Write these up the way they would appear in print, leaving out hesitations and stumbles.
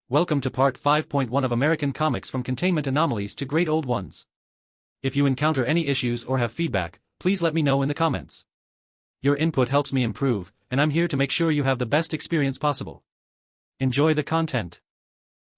Welcome to Part 5.1 of American Comics from Containment Anomalies to Great Old Ones. If you encounter any issues or have feedback, please let me know in the comments. Your input helps me improve, and I'm here to make sure you have the best experience possible. Enjoy the content.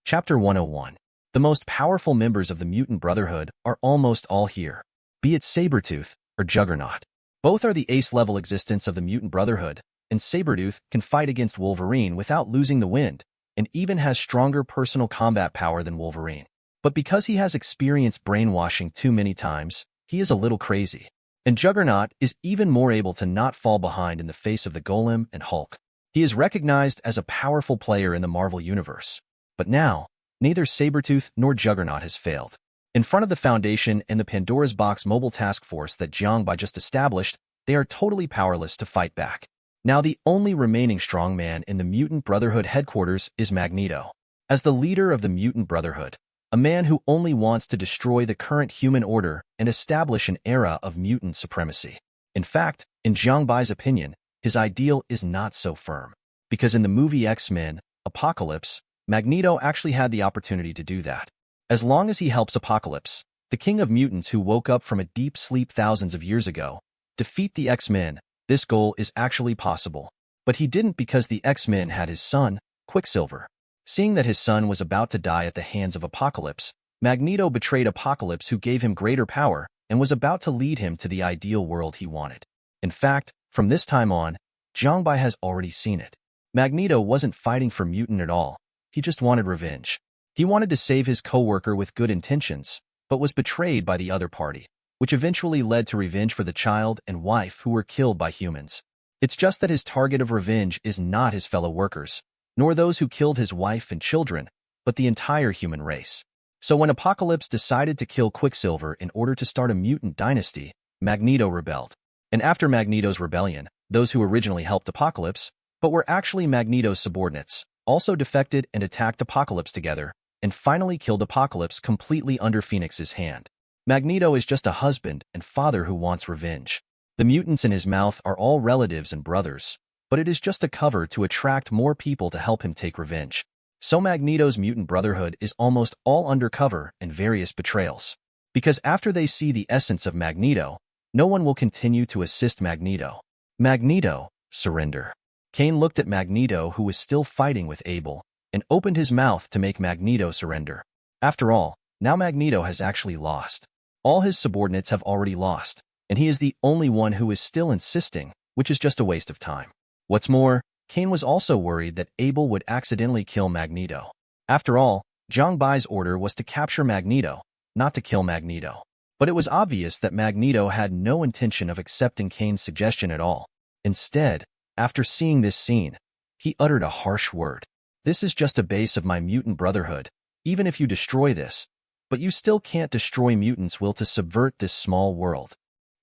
Chapter 101. The most powerful members of the Mutant Brotherhood are almost all here, be it Sabretooth or Juggernaut. Both are the ace-level existence of the Mutant Brotherhood, and Sabretooth can fight against Wolverine without losing the wind, and even has stronger personal combat power than Wolverine. But because he has experienced brainwashing too many times, he is a little crazy. And Juggernaut is even more able to not fall behind in the face of the Golem and Hulk. He is recognized as a powerful player in the Marvel Universe. But now, neither Sabretooth nor Juggernaut has failed. In front of the Foundation and the Pandora's Box mobile task force that Jiang Bai just established, they are totally powerless to fight back. Now the only remaining strongman in the Mutant Brotherhood headquarters is Magneto. As the leader of the Mutant Brotherhood, a man who only wants to destroy the current human order and establish an era of mutant supremacy. In fact, in Jiang Bai's opinion, his ideal is not so firm. Because in the movie X-Men, Apocalypse, Magneto actually had the opportunity to do that. As long as he helps Apocalypse, the king of mutants who woke up from a deep sleep thousands of years ago, defeat the X-Men, this goal is actually possible. But he didn't because the X-Men had his son, Quicksilver. Seeing that his son was about to die at the hands of Apocalypse, Magneto betrayed Apocalypse, who gave him greater power and was about to lead him to the ideal world he wanted. In fact, from this time on, Jiang Bai has already seen it. Magneto wasn't fighting for mutant at all. He just wanted revenge. He wanted to save his co-worker with good intentions, but was betrayed by the other party, which eventually led to revenge for the child and wife who were killed by humans. It's just that his target of revenge is not his fellow workers, nor those who killed his wife and children, but the entire human race. So when Apocalypse decided to kill Quicksilver in order to start a mutant dynasty, Magneto rebelled. And after Magneto's rebellion, those who originally helped Apocalypse, but were actually Magneto's subordinates, also defected and attacked Apocalypse together, and finally killed Apocalypse completely under Phoenix's hand. Magneto is just a husband and father who wants revenge. The mutants in his mouth are all relatives and brothers, but it is just a cover to attract more people to help him take revenge. So Magneto's Mutant Brotherhood is almost all undercover and various betrayals. Because after they see the essence of Magneto, no one will continue to assist Magneto. Magneto, surrender. Cain looked at Magneto, who was still fighting with Abel, and opened his mouth to make Magneto surrender. After all, now Magneto has actually lost. All his subordinates have already lost, and he is the only one who is still insisting, which is just a waste of time. What's more, Cain was also worried that Abel would accidentally kill Magneto. After all, Jiang Bai's order was to capture Magneto, not to kill Magneto. But it was obvious that Magneto had no intention of accepting Cain's suggestion at all. Instead, after seeing this scene, he uttered a harsh word. "This is just a base of my Mutant Brotherhood. Even if you destroy this, but you still can't destroy mutants' will to subvert this small world."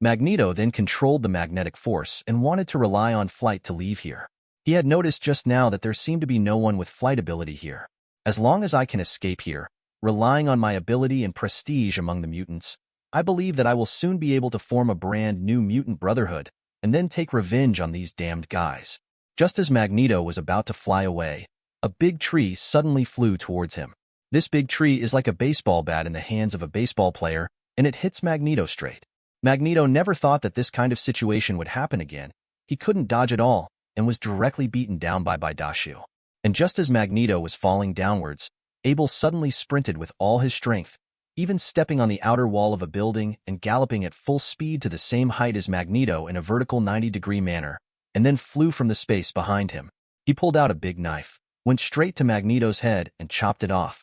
Magneto then controlled the magnetic force and wanted to rely on flight to leave here. He had noticed just now that there seemed to be no one with flight ability here. As long as I can escape here, relying on my ability and prestige among the mutants, I believe that I will soon be able to form a brand new Mutant Brotherhood and then take revenge on these damned guys. Just as Magneto was about to fly away, a big tree suddenly flew towards him. This big tree is like a baseball bat in the hands of a baseball player, and it hits Magneto straight. Magneto never thought that this kind of situation would happen again. He couldn't dodge at all, and was directly beaten down by Dashu. And just as Magneto was falling downwards, Abel suddenly sprinted with all his strength, even stepping on the outer wall of a building and galloping at full speed to the same height as Magneto in a vertical 90-degree manner, and then flew from the space behind him. He pulled out a big knife, went straight to Magneto's head, and chopped it off.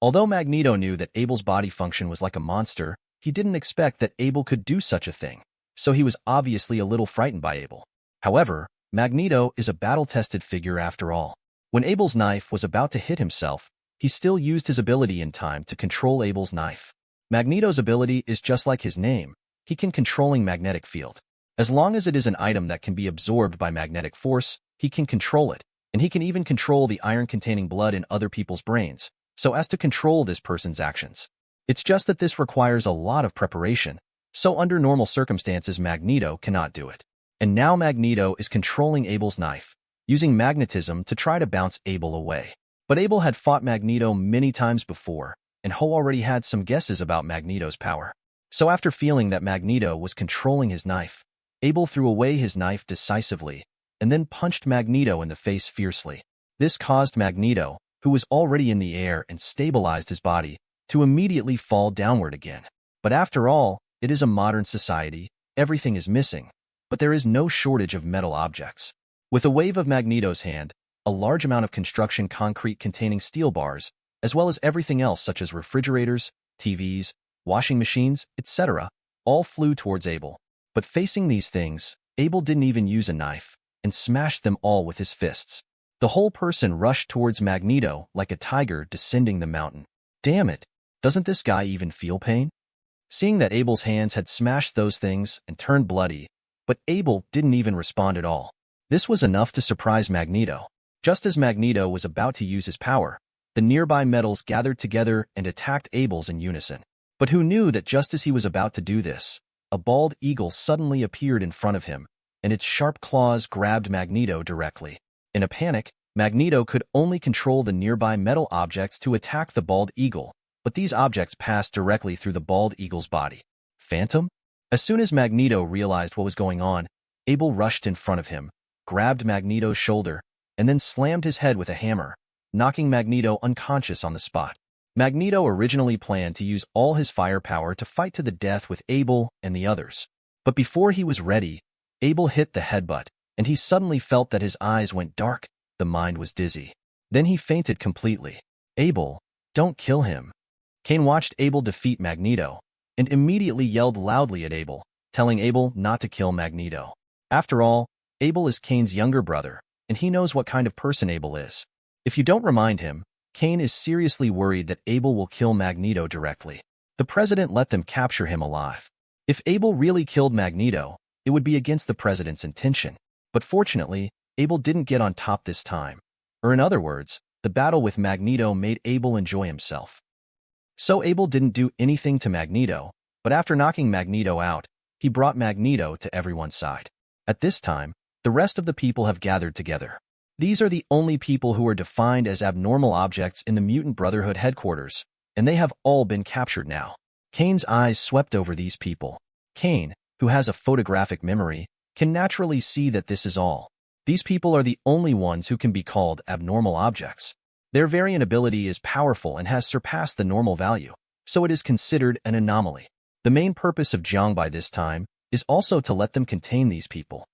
Although Magneto knew that Abel's body function was like a monster, he didn't expect that Abel could do such a thing, so he was obviously a little frightened by Abel. However, Magneto is a battle-tested figure after all. When Abel's knife was about to hit himself, he still used his ability in time to control Abel's knife. Magneto's ability is just like his name. He can controlling magnetic field. As long as it is an item that can be absorbed by magnetic force, he can control it, and he can even control the iron-containing blood in other people's brains, so as to control this person's actions. It's just that this requires a lot of preparation, so under normal circumstances Magneto cannot do it. And now Magneto is controlling Abel's knife, using magnetism to try to bounce Abel away. But Abel had fought Magneto many times before, and Ho already had some guesses about Magneto's power. So after feeling that Magneto was controlling his knife, Abel threw away his knife decisively and then punched Magneto in the face fiercely. This caused Magneto, who was already in the air and stabilized his body, to immediately fall downward again. But after all, it is a modern society, everything is missing, but there is no shortage of metal objects. With a wave of Magneto's hand, a large amount of construction concrete containing steel bars, as well as everything else such as refrigerators, TVs, washing machines, etc., all flew towards Abel. But facing these things, Abel didn't even use a knife, and smashed them all with his fists. The whole person rushed towards Magneto like a tiger descending the mountain. Damn it, doesn't this guy even feel pain? Seeing that Abel's hands had smashed those things and turned bloody, but Abel didn't even respond at all. This was enough to surprise Magneto. Just as Magneto was about to use his power, the nearby metals gathered together and attacked Abel's in unison. But who knew that just as he was about to do this, a bald eagle suddenly appeared in front of him, and its sharp claws grabbed Magneto directly. In a panic, Magneto could only control the nearby metal objects to attack the bald eagle, but these objects passed directly through the bald eagle's body. Phantom? As soon as Magneto realized what was going on, Abel rushed in front of him, grabbed Magneto's shoulder, and then slammed his head with a hammer, knocking Magneto unconscious on the spot. Magneto originally planned to use all his firepower to fight to the death with Abel and the others. But before he was ready, Abel hit the headbutt, and he suddenly felt that his eyes went dark, the mind was dizzy. Then he fainted completely. Abel, don't kill him. Kane watched Abel defeat Magneto, and immediately yelled loudly at Abel, telling Abel not to kill Magneto. After all, Abel is Kane's younger brother, and he knows what kind of person Abel is. If you don't remind him, Kane is seriously worried that Abel will kill Magneto directly. The president let them capture him alive. If Abel really killed Magneto, it would be against the president's intention. But fortunately, Abel didn't get on top this time. Or in other words, the battle with Magneto made Abel enjoy himself. So Abel didn't do anything to Magneto, but after knocking Magneto out, he brought Magneto to everyone's side. At this time, the rest of the people have gathered together. These are the only people who are defined as abnormal objects in the Mutant Brotherhood headquarters, and they have all been captured now. Kane's eyes swept over these people. Kane, who has a photographic memory, can naturally see that this is all. These people are the only ones who can be called abnormal objects. Their variant ability is powerful and has surpassed the normal value, so it is considered an anomaly. The main purpose of Jiang Bai this time is also to let them contain these people.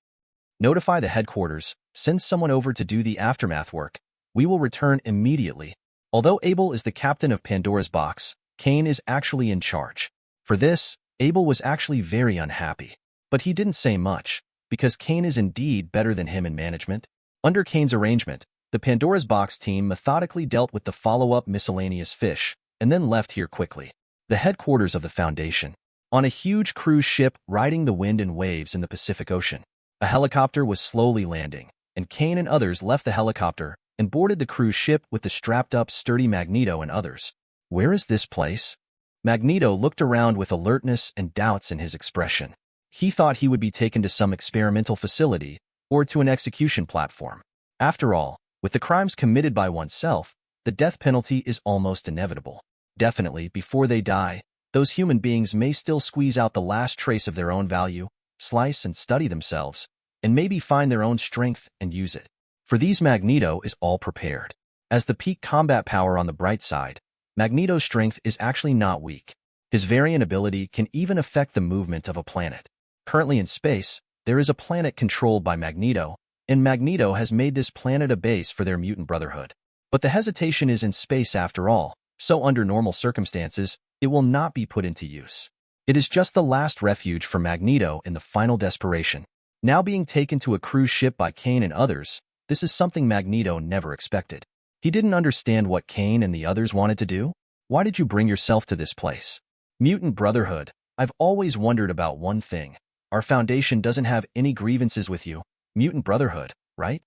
Notify the headquarters, send someone over to do the aftermath work. We will return immediately. Although Abel is the captain of Pandora's box, Kane is actually in charge. For this, Abel was actually very unhappy. But he didn't say much, because Kane is indeed better than him in management. Under Kane's arrangement, the Pandora's box team methodically dealt with the follow-up miscellaneous fish, and then left here quickly. The headquarters of the Foundation. On a huge cruise ship riding the wind and waves in the Pacific Ocean. A helicopter was slowly landing, and Kane and others left the helicopter and boarded the cruise ship with the strapped-up sturdy Magneto and others. Where is this place? Magneto looked around with alertness and doubts in his expression. He thought he would be taken to some experimental facility or to an execution platform. After all, with the crimes committed by oneself, the death penalty is almost inevitable. Definitely, before they die, those human beings may still squeeze out the last trace of their own value, slice and study themselves, and maybe find their own strength and use it. For these, Magneto is all prepared. As the peak combat power on the bright side, Magneto's strength is actually not weak. His variant ability can even affect the movement of a planet. Currently in space, there is a planet controlled by Magneto, and Magneto has made this planet a base for their mutant brotherhood. But the hesitation is in space after all, so under normal circumstances, it will not be put into use. It is just the last refuge for Magneto in the final desperation. Now being taken to a cruise ship by Kane and others, this is something Magneto never expected. He didn't understand what Kane and the others wanted to do. Why did you bring yourself to this place? Mutant Brotherhood, I've always wondered about one thing. Our Foundation doesn't have any grievances with you, Mutant Brotherhood, right?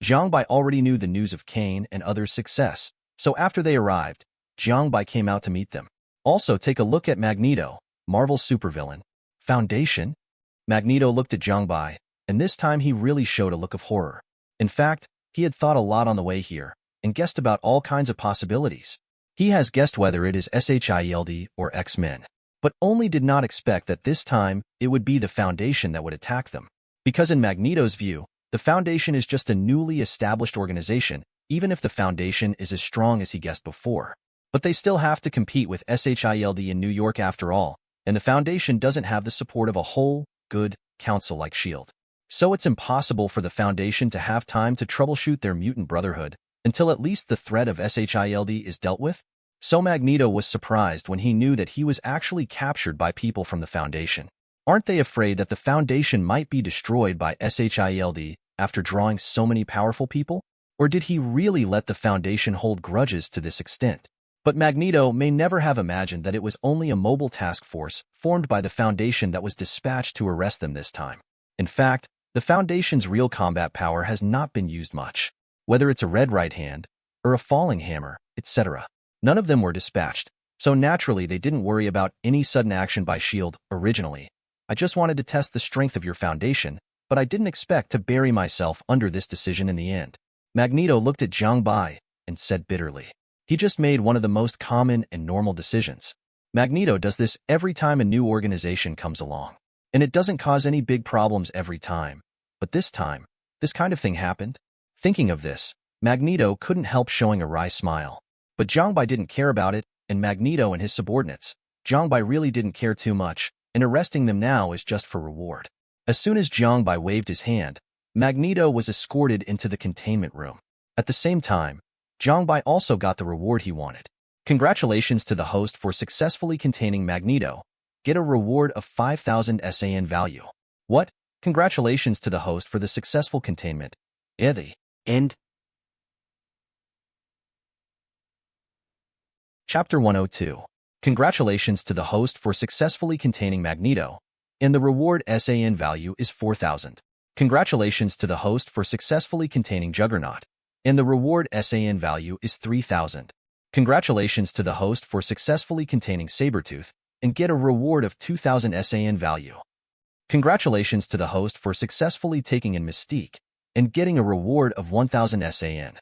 Jiang Bai already knew the news of Kane and others' success, so after they arrived, Jiang Bai came out to meet them. Also, take a look at Magneto, Marvel's supervillain. Foundation? Magneto looked at Jiang Bai, and this time he really showed a look of horror. In fact, he had thought a lot on the way here, and guessed about all kinds of possibilities. He has guessed whether it is SHIELD or X-Men, but only did not expect that this time it would be the Foundation that would attack them. Because in Magneto's view, the Foundation is just a newly established organization, even if the Foundation is as strong as he guessed before. But they still have to compete with SHIELD in New York after all, and the Foundation doesn't have the support of a whole, good council like S.H.I.E.L.D. So it's impossible for the Foundation to have time to troubleshoot their mutant brotherhood until at least the threat of SHIELD is dealt with. So Magneto was surprised when he knew that he was actually captured by people from the Foundation. Aren't they afraid that the Foundation might be destroyed by SHIELD after drawing so many powerful people? Or did he really let the Foundation hold grudges to this extent? But Magneto may never have imagined that it was only a mobile task force formed by the Foundation that was dispatched to arrest them this time. In fact, the Foundation's real combat power has not been used much. Whether it's a red right hand, or a falling hammer, etc. None of them were dispatched, so naturally they didn't worry about any sudden action by S.H.I.E.L.D. originally. I just wanted to test the strength of your Foundation, but I didn't expect to bury myself under this decision in the end. Magneto looked at Jiang Bai and said bitterly. He just made one of the most common and normal decisions. Magneto does this every time a new organization comes along. And it doesn't cause any big problems every time. But this time, this kind of thing happened. Thinking of this, Magneto couldn't help showing a wry smile. But Jiang Bai didn't care about it, and Magneto and his subordinates, Jiang Bai really didn't care too much, and arresting them now is just for reward. As soon as Jiang Bai waved his hand, Magneto was escorted into the containment room. At the same time, Jiang Bai also got the reward he wanted. Congratulations to the host for successfully containing Magneto. Get a reward of 5,000 SAN value. What? Congratulations to the host for the successful containment. The end. Chapter 102. Congratulations to the host for successfully containing Magneto, and the reward SAN value is 4,000. Congratulations to the host for successfully containing Juggernaut, and the reward SAN value is 3,000. Congratulations to the host for successfully containing Sabretooth, and get a reward of 2,000 SAN value. Congratulations to the host for successfully taking in Mystique, and getting a reward of 1,000 SAN.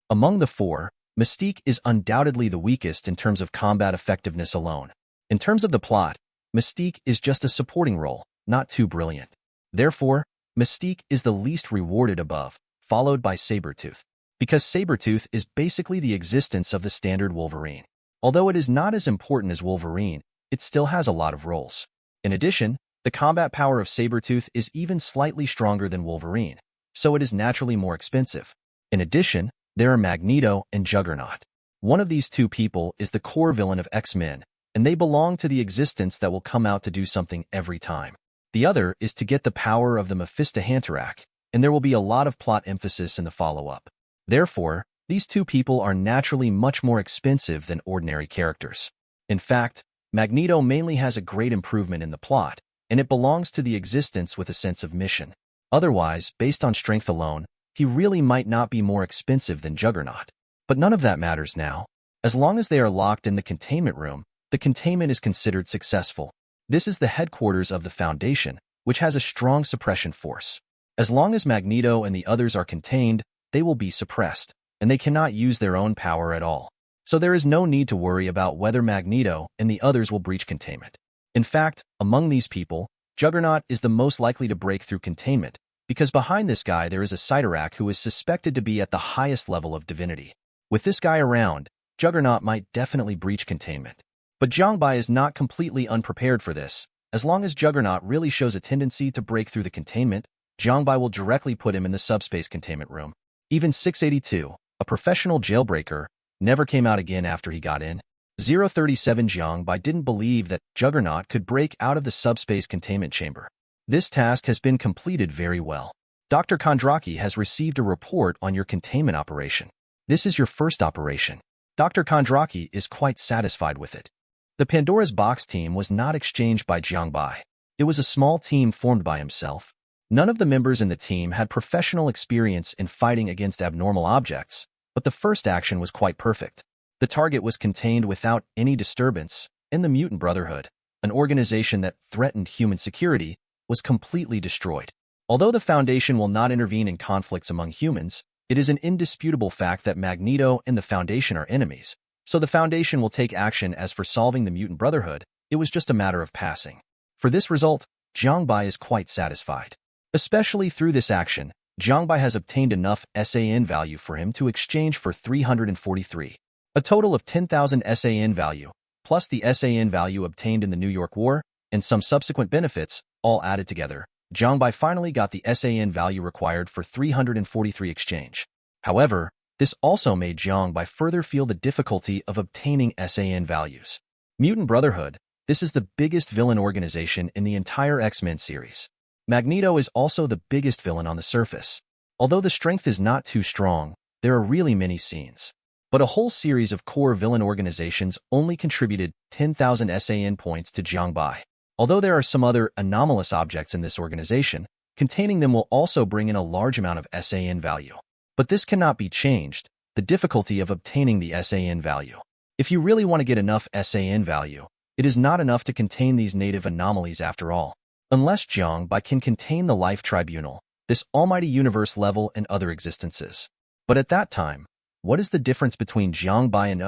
Among the four, Mystique is undoubtedly the weakest in terms of combat effectiveness alone. In terms of the plot, Mystique is just a supporting role, not too brilliant. Therefore, Mystique is the least rewarded above, followed by Sabretooth. Because Sabretooth is basically the existence of the standard Wolverine. Although it is not as important as Wolverine, it still has a lot of roles. In addition, the combat power of Sabretooth is even slightly stronger than Wolverine, so it is naturally more expensive. In addition, there are Magneto and Juggernaut. One of these two people is the core villain of X-Men, and they belong to the existence that will come out to do something every time. The other is to get the power of the Mephistohanterac, and there will be a lot of plot emphasis in the follow-up. Therefore, these two people are naturally much more expensive than ordinary characters. In fact, Magneto mainly has a great improvement in the plot, and it belongs to the existence with a sense of mission. Otherwise, based on strength alone, he really might not be more expensive than Juggernaut. But none of that matters now. As long as they are locked in the containment room, the containment is considered successful. This is the headquarters of the Foundation, which has a strong suppression force. As long as Magneto and the others are contained, they will be suppressed, and they cannot use their own power at all. So there is no need to worry about whether Magneto and the others will breach containment. In fact, among these people, Juggernaut is the most likely to break through containment, because behind this guy there is a Cyttorak who is suspected to be at the highest level of divinity. With this guy around, Juggernaut might definitely breach containment. But Jiang Bai is not completely unprepared for this. As long as Juggernaut really shows a tendency to break through the containment, Jiang Bai will directly put him in the subspace containment room. Even 682, a professional jailbreaker, never came out again after he got in. 037 Jiang Bai didn't believe that Juggernaut could break out of the subspace containment chamber. This task has been completed very well. Dr. Kondraki has received a report on your containment operation. This is your first operation. Dr. Kondraki is quite satisfied with it. The Pandora's Box team was not exchanged by Jiang Bai. It was a small team formed by himself. None of the members in the team had professional experience in fighting against abnormal objects, but the first action was quite perfect. The target was contained without any disturbance, and the Mutant Brotherhood, an organization that threatened human security, was completely destroyed. Although the Foundation will not intervene in conflicts among humans, It is an indisputable fact that Magneto and the Foundation are enemies, so the Foundation will take action. As for solving the Mutant Brotherhood, it was just a matter of passing. For this result, Jiang Bai is quite satisfied. Especially through this action, Jiang Bai has obtained enough SAN value for him to exchange for 343. A total of 10,000 SAN value, plus the SAN value obtained in the New York War, and some subsequent benefits, all added together. Jiang Bai finally got the SAN value required for 343 exchange. However, this also made Jiang Bai further feel the difficulty of obtaining SAN values. Mutant Brotherhood, this is the biggest villain organization in the entire X-Men series. Magneto is also the biggest villain on the surface. Although the strength is not too strong, there are really many scenes. But a whole series of core villain organizations only contributed 10,000 SAN points to Jiang Bai. Although there are some other anomalous objects in this organization, containing them will also bring in a large amount of SAN value. But this cannot be changed, the difficulty of obtaining the SAN value. If you really want to get enough SAN value, it is not enough to contain these native anomalies after all. Unless Jiang Bai can contain the Life Tribunal, this almighty universe level and other existences. But at that time, what is the difference between Jiang Bai and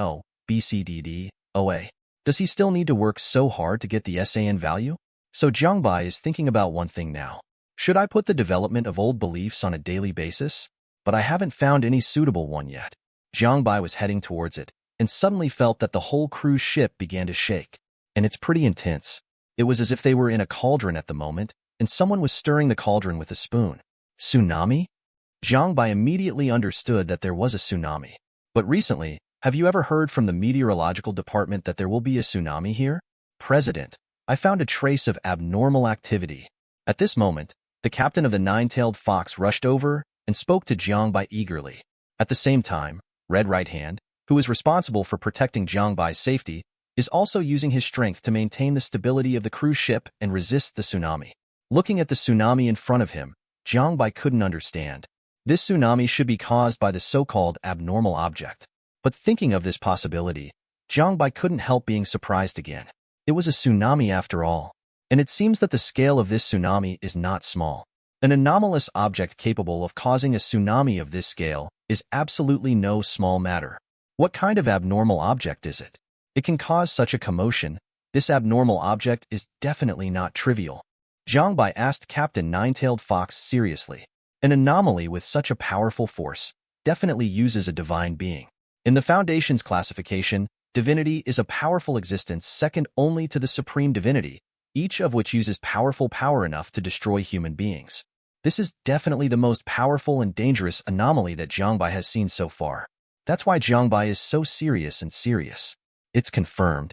BCDD, OA? Does he still need to work so hard to get the SAN value? So Jiang Bai is thinking about one thing now. Should I put the development of old beliefs on a daily basis? But I haven't found any suitable one yet. Jiang Bai was heading towards it, and suddenly felt that the whole cruise ship began to shake. And it's pretty intense. It was as if they were in a cauldron at the moment, and someone was stirring the cauldron with a spoon. Tsunami? Jiang Bai immediately understood that there was a tsunami. But recently, have you ever heard from the meteorological department that there will be a tsunami here? President, I found a trace of abnormal activity. At this moment, the captain of the Nine-Tailed Fox rushed over and spoke to Jiang Bai eagerly. At the same time, Red Right Hand, who is responsible for protecting Jiang Bai's safety, is also using his strength to maintain the stability of the cruise ship and resist the tsunami. Looking at the tsunami in front of him, Jiang Bai couldn't understand. This tsunami should be caused by the so-called abnormal object. But thinking of this possibility, Jiang Bai couldn't help being surprised again. It was a tsunami after all. And it seems that the scale of this tsunami is not small. An anomalous object capable of causing a tsunami of this scale is absolutely no small matter. What kind of abnormal object is it? It can cause such a commotion. This abnormal object is definitely not trivial. Jiang Bai asked Captain Nine-Tailed Fox seriously. An anomaly with such a powerful force definitely uses a divine being. In the Foundation's classification, divinity is a powerful existence second only to the supreme divinity, each of which uses powerful power enough to destroy human beings. This is definitely the most powerful and dangerous anomaly that Jiang Bai has seen so far. That's why Jiang Bai is so serious. It's confirmed.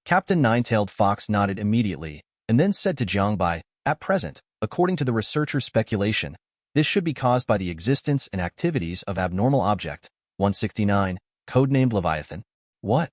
Captain Nine-Tailed Fox nodded immediately, and then said to Jiang Bai, at present, according to the researcher's speculation, this should be caused by the existence and activities of abnormal object, 169, codenamed Leviathan. What?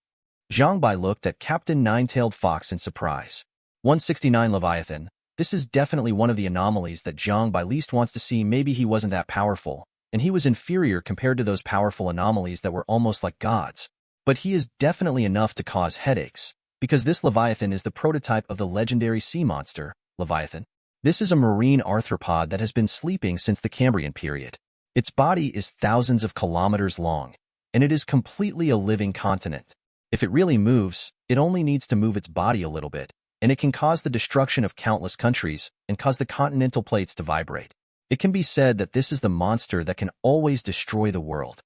Jiang Bai looked at Captain Nine-Tailed Fox in surprise. 169 Leviathan, this is definitely one of the anomalies that Jiang Bai least wants to see. Maybe he wasn't that powerful, and he was inferior compared to those powerful anomalies that were almost like gods. But he is definitely enough to cause headaches, because this Leviathan is the prototype of the legendary sea monster, Leviathan. This is a marine arthropod that has been sleeping since the Cambrian period. Its body is thousands of kilometers long, and it is completely a living continent. If it really moves, it only needs to move its body a little bit, and it can cause the destruction of countless countries and cause the continental plates to vibrate. It can be said that this is the monster that can always destroy the world.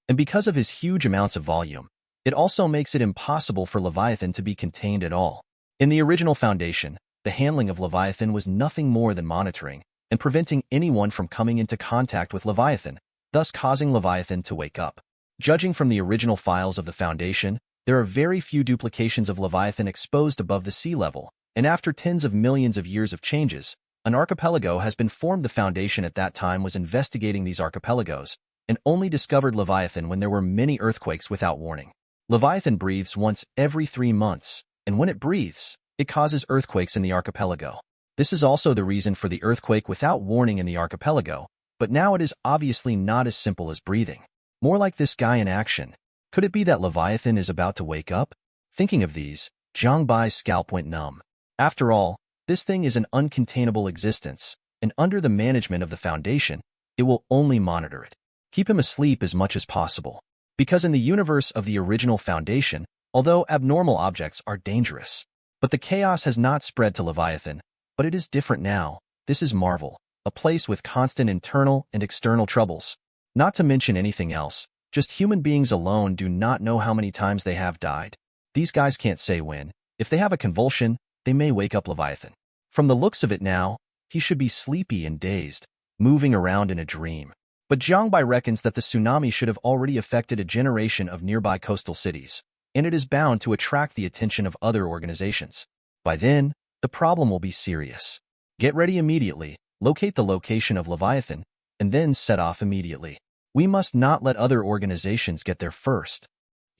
And because of his huge amounts of volume, it also makes it impossible for Leviathan to be contained at all. In the original Foundation, the handling of Leviathan was nothing more than monitoring and preventing anyone from coming into contact with Leviathan, thus causing Leviathan to wake up. Judging from the original files of the Foundation, there are very few duplications of Leviathan exposed above the sea level, and after tens of millions of years of changes, an archipelago has been formed. The Foundation at that time was investigating these archipelagos, and only discovered Leviathan when there were many earthquakes without warning. Leviathan breathes once every 3 months, and when it breathes, it causes earthquakes in the archipelago. This is also the reason for the earthquake without warning in the archipelago, but now it is obviously not as simple as breathing. More like this guy in action. Could it be that Leviathan is about to wake up? Thinking of these, Jiang Bai's scalp went numb. After all, this thing is an uncontainable existence, and under the management of the Foundation, it will only monitor it. Keep him asleep as much as possible. Because in the universe of the original Foundation, although abnormal objects are dangerous, but the chaos has not spread to Leviathan, but it is different now. This is Marvel, a place with constant internal and external troubles. Not to mention anything else, just human beings alone do not know how many times they have died. These guys can't say when. If they have a convulsion, they may wake up Leviathan. From the looks of it now, he should be sleepy and dazed, moving around in a dream. But Jiang Bai reckons that the tsunami should have already affected a generation of nearby coastal cities, and it is bound to attract the attention of other organizations. By then, the problem will be serious. Get ready immediately, locate the location of Leviathan, and then set off immediately. We must not let other organizations get there first.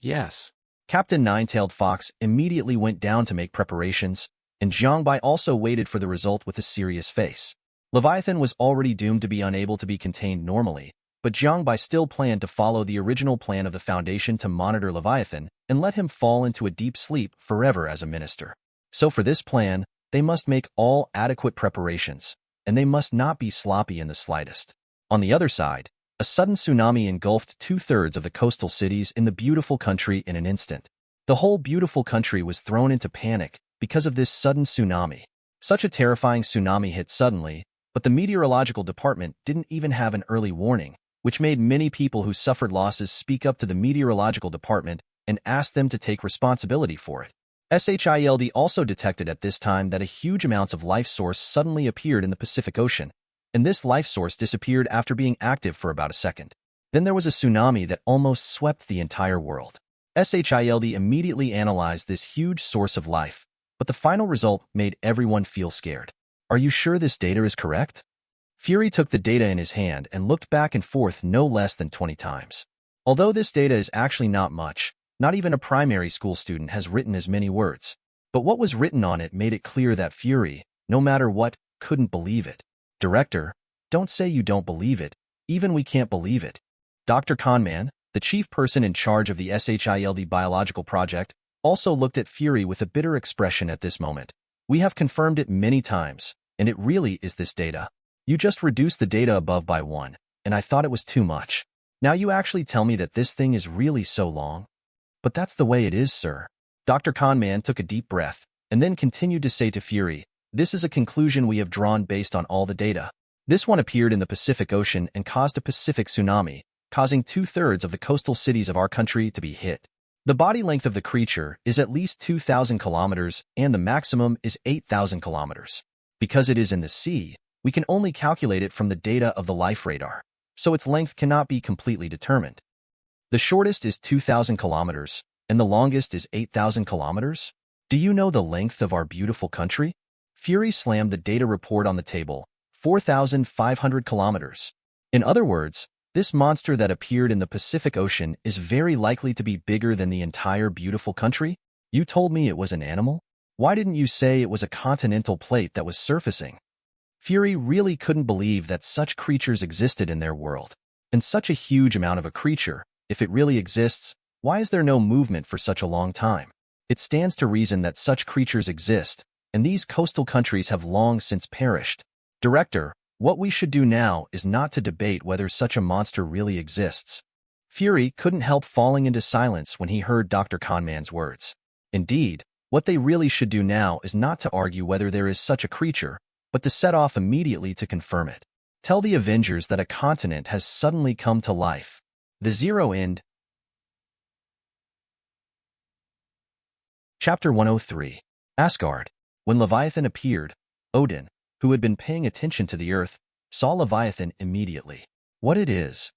Yes. Captain Nine-Tailed Fox immediately went down to make preparations, and Jiang Bai also waited for the result with a serious face. Leviathan was already doomed to be unable to be contained normally, but Jiang Bai still planned to follow the original plan of the Foundation to monitor Leviathan and let him fall into a deep sleep forever as a minister. So for this plan, they must make all adequate preparations, and they must not be sloppy in the slightest. On the other side, a sudden tsunami engulfed 2/3 of the coastal cities in the beautiful country in an instant. The whole beautiful country was thrown into panic because of this sudden tsunami. Such a terrifying tsunami hit suddenly, but the meteorological department didn't even have an early warning, which made many people who suffered losses speak up to the meteorological department and ask them to take responsibility for it. SHIELD also detected at this time that a huge amount of life source suddenly appeared in the Pacific Ocean, and this life source disappeared after being active for about a second. Then there was a tsunami that almost swept the entire world. SHIELD immediately analyzed this huge source of life, but the final result made everyone feel scared. Are you sure this data is correct? Fury took the data in his hand and looked back and forth no less than 20 times. Although this data is actually not much, not even a primary school student has written as many words. But what was written on it made it clear that Fury, no matter what, couldn't believe it. Director, don't say you don't believe it. Even we can't believe it. Dr. Conman, the chief person in charge of the SHIELD biological project, also looked at Fury with a bitter expression at this moment. We have confirmed it many times, and it really is this data. You just reduced the data above by 1, and I thought it was too much. Now you actually tell me that this thing is really so long? But that's the way it is, sir. Dr. Conman took a deep breath, and then continued to say to Fury, this is a conclusion we have drawn based on all the data. This one appeared in the Pacific Ocean and caused a Pacific tsunami, causing 2/3 of the coastal cities of our country to be hit. The body length of the creature is at least 2,000 kilometers, and the maximum is 8,000 kilometers. Because it is in the sea, we can only calculate it from the data of the life radar, so its length cannot be completely determined. The shortest is 2,000 kilometers, and the longest is 8,000 kilometers? Do you know the length of our beautiful country? Fury slammed the data report on the table, 4,500 kilometers. In other words, this monster that appeared in the Pacific Ocean is very likely to be bigger than the entire beautiful country? You told me it was an animal? Why didn't you say it was a continental plate that was surfacing? Fury really couldn't believe that such creatures existed in their world. And such a huge amount of a creature, if it really exists, why is there no movement for such a long time? It stands to reason that such creatures exist, and these coastal countries have long since perished. Director, what we should do now is not to debate whether such a monster really exists. Fury couldn't help falling into silence when he heard Dr. Conman's words. Indeed, what they really should do now is not to argue whether there is such a creature, but to set off immediately to confirm it. Tell the Avengers that a continent has suddenly come to life. The Zero End. Chapter 103. Asgard. When Leviathan appeared, Odin, who had been paying attention to the earth, saw Leviathan immediately. What it is?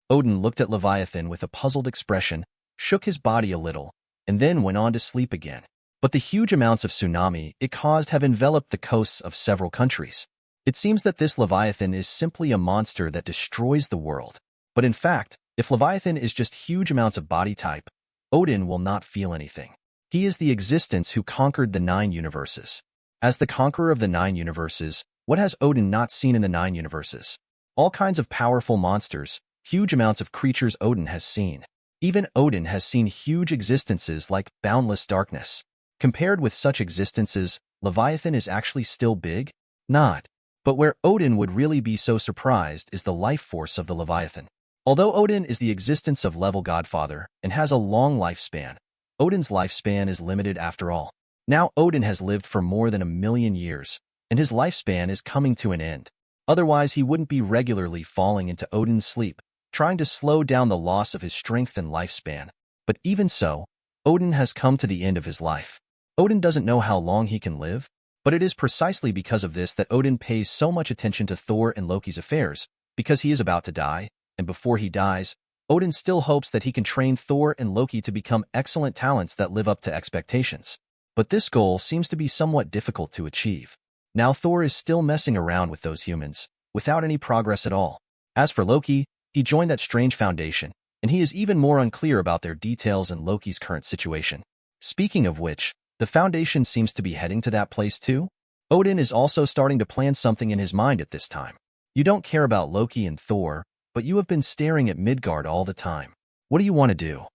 Odin looked at Leviathan with a puzzled expression, shook his body a little, and then went on to sleep again. But the huge amounts of tsunami it caused have enveloped the coasts of several countries. It seems that this Leviathan is simply a monster that destroys the world. But in fact, if Leviathan is just huge amounts of body type, Odin will not feel anything. He is the existence who conquered the 9 universes. As the conqueror of the 9 universes, what has Odin not seen in the 9 universes? All kinds of powerful monsters, huge amounts of creatures Odin has seen. Even Odin has seen huge existences like boundless darkness. Compared with such existences, Leviathan is actually still big? Not. But where Odin would really be so surprised is the life force of the Leviathan. Although Odin is the existence of level godfather and has a long lifespan, Odin's lifespan is limited after all. Now Odin has lived for more than 1,000,000 years, and his lifespan is coming to an end. Otherwise, he wouldn't be regularly falling into Odin's sleep, trying to slow down the loss of his strength and lifespan. But even so, Odin has come to the end of his life. Odin doesn't know how long he can live, but it is precisely because of this that Odin pays so much attention to Thor and Loki's affairs, because he is about to die, and before he dies, Odin still hopes that he can train Thor and Loki to become excellent talents that live up to expectations. But this goal seems to be somewhat difficult to achieve. Now Thor is still messing around with those humans, without any progress at all. As for Loki, he joined that strange foundation, and he is even more unclear about their details and Loki's current situation. Speaking of which, the Foundation seems to be heading to that place too. Odin is also starting to plan something in his mind at this time. You don't care about Loki and Thor, but you have been staring at Midgard all the time. What do you want to do?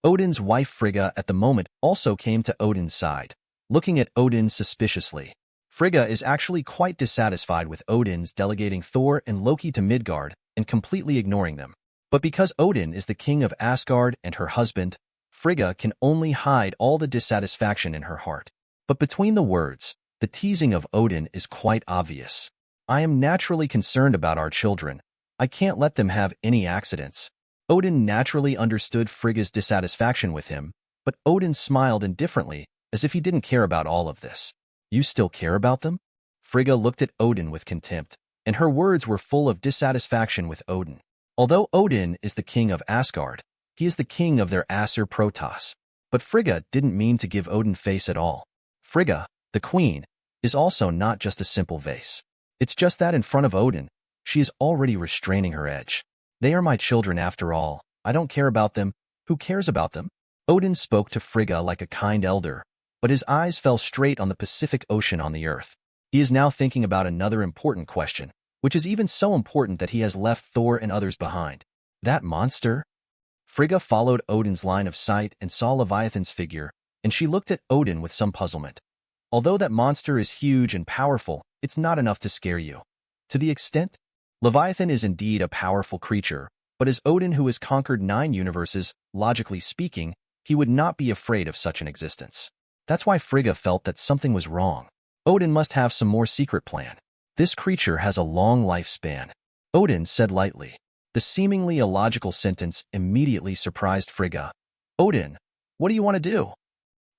Odin's wife Frigga at the moment also came to Odin's side, looking at Odin suspiciously. Frigga is actually quite dissatisfied with Odin's delegating Thor and Loki to Midgard and completely ignoring them. But because Odin is the king of Asgard and her husband, Frigga can only hide all the dissatisfaction in her heart. But between the words, the teasing of Odin is quite obvious. I am naturally concerned about our children. I can't let them have any accidents. Odin naturally understood Frigga's dissatisfaction with him, but Odin smiled indifferently, as if he didn't care about all of this. You still care about them? Frigga looked at Odin with contempt, and her words were full of dissatisfaction with Odin. Although Odin is the king of Asgard, he is the king of their Aesir Protoss. But Frigga didn't mean to give Odin face at all. Frigga, the queen, is also not just a simple vase. It's just that in front of Odin, she is already restraining her edge. They are my children after all. I don't care about them. Who cares about them? Odin spoke to Frigga like a kind elder, but his eyes fell straight on the Pacific Ocean on the earth. He is now thinking about another important question, which is even so important that he has left Thor and others behind. That monster? Frigga followed Odin's line of sight and saw Leviathan's figure, and she looked at Odin with some puzzlement. Although that monster is huge and powerful, it's not enough to scare you. To the extent, Leviathan is indeed a powerful creature, but as Odin who has conquered 9 universes, logically speaking, he would not be afraid of such an existence. That's why Frigga felt that something was wrong. Odin must have some more secret plan. This creature has a long lifespan, Odin said lightly. The seemingly illogical sentence immediately surprised Frigga. Odin, what do you want to do?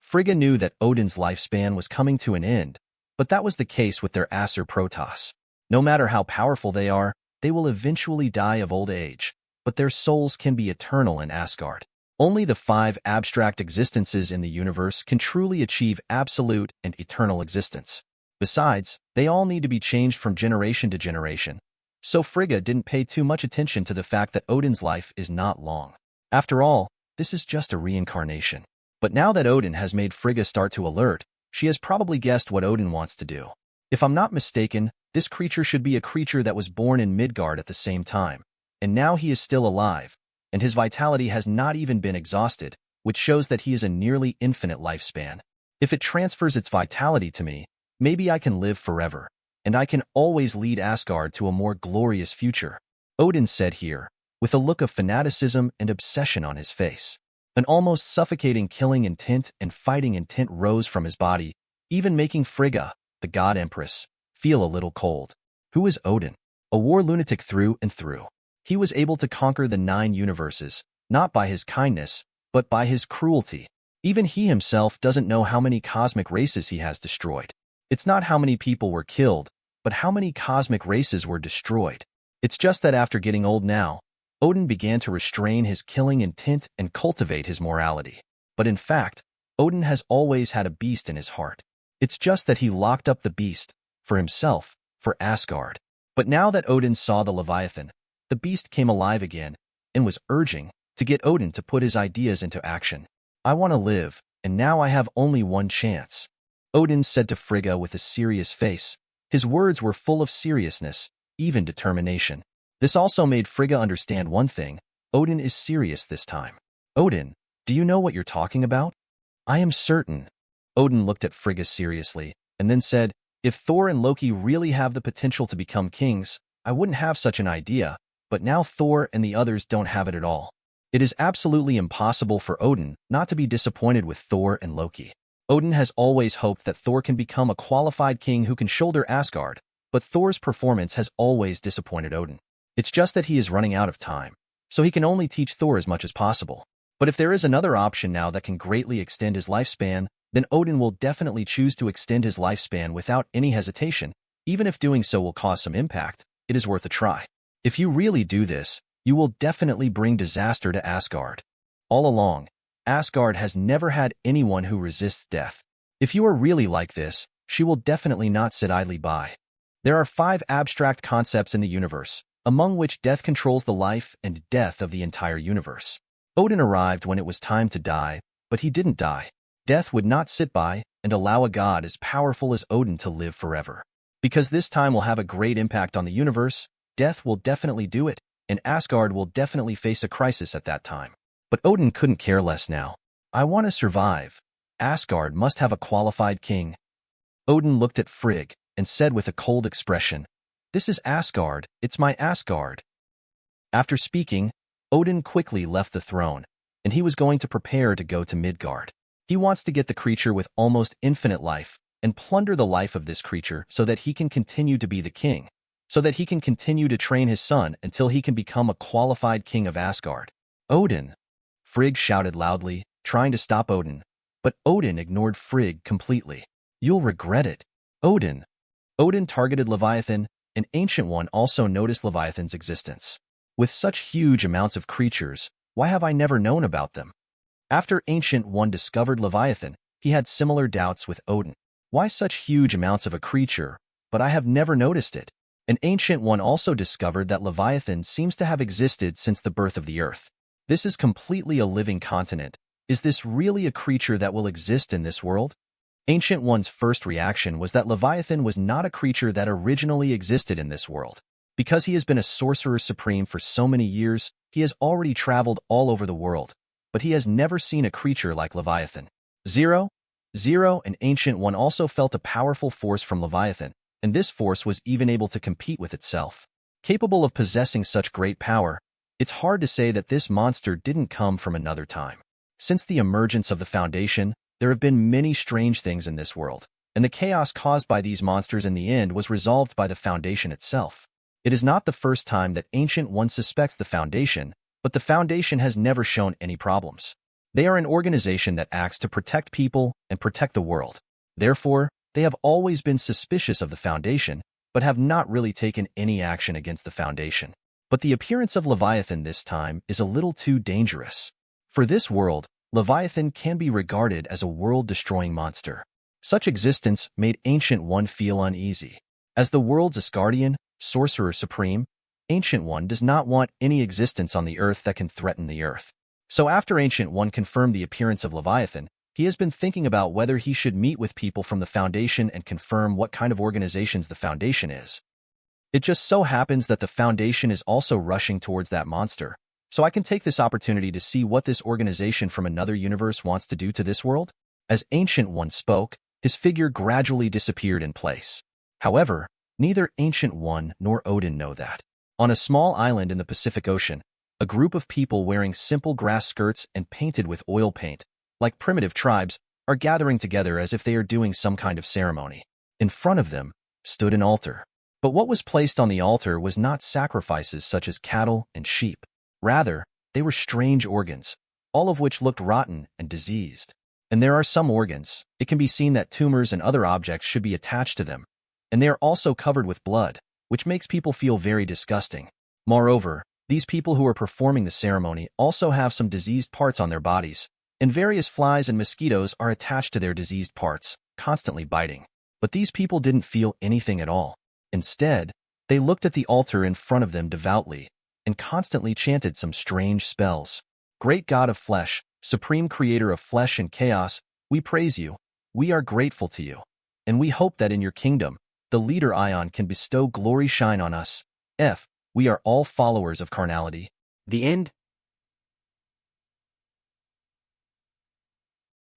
Frigga knew that Odin's lifespan was coming to an end, but that was the case with their Aesir Protoss. No matter how powerful they are, they will eventually die of old age, but their souls can be eternal in Asgard. Only the 5 abstract existences in the universe can truly achieve absolute and eternal existence. Besides, they all need to be changed from generation to generation. So Frigga didn't pay too much attention to the fact that Odin's life is not long. After all, this is just a reincarnation. But now that Odin has made Frigga start to alert, she has probably guessed what Odin wants to do. If I'm not mistaken, this creature should be a creature that was born in Midgard at the same time, and now he is still alive, and his vitality has not even been exhausted, which shows that he is a nearly infinite lifespan. If it transfers its vitality to me, maybe I can live forever, and I can always lead Asgard to a more glorious future, Odin said here, with a look of fanaticism and obsession on his face. An almost suffocating killing intent and fighting intent rose from his body, even making Frigga, the god empress, feel a little cold. Who is Odin? A war lunatic through and through. He was able to conquer the 9 universes, not by his kindness, but by his cruelty. Even he himself doesn't know how many cosmic races he has destroyed. It's not how many people were killed, but how many cosmic races were destroyed. It's just that after getting old now, Odin began to restrain his killing intent and cultivate his morality. But in fact, Odin has always had a beast in his heart. It's just that he locked up the beast, for himself, for Asgard. But now that Odin saw the Leviathan, the beast came alive again, and was urging to get Odin to put his ideas into action. I want to live, and now I have only one chance, Odin said to Frigga with a serious face. His words were full of seriousness, even determination. This also made Frigga understand one thing: Odin is serious this time. Odin, do you know what you're talking about? I am certain. Odin looked at Frigga seriously, and then said, if Thor and Loki really have the potential to become kings, I wouldn't have such an idea, but now Thor and the others don't have it at all. It is absolutely impossible for Odin not to be disappointed with Thor and Loki. Odin has always hoped that Thor can become a qualified king who can shoulder Asgard, but Thor's performance has always disappointed Odin. It's just that he is running out of time, so he can only teach Thor as much as possible. But if there is another option now that can greatly extend his lifespan, then Odin will definitely choose to extend his lifespan without any hesitation. Even if doing so will cause some impact, it is worth a try. If you really do this, you will definitely bring disaster to Asgard. All along, Asgard has never had anyone who resists death. If you are really like this, she will definitely not sit idly by. There are 5 abstract concepts in the universe, among which death controls the life and death of the entire universe. Odin arrived when it was time to die, but he didn't die. Death would not sit by and allow a god as powerful as Odin to live forever. Because this time will have a great impact on the universe, death will definitely do it, and Asgard will definitely face a crisis at that time. But Odin couldn't care less now. I want to survive. Asgard must have a qualified king. Odin looked at Frigg and said with a cold expression, "This is Asgard, it's my Asgard." After speaking, Odin quickly left the throne, and he was going to prepare to go to Midgard. He wants to get the creature with almost infinite life and plunder the life of this creature so that he can continue to be the king, so that he can continue to train his son until he can become a qualified king of Asgard. Odin! Frigg shouted loudly, trying to stop Odin, but Odin ignored Frigg completely. "You'll regret it." Odin! Odin targeted Leviathan, an Ancient One also noticed Leviathan's existence. With such huge amounts of creatures, why have I never known about them? After Ancient One discovered Leviathan, he had similar doubts with Odin. Why such huge amounts of a creature, but I have never noticed it? An Ancient One also discovered that Leviathan seems to have existed since the birth of the earth. This is completely a living continent. Is this really a creature that will exist in this world? Ancient One's first reaction was that Leviathan was not a creature that originally existed in this world. Because he has been a sorcerer supreme for so many years, he has already traveled all over the world, but he has never seen a creature like Leviathan. Zero, an Ancient One also felt a powerful force from Leviathan, and this force was even able to compete with itself. Capable of possessing such great power, it's hard to say that this monster didn't come from another time. Since the emergence of the Foundation, there have been many strange things in this world, and the chaos caused by these monsters in the end was resolved by the Foundation itself. It is not the first time that Ancient One suspects the Foundation, but the Foundation has never shown any problems. They are an organization that acts to protect people and protect the world. Therefore, they have always been suspicious of the Foundation, but have not really taken any action against the Foundation. But the appearance of Leviathan this time is a little too dangerous. For this world, Leviathan can be regarded as a world-destroying monster. Such existence made Ancient One feel uneasy. As the world's Asgardian, Sorcerer Supreme, Ancient One does not want any existence on the Earth that can threaten the Earth. So after Ancient One confirmed the appearance of Leviathan, he has been thinking about whether he should meet with people from the Foundation and confirm what kind of organizations the Foundation is. It just so happens that the Foundation is also rushing towards that monster, so I can take this opportunity to see what this organization from another universe wants to do to this world. As Ancient One spoke, his figure gradually disappeared in place. However, neither Ancient One nor Odin know that. On a small island in the Pacific Ocean, a group of people wearing simple grass skirts and painted with oil paint, like primitive tribes, are gathering together as if they are doing some kind of ceremony. In front of them stood an altar. But what was placed on the altar was not sacrifices such as cattle and sheep. Rather, they were strange organs, all of which looked rotten and diseased. And there are some organs, it can be seen that tumors and other objects should be attached to them, and they are also covered with blood, which makes people feel very disgusting. Moreover, these people who are performing the ceremony also have some diseased parts on their bodies, and various flies and mosquitoes are attached to their diseased parts, constantly biting. But these people didn't feel anything at all. Instead, they looked at the altar in front of them devoutly, and constantly chanted some strange spells. Great God of flesh, supreme creator of flesh and chaos, we praise you, we are grateful to you, and we hope that in your kingdom, the leader Ion can bestow glory shine on us. We are all followers of carnality. The end.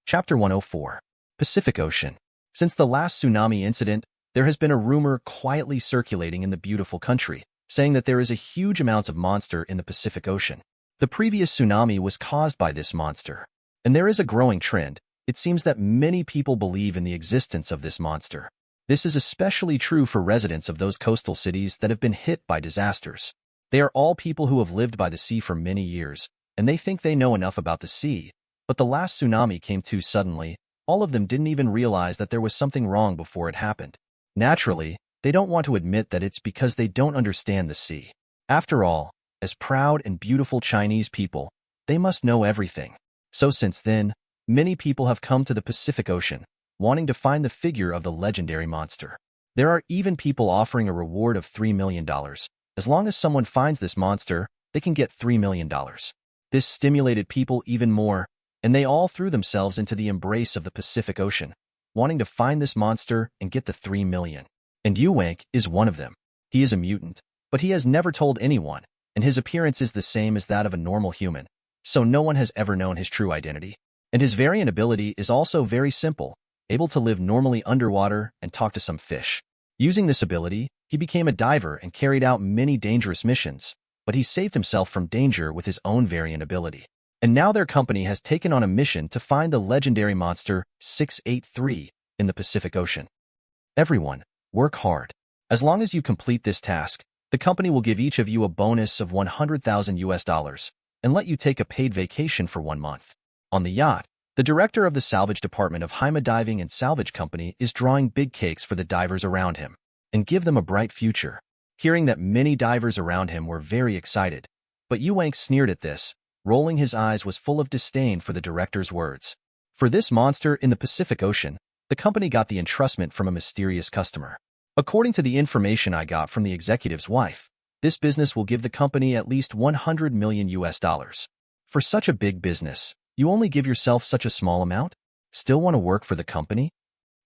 Chapter 104. Pacific Ocean. Since the last tsunami incident, there has been a rumor quietly circulating in the beautiful country, saying that there is a huge amount of monster in the Pacific Ocean. The previous tsunami was caused by this monster. And there is a growing trend. It seems that many people believe in the existence of this monster. This is especially true for residents of those coastal cities that have been hit by disasters. They are all people who have lived by the sea for many years, and they think they know enough about the sea. But the last tsunami came too suddenly. All of them didn't even realize that there was something wrong before it happened. Naturally, they don't want to admit that it's because they don't understand the sea. After all, as proud and beautiful Chinese people, they must know everything. So since then, many people have come to the Pacific Ocean, wanting to find the figure of the legendary monster. There are even people offering a reward of $3 million. As long as someone finds this monster, they can get $3 million. This stimulated people even more, and they all threw themselves into the embrace of the Pacific Ocean, wanting to find this monster and get the $3 million. And Yuank is one of them. He is a mutant, but he has never told anyone, and his appearance is the same as that of a normal human, so no one has ever known his true identity. And his variant ability is also very simple, able to live normally underwater and talk to some fish. Using this ability, he became a diver and carried out many dangerous missions, but he saved himself from danger with his own variant ability. And now their company has taken on a mission to find the legendary monster 683 in the Pacific Ocean. Everyone, work hard. As long as you complete this task, the company will give each of you a bonus of $100,000 and let you take a paid vacation for 1 month. On the yacht, the director of the salvage department of Haima Diving and Salvage Company is drawing big cakes for the divers around him and give them a bright future. Hearing that many divers around him were very excited, but Yuank sneered at this, rolling his eyes was full of disdain for the director's words. For this monster in the Pacific Ocean, the company got the entrustment from a mysterious customer. According to the information I got from the executive's wife, this business will give the company at least $100 million. For such a big business, you only give yourself such a small amount? Still want to work for the company?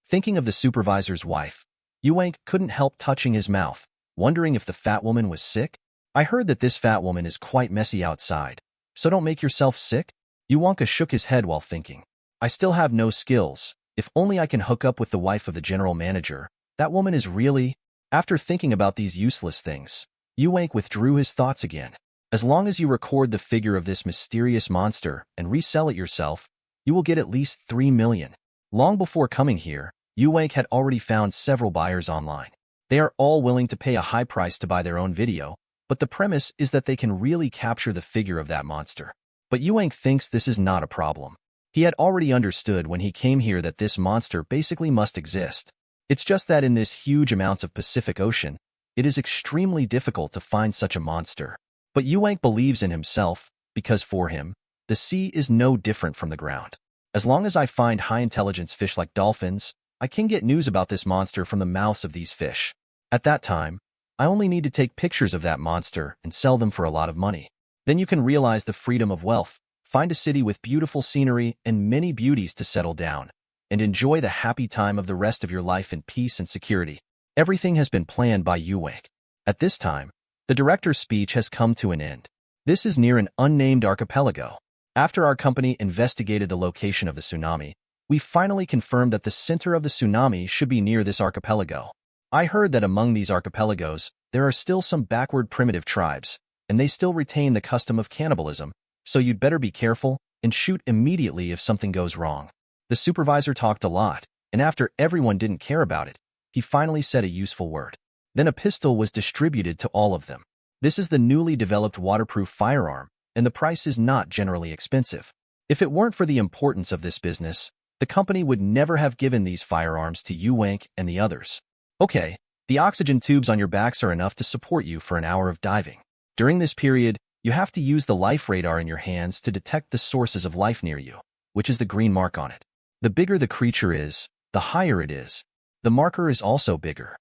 Thinking of the supervisor's wife, Yuank couldn't help touching his mouth, wondering if the fat woman was sick. I heard that this fat woman is quite messy outside, so don't make yourself sick? Yuanka shook his head while thinking. I still have no skills. If only I can hook up with the wife of the general manager. That woman is really... After thinking about these useless things, Yuank withdrew his thoughts again. As long as you record the figure of this mysterious monster and resell it yourself, you will get at least $3 million. Long before coming here, Yuank had already found several buyers online. They are all willing to pay a high price to buy their own video, but the premise is that they can really capture the figure of that monster. But Yuank thinks this is not a problem. He had already understood when he came here that this monster basically must exist. It's just that in this huge amounts of Pacific Ocean, it is extremely difficult to find such a monster. But Yuank believes in himself, because for him, the sea is no different from the ground. As long as I find high-intelligence fish like dolphins, I can get news about this monster from the mouths of these fish. At that time, I only need to take pictures of that monster and sell them for a lot of money. Then you can realize the freedom of wealth, find a city with beautiful scenery and many beauties to settle down, and enjoy the happy time of the rest of your life in peace and security. Everything has been planned by Yuank. At this time, the director's speech has come to an end. This is near an unnamed archipelago. After our company investigated the location of the tsunami, we finally confirmed that the center of the tsunami should be near this archipelago. I heard that among these archipelagos, there are still some backward primitive tribes, and they still retain the custom of cannibalism, so you'd better be careful and shoot immediately if something goes wrong. The supervisor talked a lot, and after everyone didn't care about it, he finally said a useful word. Then a pistol was distributed to all of them. This is the newly developed waterproof firearm, and the price is not generally expensive. If it weren't for the importance of this business, the company would never have given these firearms to Yuank and the others. Okay, the oxygen tubes on your backs are enough to support you for an hour of diving. During this period, you have to use the life radar in your hands to detect the sources of life near you, which is the green mark on it. The bigger the creature is, the higher it is. The marker is also bigger.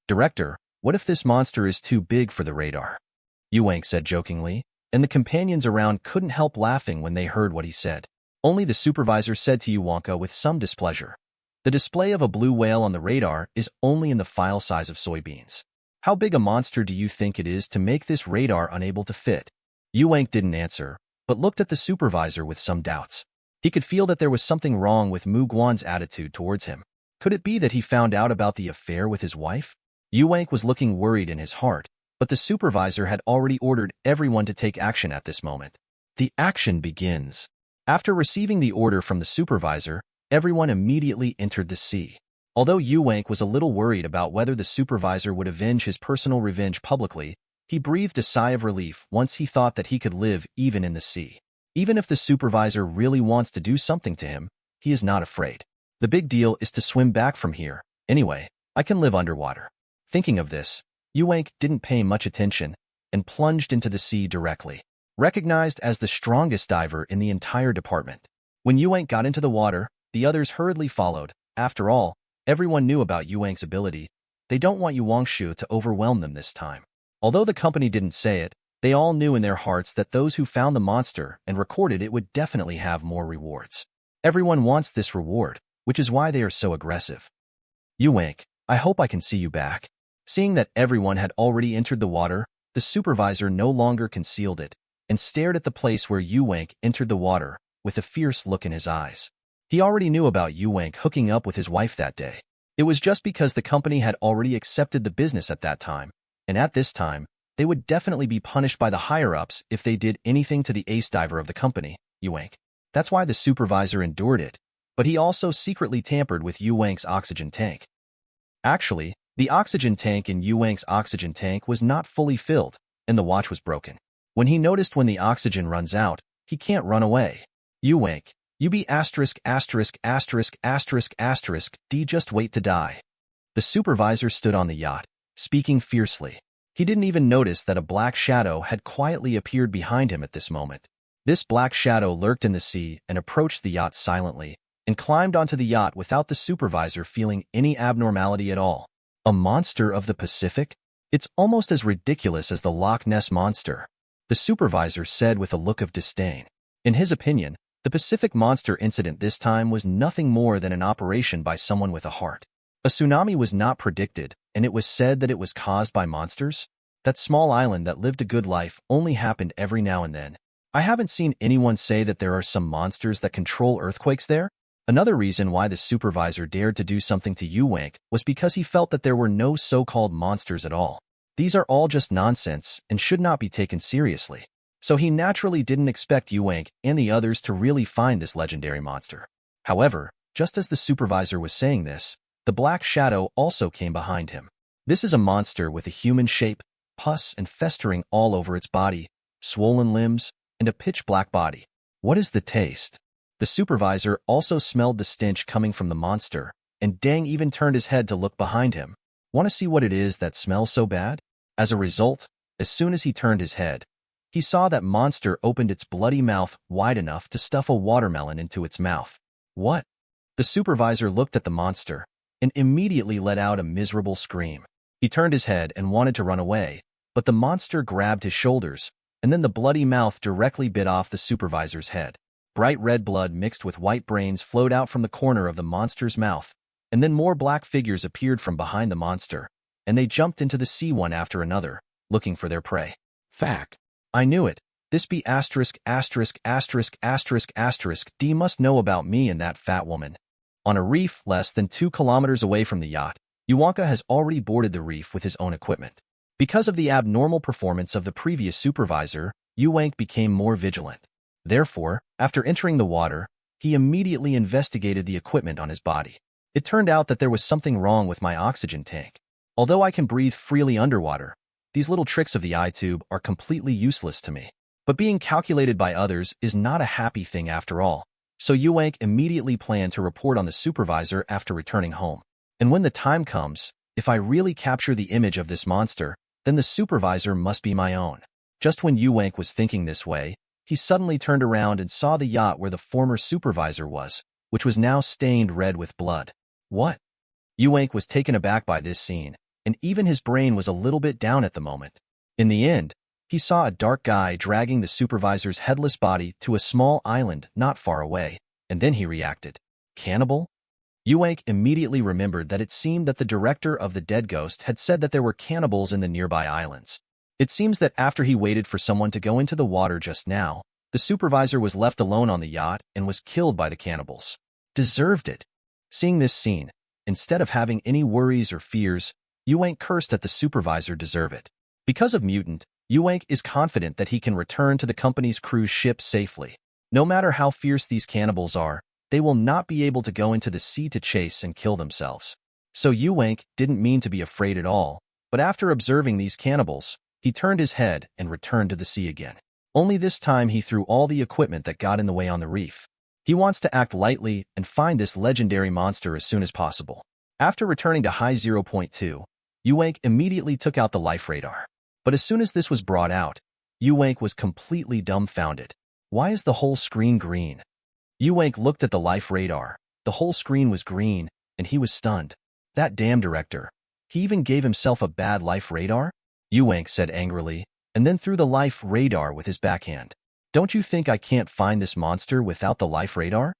Director, what if this monster is too big for the radar? Yuank said jokingly, and the companions around couldn't help laughing when they heard what he said. Only the supervisor said to Yuanka with some displeasure, the display of a blue whale on the radar is only in the file size of soybeans. How big a monster do you think it is to make this radar unable to fit? Yuank didn't answer, but looked at the supervisor with some doubts. He could feel that there was something wrong with Mu Guan's attitude towards him. Could it be that he found out about the affair with his wife? Yuank was looking worried in his heart, but the supervisor had already ordered everyone to take action at this moment. The action begins. After receiving the order from the supervisor, everyone immediately entered the sea. Although Yuank was a little worried about whether the supervisor would avenge his personal revenge publicly, he breathed a sigh of relief once he thought that he could live even in the sea. Even if the supervisor really wants to do something to him, he is not afraid. The big deal is to swim back from here. Anyway, I can live underwater. Thinking of this, Yuank didn't pay much attention and plunged into the sea directly. Recognized as the strongest diver in the entire department. When Yuank got into the water, the others hurriedly followed. After all, everyone knew about Yuank's ability. They don't want Yuangshu to overwhelm them this time. Although the company didn't say it, they all knew in their hearts that those who found the monster and recorded it would definitely have more rewards. Everyone wants this reward, which is why they are so aggressive. Yuank, I hope I can see you back. Seeing that everyone had already entered the water, the supervisor no longer concealed it and stared at the place where Yuank entered the water with a fierce look in his eyes. He already knew about Yuank hooking up with his wife that day. It was just because the company had already accepted the business at that time, and at this time, they would definitely be punished by the higher-ups if they did anything to the ace diver of the company, Yuank. That's why the supervisor endured it, but he also secretly tampered with Yuank's oxygen tank. Actually, the oxygen tank in Yuank's oxygen tank was not fully filled, and the watch was broken. When he noticed when the oxygen runs out, he can't run away. Yuank, you be asterisk asterisk asterisk asterisk asterisk D just wait to die. The supervisor stood on the yacht, speaking fiercely. He didn't even notice that a black shadow had quietly appeared behind him at this moment. This black shadow lurked in the sea and approached the yacht silently, and climbed onto the yacht without the supervisor feeling any abnormality at all. A monster of the Pacific? It's almost as ridiculous as the Loch Ness monster, the supervisor said with a look of disdain. In his opinion, the Pacific monster incident this time was nothing more than an operation by someone with a heart. A tsunami was not predicted, and it was said that it was caused by monsters. That small island that lived a good life only happened every now and then. I haven't seen anyone say that there are some monsters that control earthquakes there. Another reason why the supervisor dared to do something to Yuank was because he felt that there were no so-called monsters at all. These are all just nonsense and should not be taken seriously. So he naturally didn't expect Yuank and the others to really find this legendary monster. However, just as the supervisor was saying this, the black shadow also came behind him. This is a monster with a human shape, pus and festering all over its body, swollen limbs, and a pitch-black body. What is the taste? The supervisor also smelled the stench coming from the monster, and Dang even turned his head to look behind him. Want to see what it is that smells so bad? As a result, as soon as he turned his head, he saw that monster opened its bloody mouth wide enough to stuff a watermelon into its mouth. What? The supervisor looked at the monster and immediately let out a miserable scream. He turned his head and wanted to run away, but the monster grabbed his shoulders, and then the bloody mouth directly bit off the supervisor's head. Bright red blood mixed with white brains flowed out from the corner of the monster's mouth, and then more black figures appeared from behind the monster, and they jumped into the sea one after another, looking for their prey. Fact. I knew it. This be asterisk asterisk asterisk asterisk asterisk D must know about me and that fat woman. On a reef less than 2 kilometers away from the yacht, Yuanka has already boarded the reef with his own equipment. Because of the abnormal performance of the previous supervisor, Yuank became more vigilant. Therefore, after entering the water, he immediately investigated the equipment on his body. It turned out that there was something wrong with my oxygen tank. Although I can breathe freely underwater, these little tricks of the eye tube are completely useless to me. But being calculated by others is not a happy thing after all, so Yuank immediately planned to report on the supervisor after returning home. And when the time comes, if I really capture the image of this monster, then the supervisor must be my own. Just when Yuank was thinking this way, he suddenly turned around and saw the yacht where the former supervisor was, which was now stained red with blood. What? Yuank was taken aback by this scene, and even his brain was a little bit down at the moment. In the end, he saw a dark guy dragging the supervisor's headless body to a small island not far away, and then he reacted. Cannibal? Yuank immediately remembered that it seemed that the director of the Dead Ghost had said that there were cannibals in the nearby islands. It seems that after he waited for someone to go into the water just now, the supervisor was left alone on the yacht and was killed by the cannibals. Deserved it. Seeing this scene, instead of having any worries or fears, Yuank cursed at the supervisor deserve it. Because of Mutant, Yuank is confident that he can return to the company's cruise ship safely. No matter how fierce these cannibals are, they will not be able to go into the sea to chase and kill themselves. So Yuank didn't mean to be afraid at all, but after observing these cannibals, he turned his head and returned to the sea again. Only this time he threw all the equipment that got in the way on the reef. He wants to act lightly and find this legendary monster as soon as possible. After returning to High 0.2, Yuank immediately took out the life radar. But as soon as this was brought out, Yuank was completely dumbfounded. Why is the whole screen green? Yuank looked at the life radar. The whole screen was green, and he was stunned. That damn director. He even gave himself a bad life radar? Yuank said angrily, and then threw the life radar with his backhand. Don't you think I can't find this monster without the life radar?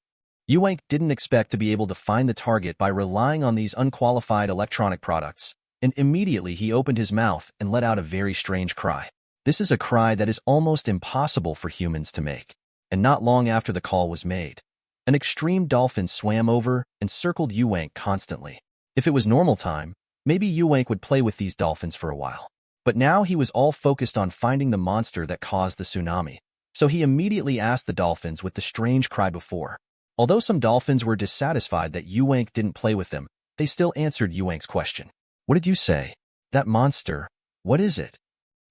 Yuank didn't expect to be able to find the target by relying on these unqualified electronic products, and immediately he opened his mouth and let out a very strange cry. This is a cry that is almost impossible for humans to make. And not long after the call was made, an extreme dolphin swam over and circled Yuank constantly. If it was normal time, maybe Yuank would play with these dolphins for a while. But now he was all focused on finding the monster that caused the tsunami. So he immediately asked the dolphins with the strange cry before. Although some dolphins were dissatisfied that Yuank didn't play with them, they still answered Yuank's question. What did you say? That monster, what is it?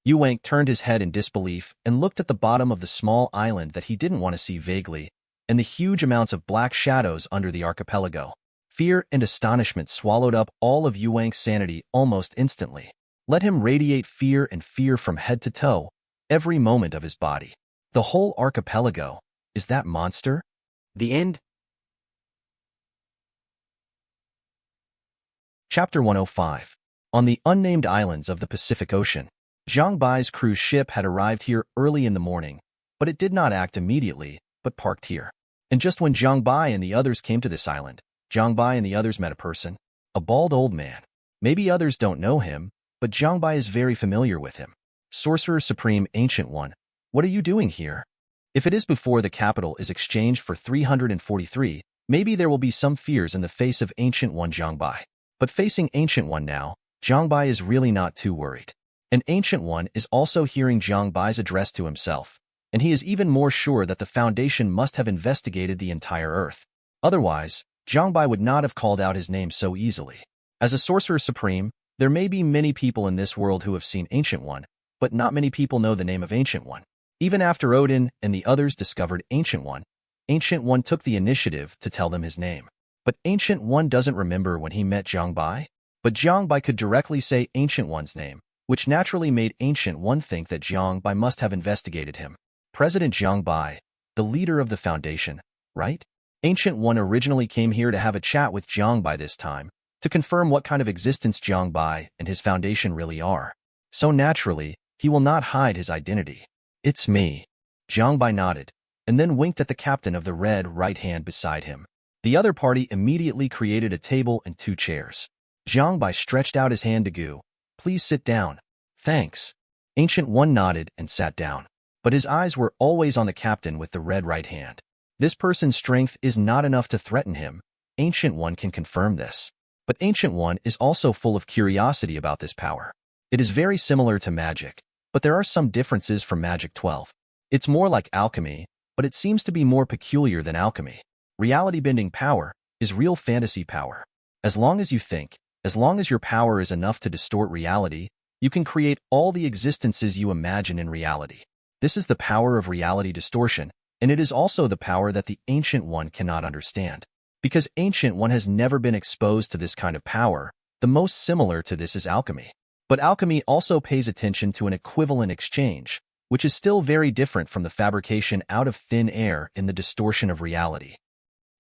Yuank turned his head in disbelief and looked at the bottom of the small island that he didn't want to see vaguely, and the huge amounts of black shadows under the archipelago. Fear and astonishment swallowed up all of Yuank's sanity almost instantly. Let him radiate fear and fear from head to toe, every moment of his body. The whole archipelago, is that monster? The end. Chapter 105. On the unnamed islands of the Pacific Ocean. Jiang Bai's cruise ship had arrived here early in the morning, but it did not act immediately, but parked here. And just when Jiang Bai and the others came to this island, Jiang Bai and the others met a person, a bald old man. Maybe others don't know him, but Jiang Bai is very familiar with him. Sorcerer Supreme Ancient One, what are you doing here? If it is before the capital is exchanged for 343, maybe there will be some fears in the face of Ancient One Jiang Bai. But facing Ancient One now, Jiang Bai is really not too worried. And Ancient One is also hearing Jiang Bai's address to himself, and he is even more sure that the Foundation must have investigated the entire Earth. Otherwise, Jiang Bai would not have called out his name so easily. As a Sorcerer Supreme, there may be many people in this world who have seen Ancient One, but not many people know the name of Ancient One. Even after Odin and the others discovered Ancient One took the initiative to tell them his name. But Ancient One doesn't remember when he met Jiang Bai. But Jiang Bai could directly say Ancient One's name, which naturally made Ancient One think that Jiang Bai must have investigated him. President Jiang Bai, the leader of the Foundation, right? Ancient One originally came here to have a chat with Jiang Bai this time, to confirm what kind of existence Jiang Bai and his Foundation really are. So naturally, he will not hide his identity. It's me. Jiang Bai nodded, and then winked at the captain of the red right hand beside him. The other party immediately created a table and 2 chairs. Jiang Bai stretched out his hand to Gu. Please sit down. Thanks. Ancient One nodded and sat down. But his eyes were always on the captain with the red right hand. This person's strength is not enough to threaten him. Ancient One can confirm this. But Ancient One is also full of curiosity about this power. It is very similar to magic, but there are some differences from Magic 12. It's more like alchemy, but it seems to be more peculiar than alchemy. Reality-bending power is real fantasy power. As long as you think, as long as your power is enough to distort reality, you can create all the existences you imagine in reality. This is the power of reality distortion, and it is also the power that the Ancient One cannot understand. Because Ancient One has never been exposed to this kind of power, the most similar to this is alchemy. But alchemy also pays attention to an equivalent exchange, which is still very different from the fabrication out of thin air in the distortion of reality.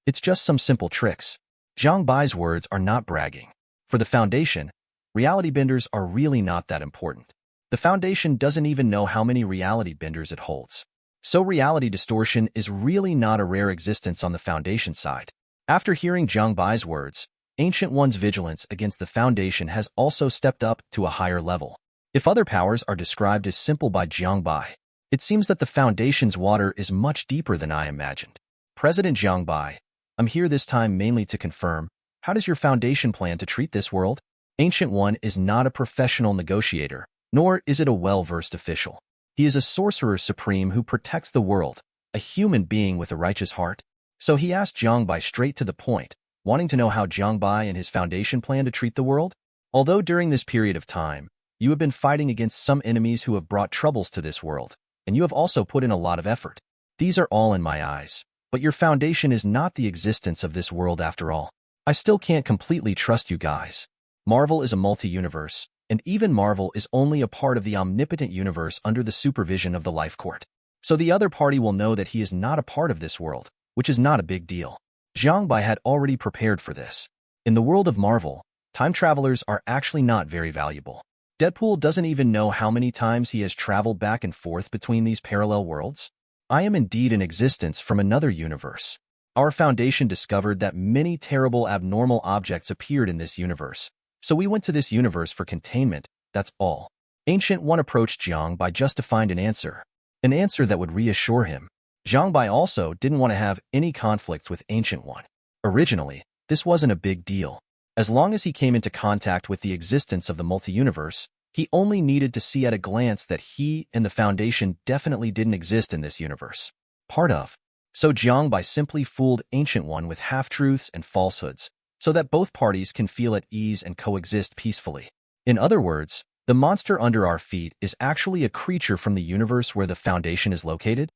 It's just some simple tricks. Jiang Bai's words are not bragging. For the Foundation, reality benders are really not that important. The Foundation doesn't even know how many reality benders it holds. So reality distortion is really not a rare existence on the Foundation side. After hearing Jiang Bai's words, Ancient One's vigilance against the Foundation has also stepped up to a higher level. If other powers are described as simple by Jiang Bai, it seems that the Foundation's water is much deeper than I imagined. President Jiang Bai, I'm here this time mainly to confirm, how does your Foundation plan to treat this world? Ancient One is not a professional negotiator, Nor is it a well-versed official. He is a sorcerer supreme who protects the world, a human being with a righteous heart. So he asked Jiang Bai straight to the point, wanting to know how Jiang Bai and his foundation plan to treat the world. Although during this period of time, you have been fighting against some enemies who have brought troubles to this world, and you have also put in a lot of effort. These are all in my eyes, but your foundation is not the existence of this world after all. I still can't completely trust you guys. Marvel is a multi-universe, and even Marvel is only a part of the omnipotent universe under the supervision of the Life Court. So the other party will know that he is not a part of this world, which is not a big deal. Jiang Bai had already prepared for this. In the world of Marvel, time travelers are actually not very valuable. Deadpool doesn't even know how many times he has traveled back and forth between these parallel worlds. I am indeed in existence from another universe. Our foundation discovered that many terrible abnormal objects appeared in this universe, so we went to this universe for containment, that's all. Ancient One approached Jiang Bai just to find an answer that would reassure him. Jiang Bai also didn't want to have any conflicts with Ancient One. Originally, this wasn't a big deal. As long as he came into contact with the existence of the multi-universe, he only needed to see at a glance that he and the Foundation definitely didn't exist in this universe. So Jiang Bai simply fooled Ancient One with half-truths and falsehoods, so that both parties can feel at ease and coexist peacefully. In other words, the monster under our feet is actually a creature from the universe where the Foundation is located.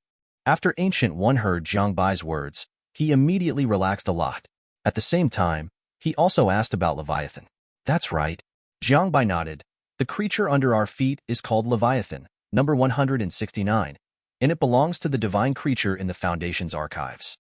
After Ancient One heard Jiang Bai's words, he immediately relaxed a lot. At the same time, he also asked about Leviathan. That's right. Jiang Bai nodded. The creature under our feet is called Leviathan, number 169, and it belongs to the divine creature in the Foundation's archives.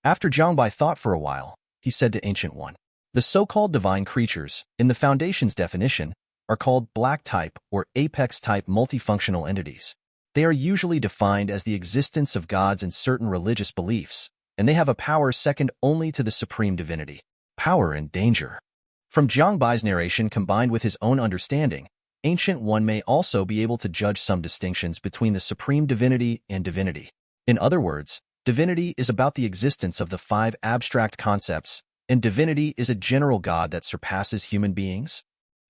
After Jiang Bai thought for a while, he said to Ancient One, the so-called divine creatures, in the Foundation's definition, are called black-type or apex-type multifunctional entities. They are usually defined as the existence of gods in certain religious beliefs, and they have a power second only to the supreme divinity. Power and danger. From Jiang Bai's narration combined with his own understanding, Ancient One may also be able to judge some distinctions between the supreme divinity and divinity. In other words, divinity is about the existence of the 5 abstract concepts, and divinity is a general god that surpasses human beings.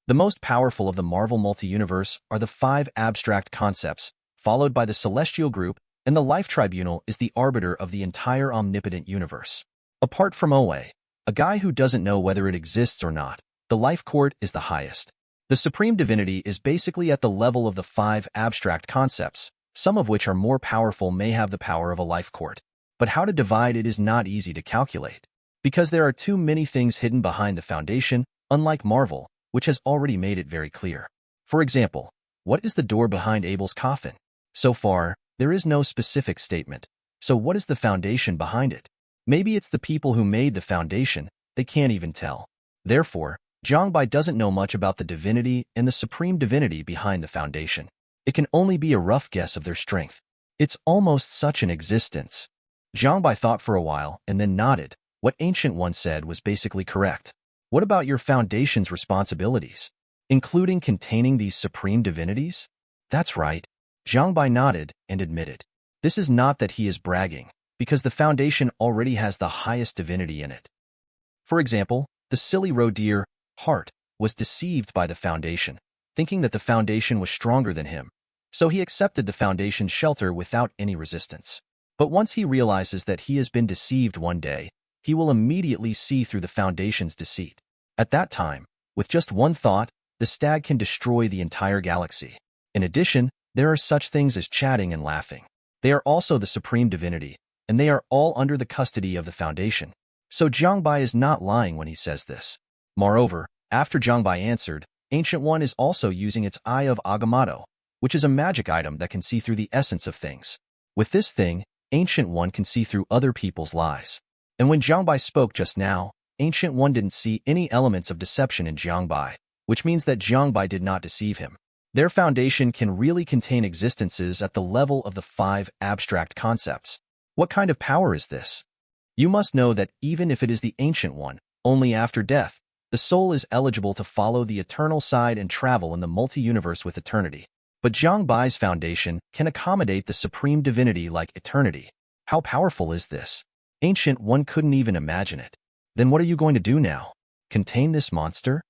The most powerful of the Marvel multi-universe are the 5 abstract concepts, followed by the Celestial Group, and the Life Tribunal is the arbiter of the entire omnipotent universe. Apart from Oe, a guy who doesn't know whether it exists or not, the Life Court is the highest. The supreme divinity is basically at the level of the 5 abstract concepts, some of which are more powerful may have the power of a Life Court. But how to divide it is not easy to calculate, because there are too many things hidden behind the Foundation, unlike Marvel, which has already made it very clear. For example, what is the door behind Abel's coffin? So far, there is no specific statement. So what is the Foundation behind it? Maybe it's the people who made the Foundation, they can't even tell. Therefore, Jiang Bai doesn't know much about the divinity and the supreme divinity behind the Foundation. It can only be a rough guess of their strength. It's almost such an existence. Jiang Bai thought for a while and then nodded. What Ancient One said was basically correct. What about your Foundation's responsibilities, including containing these supreme divinities? That's right. Jiang Bai nodded and admitted. This is not that he is bragging, because the Foundation already has the highest divinity in it. For example, the silly Rodir, Heart, was deceived by the Foundation, thinking that the Foundation was stronger than him, so he accepted the Foundation's shelter without any resistance. But once he realizes that he has been deceived one day, he will immediately see through the Foundation's deceit. At that time, with just one thought, the stag can destroy the entire galaxy. In addition, there are such things as chatting and laughing. They are also the supreme divinity, and they are all under the custody of the Foundation. So Jiang Bai is not lying when he says this. Moreover, after Jiang Bai answered, Ancient One is also using its Eye of Agamotto, which is a magic item that can see through the essence of things. With this thing, Ancient One can see through other people's lies. And when Jiang Bai spoke just now, Ancient One didn't see any elements of deception in Jiang Bai, which means that Jiang Bai did not deceive him. Their Foundation can really contain existences at the level of the 5 abstract concepts. What kind of power is this? You must know that even if it is the Ancient One, only after death, the soul is eligible to follow the eternal side and travel in the multi-universe with eternity. But Jiang Bai's Foundation can accommodate the supreme divinity like eternity. How powerful is this? Ancient One couldn't even imagine it. Then what are you going to do now? Contain this monster?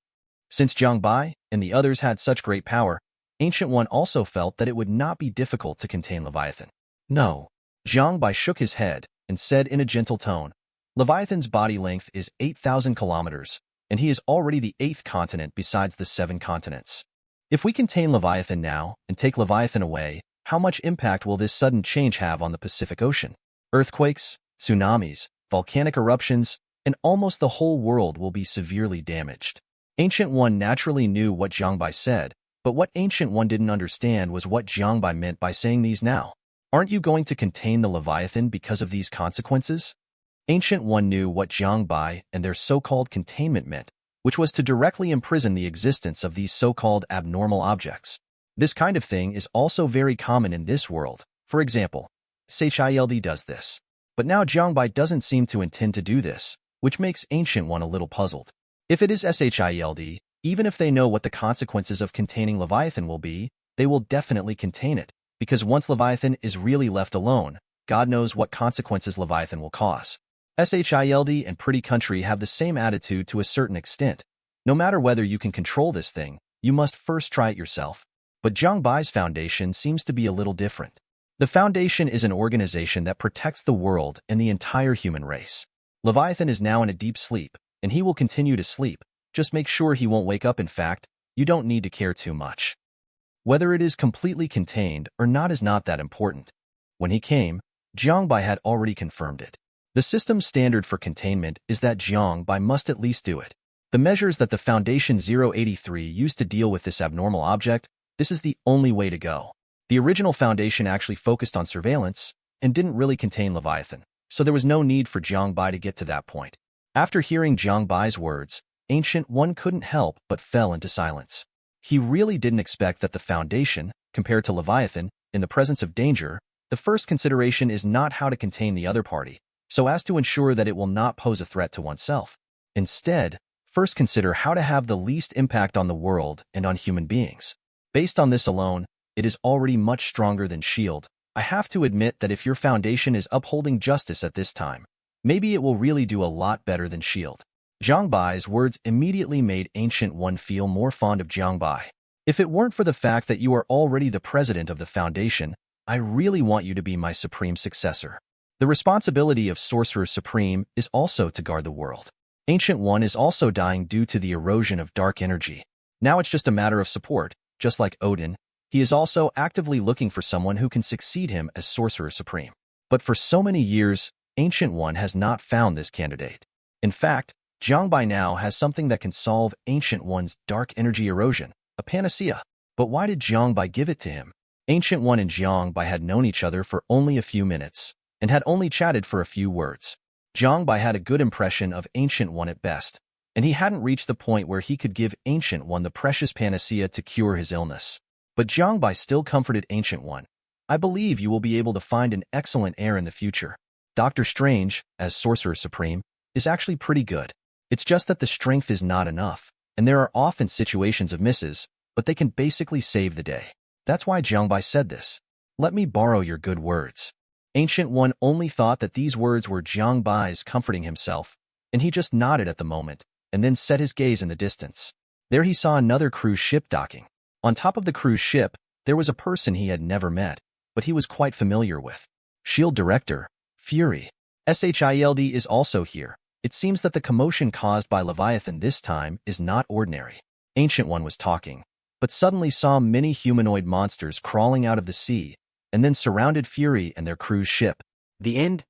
Since Jiang Bai and the others had such great power, Ancient One also felt that it would not be difficult to contain Leviathan. No. Jiang Bai shook his head and said in a gentle tone, Leviathan's body length is 8,000 kilometers, and he is already the 8th continent besides the 7 continents. If we contain Leviathan now and take Leviathan away, how much impact will this sudden change have on the Pacific Ocean? Earthquakes, tsunamis, volcanic eruptions, and almost the whole world will be severely damaged. Ancient One naturally knew what Jiang Bai said, but what Ancient One didn't understand was what Jiang Bai meant by saying these now. Aren't you going to contain the Leviathan because of these consequences? Ancient One knew what Jiang Bai and their so-called containment meant, which was to directly imprison the existence of these so-called abnormal objects. This kind of thing is also very common in this world. For example, SCP does this. But now Jiang Bai doesn't seem to intend to do this, which makes Ancient One a little puzzled. If it is SCP, even if they know what the consequences of containing Leviathan will be, they will definitely contain it, because once Leviathan is really left alone, God knows what consequences Leviathan will cause. SCP and Pretty Country have the same attitude to a certain extent. No matter whether you can control this thing, you must first try it yourself. But Jiang Bai's foundation seems to be a little different. The Foundation is an organization that protects the world and the entire human race. Leviathan is now in a deep sleep, and he will continue to sleep. Just make sure he won't wake up. In fact, you don't need to care too much. Whether it is completely contained or not is not that important. When he came, Jiang Bai had already confirmed it. The system's standard for containment is that Jiang Bai must at least do it. The measures that the Foundation 083 used to deal with this abnormal object, this is the only way to go. The original Foundation actually focused on surveillance and didn't really contain Leviathan, so there was no need for Jiang Bai to get to that point. After hearing Jiang Bai's words, Ancient One couldn't help but fell into silence. He really didn't expect that the Foundation, compared to Leviathan, in the presence of danger, the first consideration is not how to contain the other party, so as to ensure that it will not pose a threat to oneself. Instead, first consider how to have the least impact on the world and on human beings. Based on this alone, it is already much stronger than S.H.I.E.L.D. I have to admit that if your Foundation is upholding justice at this time, maybe it will really do a lot better than S.H.I.E.L.D. Jiang Bai's words immediately made Ancient One feel more fond of Jiang Bai. If it weren't for the fact that you are already the president of the Foundation, I really want you to be my supreme successor. The responsibility of Sorcerer Supreme is also to guard the world. Ancient One is also dying due to the erosion of dark energy. Now it's just a matter of support. Just like Odin, he is also actively looking for someone who can succeed him as Sorcerer Supreme. But for so many years, Ancient One has not found this candidate. In fact, Jiang Bai now has something that can solve Ancient One's dark energy erosion, a panacea. But why did Jiang Bai give it to him? Ancient One and Jiang Bai had known each other for only a few minutes, and had only chatted for a few words. Jiang Bai had a good impression of Ancient One at best, and he hadn't reached the point where he could give Ancient One the precious panacea to cure his illness. But Jiang Bai still comforted Ancient One. I believe you will be able to find an excellent heir in the future. Dr. Strange, as Sorcerer Supreme, is actually pretty good. It's just that the strength is not enough, and there are often situations of misses, but they can basically save the day. That's why Jiang Bai said this. Let me borrow your good words. Ancient One only thought that these words were Jiang Bai's comforting himself, and he just nodded at the moment, and then set his gaze in the distance. There he saw another cruise ship docking. On top of the cruise ship, there was a person he had never met, but he was quite familiar with. S.H.I.E.L.D. Director, Fury. SCP is also here. It seems that the commotion caused by Leviathan this time is not ordinary. Ancient One was talking, but suddenly saw many humanoid monsters crawling out of the sea, and then surrounded Fury and their cruise ship. The end?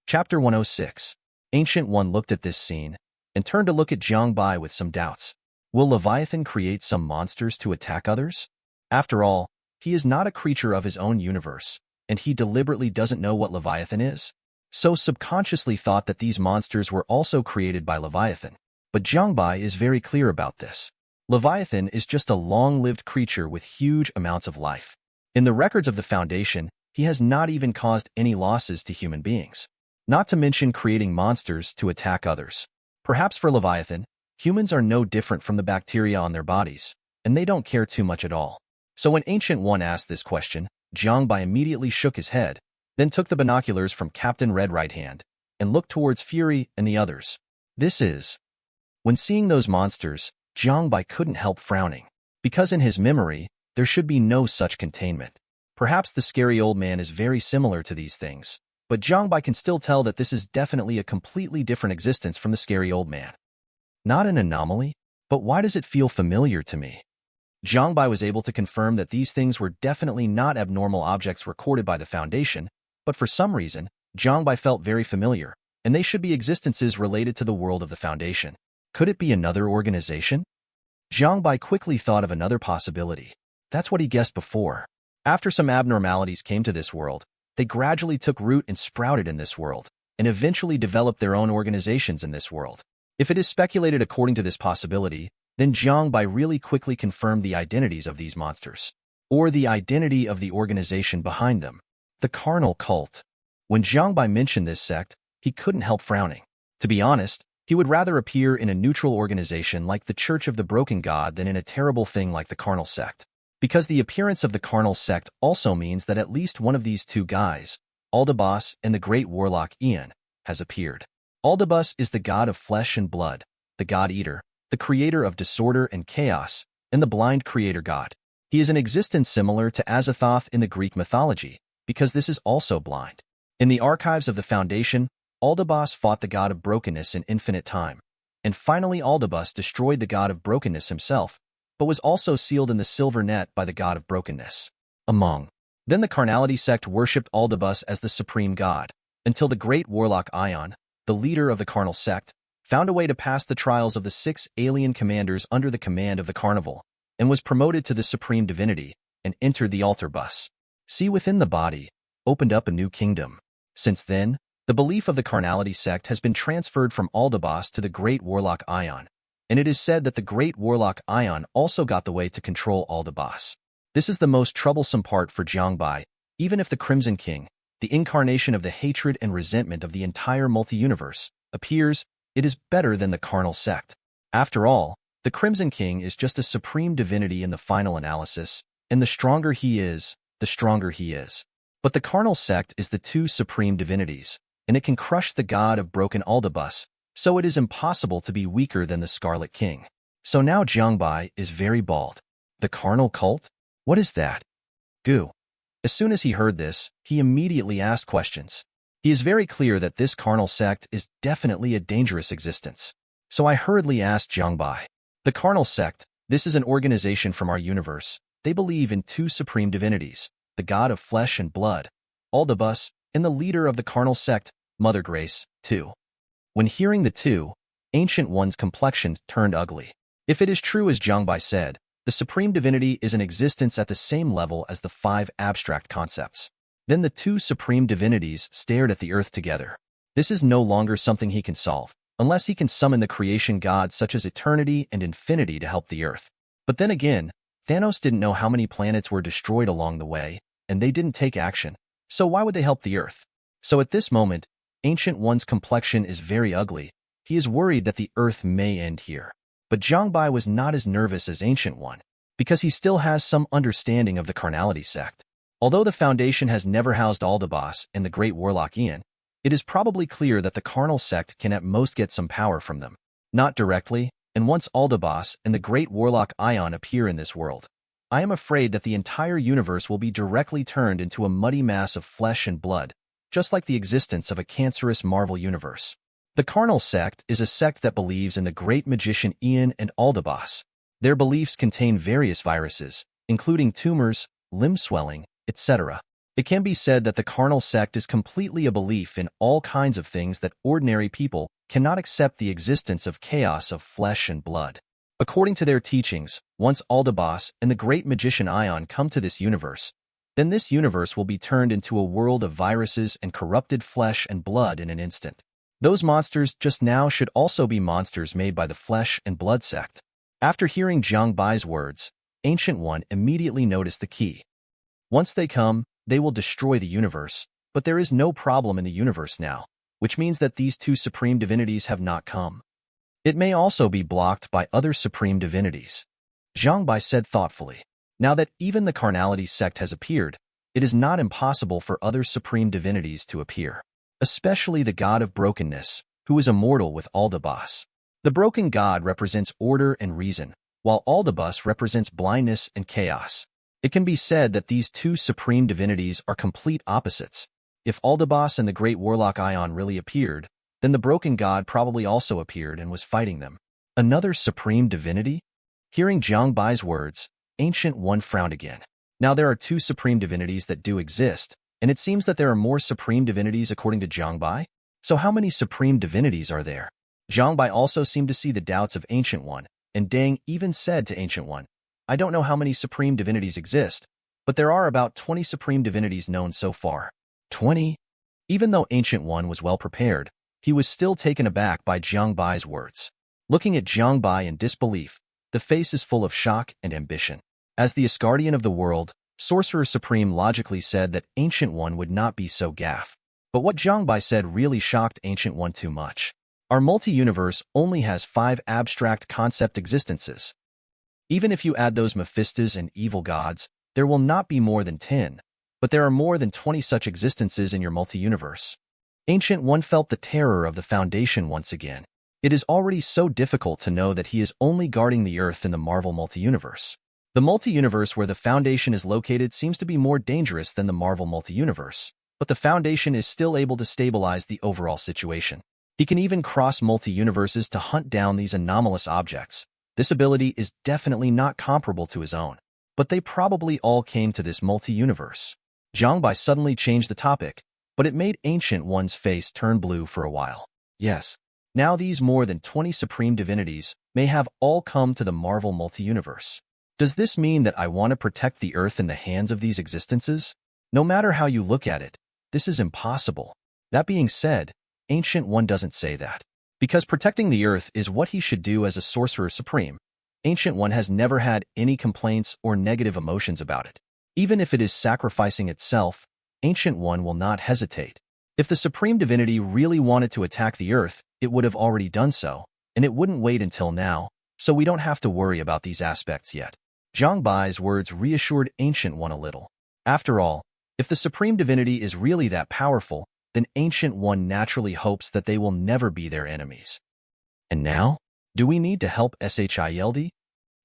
Chapter 106. Ancient One looked at this scene, and turned to look at Jiang Bai with some doubts. Will Leviathan create some monsters to attack others? After all, he is not a creature of his own universe, and he deliberately doesn't know what Leviathan is. So subconsciously thought that these monsters were also created by Leviathan. But Jiang Bai is very clear about this. Leviathan is just a long-lived creature with huge amounts of life. In the records of the Foundation, he has not even caused any losses to human beings, not to mention creating monsters to attack others. Perhaps for Leviathan, humans are no different from the bacteria on their bodies, and they don't care too much at all. So when Ancient One asked this question, Jiang Bai immediately shook his head, then took the binoculars from Captain Red right hand, and looked towards Fury and the others. This is When seeing those monsters, Jiang Bai couldn't help frowning, because in his memory, there should be no such containment. Perhaps the scary old man is very similar to these things, but Jiang Bai can still tell that this is definitely a completely different existence from the scary old man. Not an anomaly, but why does it feel familiar to me? Jiang Bai was able to confirm that these things were definitely not abnormal objects recorded by the Foundation, but for some reason, Jiang Bai felt very familiar, and they should be existences related to the world of the Foundation. Could it be another organization? Jiang Bai quickly thought of another possibility. That's what he guessed before. After some abnormalities came to this world, they gradually took root and sprouted in this world, and eventually developed their own organizations in this world. If it is speculated according to this possibility, then Jiang Bai really quickly confirmed the identities of these monsters, or the identity of the organization behind them, the carnal cult. When Jiang Bai mentioned this sect, he couldn't help frowning. To be honest, he would rather appear in a neutral organization like the Church of the Broken God than in a terrible thing like the carnal sect. Because the appearance of the carnal sect also means that at least one of these two guys, Aldabas and the great warlock Ian, has appeared. Aldabas is the god of flesh and blood, the god-eater, the creator of disorder and chaos, and the blind creator god. He is an existence similar to Azathoth in the Greek mythology, because this is also blind. In the archives of the Foundation, Aldabas fought the god of brokenness in infinite time, and finally Aldabas destroyed the god of brokenness himself, but was also sealed in the silver net by the god of brokenness. Then the Carnality sect worshipped Aldabas as the supreme god, until the great warlock Ion, the leader of the carnal sect, found a way to pass the trials of the 6 alien commanders under the command of the Carnival, and was promoted to the supreme divinity, and entered the altar bus. See within the body, opened up a new kingdom. Since then, the belief of the Carnality sect has been transferred from Aldabas to the great warlock Ion, and it is said that the great warlock Ion also got the way to control Aldabas. This is the most troublesome part for Jiang Bai. Even if the Crimson King, the incarnation of the hatred and resentment of the entire multi-universe, appears, it is better than the carnal sect. After all, the Crimson King is just a supreme divinity in the final analysis, and the stronger he is, the stronger he is. But the carnal sect is the 2 supreme divinities, and it can crush the god of broken Aldabas, so it is impossible to be weaker than the Scarlet King. So now Jiang Bai is very bald. The carnal cult? What is that? Goo. As soon as he heard this, he immediately asked questions. He is very clear that this carnal sect is definitely a dangerous existence. So I hurriedly asked Jiang Bai. The carnal sect, this is an organization from our universe. They believe in 2 supreme divinities, the god of flesh and blood, Aldabas, and the leader of the carnal sect, Mother Grace, too. When hearing the 2, Ancient One's complexion turned ugly. If it is true as Jiang Bai said, the supreme divinity is in existence at the same level as the 5 abstract concepts. Then the 2 supreme divinities stared at the earth together. This is no longer something he can solve, unless he can summon the creation gods such as eternity and infinity to help the earth. But then again, Thanos didn't know how many planets were destroyed along the way, and they didn't take action, so why would they help the earth? So at this moment, Ancient One's complexion is very ugly. He is worried that the earth may end here. But Jiang Bai was not as nervous as Ancient One, because he still has some understanding of the Carnality sect. Although the Foundation has never housed Aldabas and the great warlock Ian, it is probably clear that the carnal sect can at most get some power from them. Not directly, and once Aldabas and the great warlock Ion appear in this world, I am afraid that the entire universe will be directly turned into a muddy mass of flesh and blood, just like the existence of a cancerous Marvel universe. The carnal sect is a sect that believes in the great magician Ian and Aldabas. Their beliefs contain various viruses, including tumors, limb swelling, etc. It can be said that the carnal sect is completely a belief in all kinds of things that ordinary people cannot accept the existence of chaos of flesh and blood. According to their teachings, once Aldabas and the great magician Ion come to this universe, then this universe will be turned into a world of viruses and corrupted flesh and blood in an instant. Those monsters just now should also be monsters made by the flesh and blood sect. After hearing Jiang Bai's words, Ancient One immediately noticed the key. Once they come, they will destroy the universe, but there is no problem in the universe now, which means that these 2 supreme divinities have not come. It may also be blocked by other supreme divinities. Jiang Bai said thoughtfully. Now that even the Carnality sect has appeared, it is not impossible for other supreme divinities to appear, especially the god of brokenness, who is immortal with Aldabas. The broken god represents order and reason, while Aldabus represents blindness and chaos. It can be said that these two supreme divinities are complete opposites. If Aldabas and the great warlock Ion really appeared, then the broken god probably also appeared and was fighting them. Another supreme divinity? Hearing Jiang Bai's words, Ancient One frowned again. Now there are two supreme divinities that do exist, and it seems that there are more supreme divinities according to Jiang Bai. So how many supreme divinities are there? Jiang Bai also seemed to see the doubts of Ancient One, and Deng even said to Ancient One, I don't know how many supreme divinities exist, but there are about 20 supreme divinities known so far. 20? Even though Ancient One was well prepared, he was still taken aback by Jiang Bai's words. Looking at Jiang Bai in disbelief, the face is full of shock and ambition. As the Asgardian of the world, Sorcerer Supreme logically said that Ancient One would not be so gaff. But what Jiang Bai said really shocked Ancient One too much. Our multi-universe only has 5 abstract concept existences. Even if you add those Mephistas and evil gods, there will not be more than 10, but there are more than 20 such existences in your multi-universe. Ancient One felt the terror of the Foundation once again. It is already so difficult to know that he is only guarding the Earth in the Marvel multi-universe. The multi-universe where the Foundation is located seems to be more dangerous than the Marvel multi-universe, but the Foundation is still able to stabilize the overall situation. He can even cross multi-universes to hunt down these anomalous objects. This ability is definitely not comparable to his own, but they probably all came to this multi-universe. Jiang Bai suddenly changed the topic, but it made Ancient One's face turn blue for a while. Yes, now these more than 20 supreme divinities may have all come to the Marvel multi-universe. Does this mean that I want to protect the Earth in the hands of these existences? No matter how you look at it, this is impossible. That being said, Ancient One doesn't say that. Because protecting the Earth is what he should do as a Sorcerer Supreme, Ancient One has never had any complaints or negative emotions about it. Even if it is sacrificing itself, Ancient One will not hesitate. If the Supreme Divinity really wanted to attack the Earth, it would have already done so, and it wouldn't wait until now, so we don't have to worry about these aspects yet. Jiang Bai's words reassured Ancient One a little. After all, if the Supreme Divinity is really that powerful, then Ancient One naturally hopes that they will never be their enemies. And now? Do we need to help SHILD?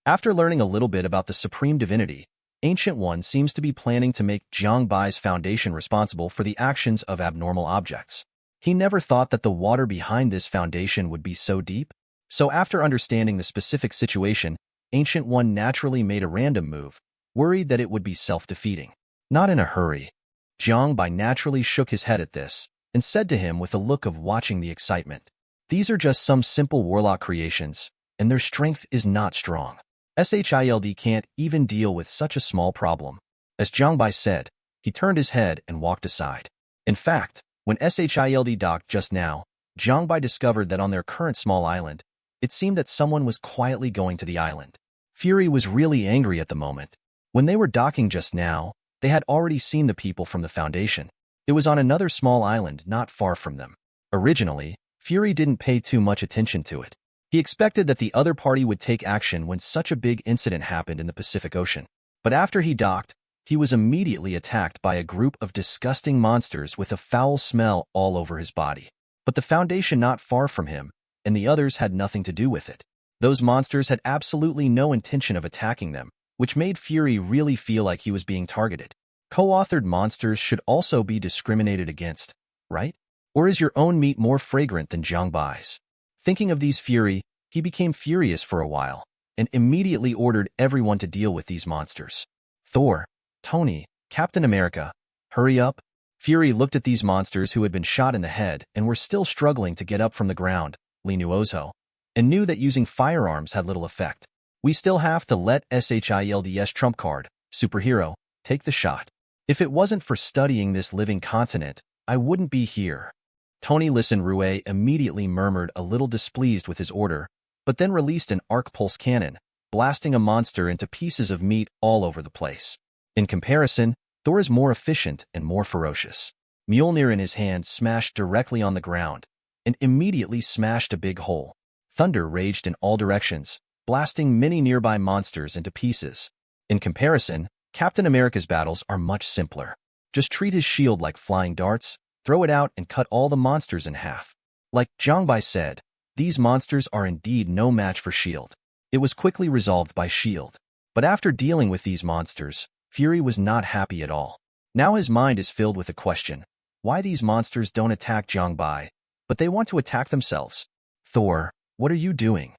After learning a little bit about the Supreme Divinity, Ancient One seems to be planning to make Jiang Bai's Foundation responsible for the actions of abnormal objects. He never thought that the water behind this foundation would be so deep. So after understanding the specific situation, Ancient One naturally made a random move, worried that it would be self-defeating. Not in a hurry. Jiang Bai naturally shook his head at this, and said to him with a look of watching the excitement. These are just some simple warlock creations, and their strength is not strong. SHILD can't even deal with such a small problem. As Jiang Bai said, he turned his head and walked aside. In fact, when SHILD docked just now, Jiang Bai discovered that on their current small island, it seemed that someone was quietly going to the island. Fury was really angry at the moment. When they were docking just now, they had already seen the people from the Foundation. It was on another small island not far from them. Originally, Fury didn't pay too much attention to it. He expected that the other party would take action when such a big incident happened in the Pacific Ocean. But after he docked, he was immediately attacked by a group of disgusting monsters with a foul smell all over his body. But the Foundation not far from him, and the others had nothing to do with it. Those monsters had absolutely no intention of attacking them, which made Fury really feel like he was being targeted. Co-authored monsters should also be discriminated against, right? Or is your own meat more fragrant than Jiang Bai's? Thinking of these Fury, he became furious for a while, and immediately ordered everyone to deal with these monsters. Thor, Tony, Captain America, hurry up. Fury looked at these monsters who had been shot in the head and were still struggling to get up from the ground, Li Nuozo, and knew that using firearms had little effect. We still have to let SHILD's trump card, superhero, take the shot. If it wasn't for studying this living continent, I wouldn't be here. Tony Listen Rue immediately murmured a little displeased with his order, but then released an arc pulse cannon, blasting a monster into pieces of meat all over the place. In comparison, Thor is more efficient and more ferocious. Mjolnir in his hand smashed directly on the ground, and immediately smashed a big hole. Thunder raged in all directions, blasting many nearby monsters into pieces. In comparison, Captain America's battles are much simpler. Just treat his shield like flying darts, throw it out and cut all the monsters in half. Like Jiang Bai said, These monsters are indeed no match for S.H.I.E.L.D. It was quickly resolved by S.H.I.E.L.D. But after dealing with these monsters, Fury was not happy at all. Now his mind is filled with the question, why these monsters don't attack Jiang Bai, but they want to attack themselves? Thor, what are you doing?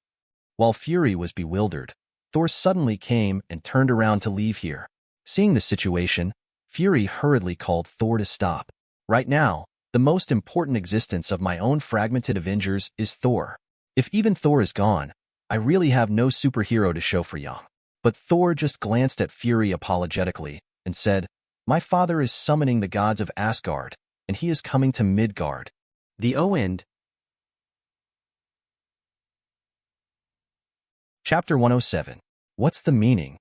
While Fury was bewildered, Thor suddenly came and turned around to leave here. Seeing the situation, Fury hurriedly called Thor to stop. Right now, the most important existence of my own fragmented Avengers is Thor. If even Thor is gone, I really have no superhero to show for Yang. But Thor just glanced at Fury apologetically and said, "My father is summoning the gods of Asgard, and he is coming to Midgard." The end. Chapter 107. What's the meaning?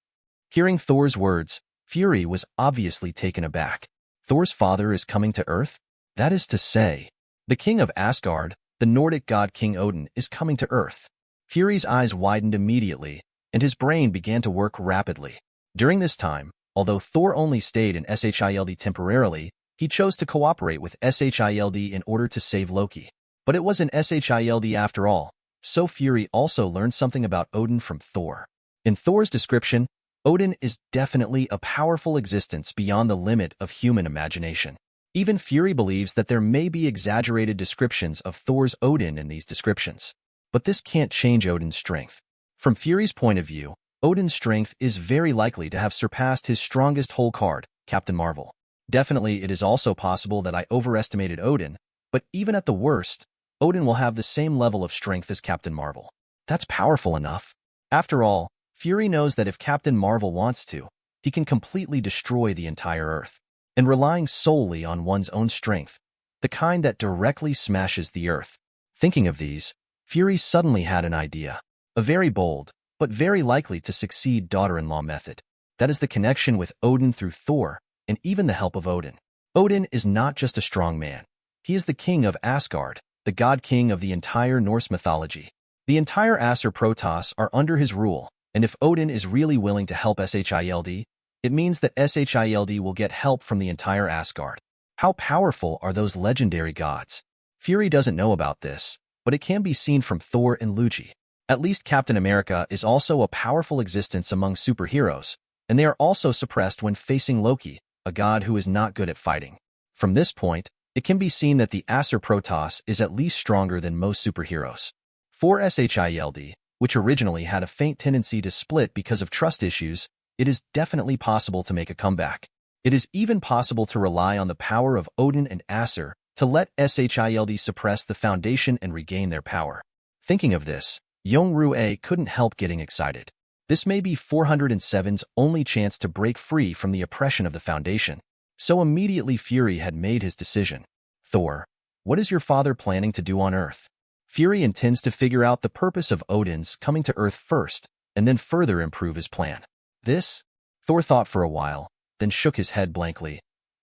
Hearing Thor's words, Fury was obviously taken aback. Thor's father is coming to Earth? That is to say, the king of Asgard, the Nordic god King Odin, is coming to Earth. Fury's eyes widened immediately, and his brain began to work rapidly. During this time, although Thor only stayed in SHIELD temporarily, he chose to cooperate with SHIELD in order to save Loki. But it was in SHIELD after all, so Fury also learned something about Odin from Thor. In Thor's description, Odin is definitely a powerful existence beyond the limit of human imagination. Even Fury believes that there may be exaggerated descriptions of Thor's Odin in these descriptions. But this can't change Odin's strength. From Fury's point of view, Odin's strength is very likely to have surpassed his strongest whole card, Captain Marvel. Definitely, it is also possible that I overestimated Odin, but even at the worst, Odin will have the same level of strength as Captain Marvel. That's powerful enough. After all, Fury knows that if Captain Marvel wants to, he can completely destroy the entire Earth. And relying solely on one's own strength, the kind that directly smashes the Earth. Thinking of these, Fury suddenly had an idea. A very bold, but very likely to succeed daughter-in-law method. That is the connection with Odin through Thor, and even the help of Odin. Odin is not just a strong man. He is the king of Asgard, the god-king of the entire Norse mythology. The entire Aesir Protoss are under his rule, and if Odin is really willing to help SHIELD, it means that SHIELD will get help from the entire Asgard. How powerful are those legendary gods? Fury doesn't know about this, but it can be seen from Thor and Loki. At least Captain America is also a powerful existence among superheroes, and they are also suppressed when facing Loki, a god who is not good at fighting. From this point, it can be seen that the Aesir Protoss is at least stronger than most superheroes. For SHIELD, which originally had a faint tendency to split because of trust issues, it is definitely possible to make a comeback. It is even possible to rely on the power of Odin and Aesir to let SHIELD suppress the Foundation and regain their power. Thinking of this, Yong-Rui couldn't help getting excited. This may be 407's only chance to break free from the oppression of the Foundation. So immediately Fury had made his decision. Thor, what is your father planning to do on Earth? Fury intends to figure out the purpose of Odin's coming to Earth first, and then further improve his plan. This? Thor thought for a while, then shook his head blankly.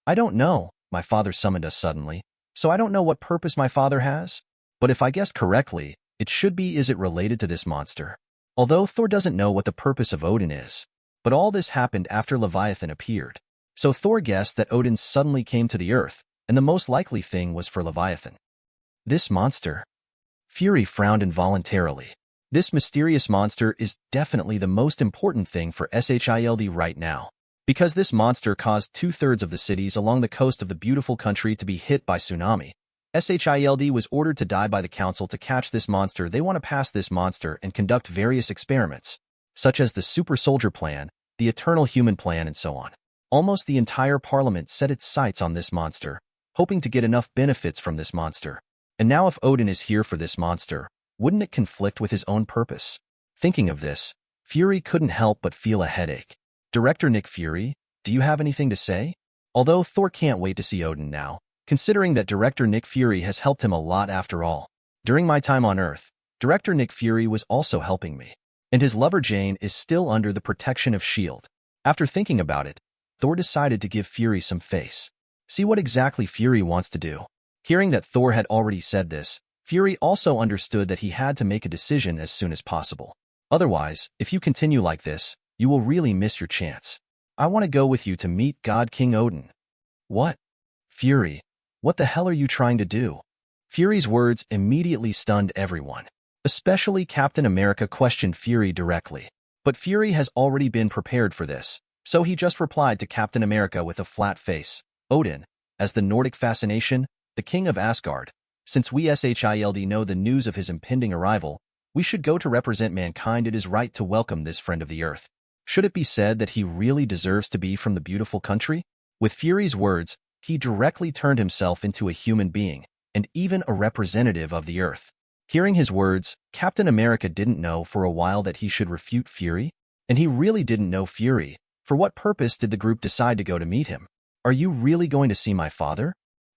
I don't know. My father summoned us suddenly, so I don't know what purpose my father has. But if I guessed correctly, it should be is it related to this monster? Although Thor doesn't know what the purpose of Odin is. But all this happened after Leviathan appeared. So Thor guessed that Odin suddenly came to the Earth, and the most likely thing was for Leviathan. This monster? Fury frowned involuntarily. This mysterious monster is definitely the most important thing for SHIELD right now. Because this monster caused 2/3 of the cities along the coast of the beautiful country to be hit by tsunami. SHIELD was ordered to die by the council to catch this monster. They want to pass this monster and conduct various experiments, such as the Super Soldier Plan, the Eternal Human Plan, and so on. Almost the entire parliament set its sights on this monster, hoping to get enough benefits from this monster. And now if Odin is here for this monster, wouldn't it conflict with his own purpose? Thinking of this, Fury couldn't help but feel a headache. Director Nick Fury, do you have anything to say? Although Thor can't wait to see Odin now, considering that Director Nick Fury has helped him a lot after all. During my time on Earth, Director Nick Fury was also helping me. And his lover Jane is still under the protection of S.H.I.E.L.D. After thinking about it, Thor decided to give Fury some face. See what exactly Fury wants to do. Hearing that Thor had already said this, Fury also understood that he had to make a decision as soon as possible. Otherwise, if you continue like this, you will really miss your chance. I want to go with you to meet God King Odin. What? Fury, what the hell are you trying to do? Fury's words immediately stunned everyone. Especially Captain America questioned Fury directly. But Fury has already been prepared for this, so he just replied to Captain America with a flat face. Odin, as the Nordic fascination, the king of Asgard. Since we SHILD know the news of his impending arrival, we should go to represent mankind. It is right to welcome this friend of the earth. Should it be said that he really deserves to be from the beautiful country? With Fury's words, he directly turned himself into a human being, and even a representative of the earth. Hearing his words, Captain America didn't know for a while that he should refute Fury, and he really didn't know Fury. For what purpose did the group decide to go to meet him? Are you really going to see my father?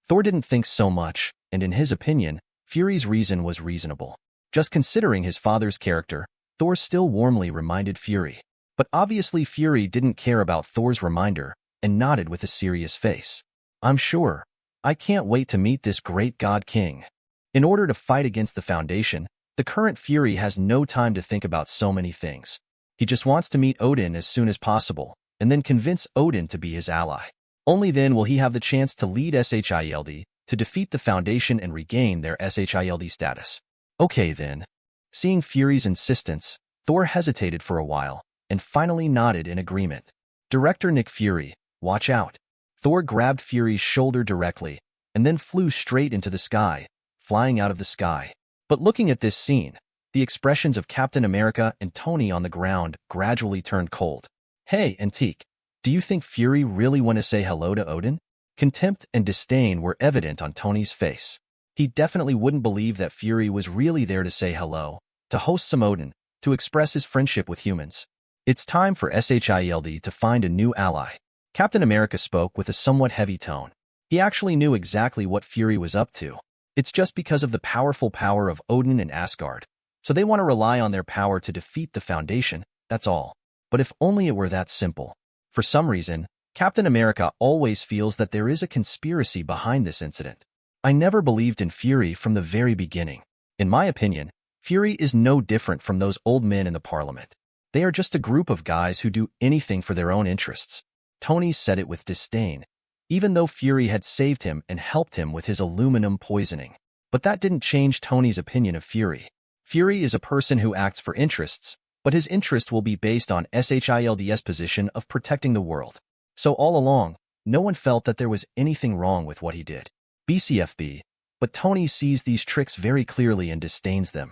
Thor didn't think so much, and in his opinion, Fury's reason was reasonable. Just considering his father's character, Thor still warmly reminded Fury. But obviously Fury didn't care about Thor's reminder, and nodded with a serious face. I'm sure. I can't wait to meet this great god king. In order to fight against the Foundation, the current Fury has no time to think about so many things. He just wants to meet Odin as soon as possible, and then convince Odin to be his ally. Only then will he have the chance to lead SHILD, to defeat the Foundation and regain their SHILD status. Okay then. Seeing Fury's insistence, Thor hesitated for a while, and finally nodded in agreement. Director Nick Fury, watch out. Thor grabbed Fury's shoulder directly, and then flew straight into the sky, flying out of the sky. But looking at this scene, the expressions of Captain America and Tony on the ground gradually turned cold. Hey, Antique, do you think Fury really want to say hello to Odin? Contempt and disdain were evident on Tony's face. He definitely wouldn't believe that Fury was really there to say hello, to host some Odin, to express his friendship with humans. It's time for SHILD to find a new ally. Captain America spoke with a somewhat heavy tone. He actually knew exactly what Fury was up to. It's just because of the powerful power of Odin and Asgard. So they want to rely on their power to defeat the Foundation, that's all. But if only it were that simple. For some reason, Captain America always feels that there is a conspiracy behind this incident. I never believed in Fury from the very beginning. In my opinion, Fury is no different from those old men in the Parliament. They are just a group of guys who do anything for their own interests. Tony said it with disdain, even though Fury had saved him and helped him with his aluminum poisoning. But that didn't change Tony's opinion of Fury. Fury is a person who acts for interests, but his interest will be based on SHILD's position of protecting the world. So all along, no one felt that there was anything wrong with what he did. BCFB, but Tony sees these tricks very clearly and disdains them.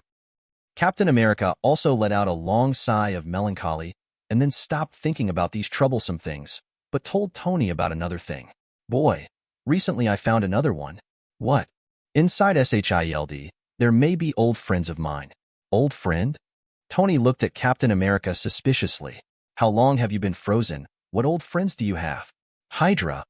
Captain America also let out a long sigh of melancholy and then stopped thinking about these troublesome things, but told Tony about another thing. Boy, recently I found another one. What? Inside SHILD, there may be old friends of mine. Old friend? Tony looked at Captain America suspiciously. How long have you been frozen? What old friends do you have? Hydra.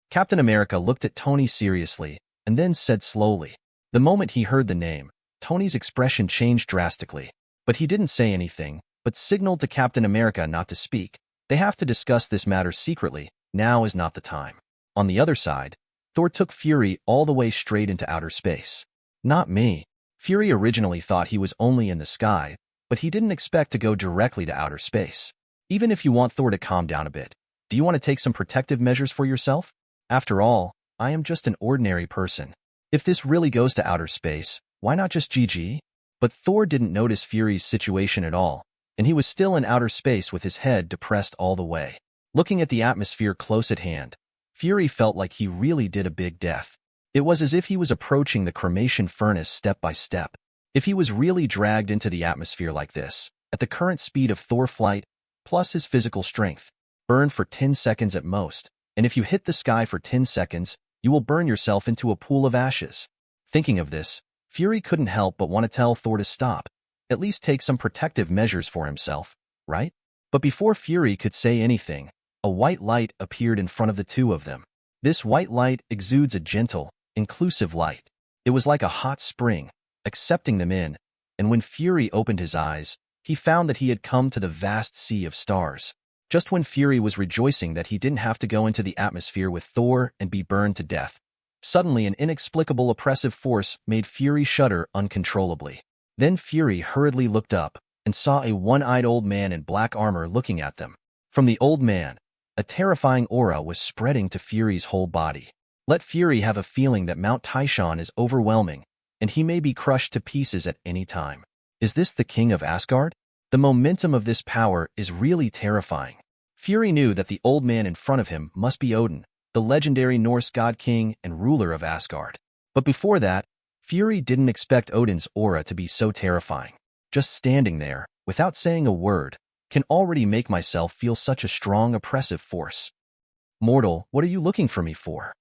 Captain America looked at Tony seriously, and then said slowly. The moment he heard the name, Tony's expression changed drastically. But he didn't say anything, but signaled to Captain America not to speak. They have to discuss this matter secretly. Now is not the time. On the other side, Thor took Fury all the way straight into outer space. Not me. Fury originally thought he was only in the sky, but he didn't expect to go directly to outer space. Even if you want Thor to calm down a bit, do you want to take some protective measures for yourself? After all, I am just an ordinary person. If this really goes to outer space, why not just GG? But Thor didn't notice Fury's situation at all, and he was still in outer space with his head depressed all the way. Looking at the atmosphere close at hand, Fury felt like he really did a big death. It was as if he was approaching the cremation furnace step by step. If he was really dragged into the atmosphere like this, at the current speed of Thor flight, plus his physical strength, burned for 10 seconds at most, and if you hit the sky for 10 seconds, you will burn yourself into a pool of ashes. Thinking of this, Fury couldn't help but want to tell Thor to stop, at least take some protective measures for himself, right? But before Fury could say anything, a white light appeared in front of the two of them. This white light exudes a gentle, inclusive light. It was like a hot spring, accepting them in, and when Fury opened his eyes, he found that he had come to the vast sea of stars. Just when Fury was rejoicing that he didn't have to go into the atmosphere with Thor and be burned to death, suddenly an inexplicable oppressive force made Fury shudder uncontrollably. Then Fury hurriedly looked up and saw a one-eyed old man in black armor looking at them. From the old man, a terrifying aura was spreading to Fury's whole body. Let Fury have a feeling that Mount Tyshawn is overwhelming, and he may be crushed to pieces at any time. Is this the king of Asgard? The momentum of this power is really terrifying. Fury knew that the old man in front of him must be Odin, the legendary Norse god king and ruler of Asgard. But before that, Fury didn't expect Odin's aura to be so terrifying. Just standing there, without saying a word, can already make myself feel such a strong oppressive force. Mortal, what are you looking for me for?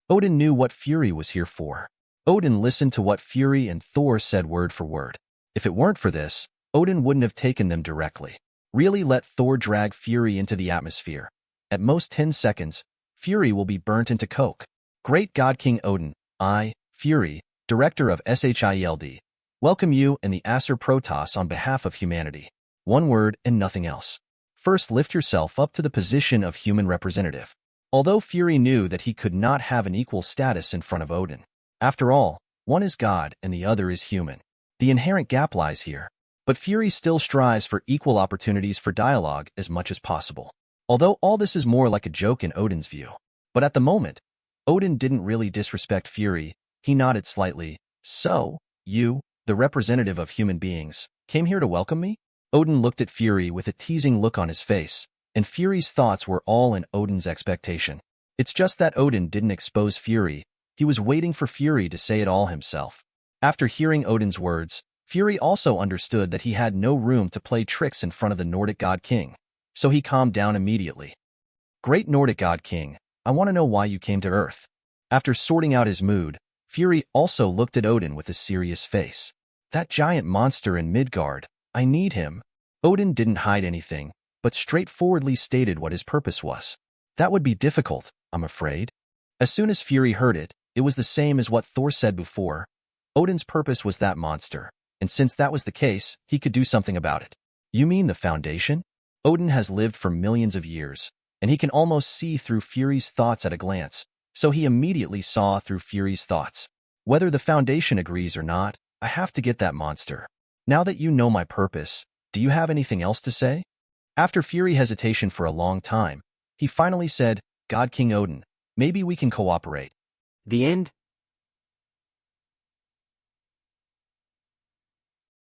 Odin knew what Fury was here for. Odin listened to what Fury and Thor said word for word. If it weren't for this, Odin wouldn't have taken them directly. Really let Thor drag Fury into the atmosphere. At most 10 seconds, Fury will be burnt into coke. Great God King Odin, I, Fury, Director of SHIELD, welcome you and the Acer Protoss on behalf of humanity. One word and nothing else. First, lift yourself up to the position of human representative. Although Fury knew that he could not have an equal status in front of Odin. After all, one is God and the other is human. The inherent gap lies here. But Fury still strives for equal opportunities for dialogue as much as possible. Although all this is more like a joke in Odin's view. But at the moment, Odin didn't really disrespect Fury. He nodded slightly. So, you, the representative of human beings, came here to welcome me? Odin looked at Fury with a teasing look on his face, and Fury's thoughts were all in Odin's expectation. It's just that Odin didn't expose Fury. He was waiting for Fury to say it all himself. After hearing Odin's words, Fury also understood that he had no room to play tricks in front of the Nordic God King, so he calmed down immediately. Great Nordic God King, I want to know why you came to Earth. After sorting out his mood, Fury also looked at Odin with a serious face. That giant monster in Midgard, I need him. Odin didn't hide anything, but straightforwardly stated what his purpose was. That would be difficult, I'm afraid. As soon as Fury heard it, it was the same as what Thor said before. Odin's purpose was that monster, and since that was the case, he could do something about it. You mean the Foundation? Odin has lived for millions of years, and he can almost see through Fury's thoughts at a glance, so he immediately saw through Fury's thoughts. Whether the Foundation agrees or not, I have to get that monster. Now that you know my purpose, do you have anything else to say? After Fury hesitation for a long time, he finally said, God King Odin, maybe we can cooperate. The end?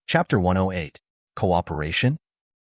Chapter 108. Cooperation?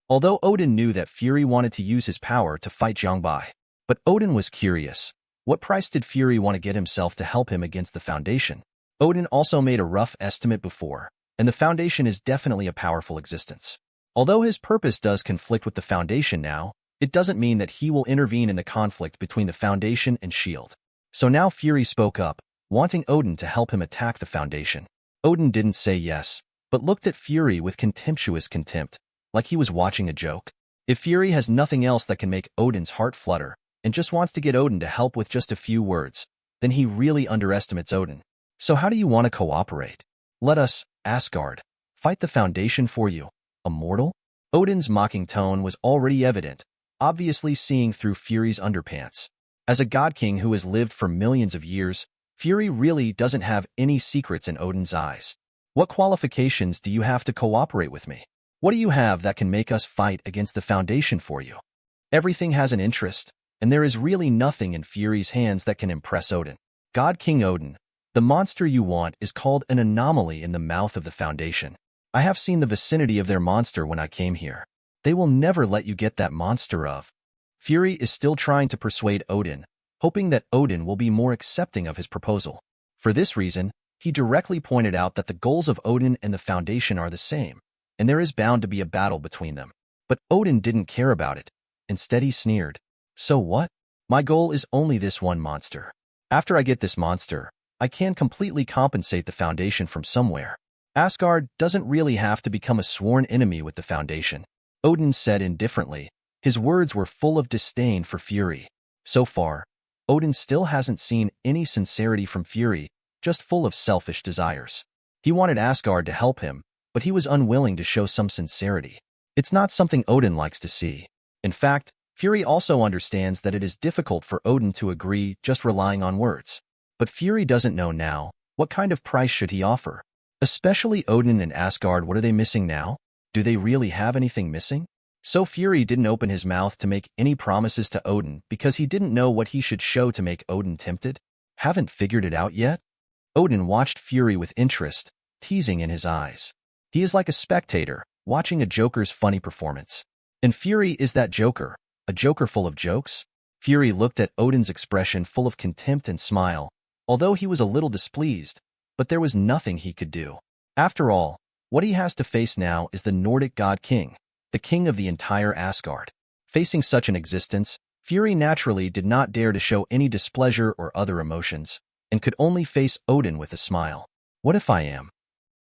Although Odin knew that Fury wanted to use his power to fight Jiang Bai, but Odin was curious. What price did Fury want to get himself to help him against the Foundation? Odin also made a rough estimate before, and the Foundation is definitely a powerful existence. Although his purpose does conflict with the Foundation now, it doesn't mean that he will intervene in the conflict between the Foundation and S.H.I.E.L.D. So now Fury spoke up, wanting Odin to help him attack the Foundation. Odin didn't say yes, but looked at Fury with contemptuous contempt, like he was watching a joke. If Fury has nothing else that can make Odin's heart flutter, and just wants to get Odin to help with just a few words, then he really underestimates Odin. So how do you want to cooperate? Let us, Asgard, fight the Foundation for you, a mortal? Odin's mocking tone was already evident, obviously seeing through Fury's underpants. As a god king who has lived for millions of years, Fury really doesn't have any secrets in Odin's eyes. What qualifications do you have to cooperate with me? What do you have that can make us fight against the Foundation for you? Everything has an interest, and there is really nothing in Fury's hands that can impress Odin. God King Odin, the monster you want is called an anomaly in the mouth of the Foundation. I have seen the vicinity of their monster when I came here. They will never let you get that monster of. Fury is still trying to persuade Odin, hoping that Odin will be more accepting of his proposal. For this reason, he directly pointed out that the goals of Odin and the Foundation are the same, and there is bound to be a battle between them. But Odin didn't care about it. Instead, he sneered. So what? My goal is only this one monster. After I get this monster, I can completely compensate the Foundation from somewhere. Asgard doesn't really have to become a sworn enemy with the Foundation. Odin said indifferently. His words were full of disdain for Fury. So far, Odin still hasn't seen any sincerity from Fury, just full of selfish desires. He wanted Asgard to help him, but he was unwilling to show some sincerity. It's not something Odin likes to see. In fact, Fury also understands that it is difficult for Odin to agree just relying on words. But Fury doesn't know now, what kind of price should he offer? Especially Odin and Asgard, what are they missing now? Do they really have anything missing? So Fury didn't open his mouth to make any promises to Odin because he didn't know what he should show to make Odin tempted. Haven't figured it out yet? Odin watched Fury with interest, teasing in his eyes. He is like a spectator, watching a joker's funny performance. And Fury is that joker, a joker full of jokes? Fury looked at Odin's expression full of contempt and smile, although he was a little displeased, but there was nothing he could do. After all, what he has to face now is the Nordic god king, the king of the entire Asgard. Facing such an existence, Fury naturally did not dare to show any displeasure or other emotions, and could only face Odin with a smile. What if I am?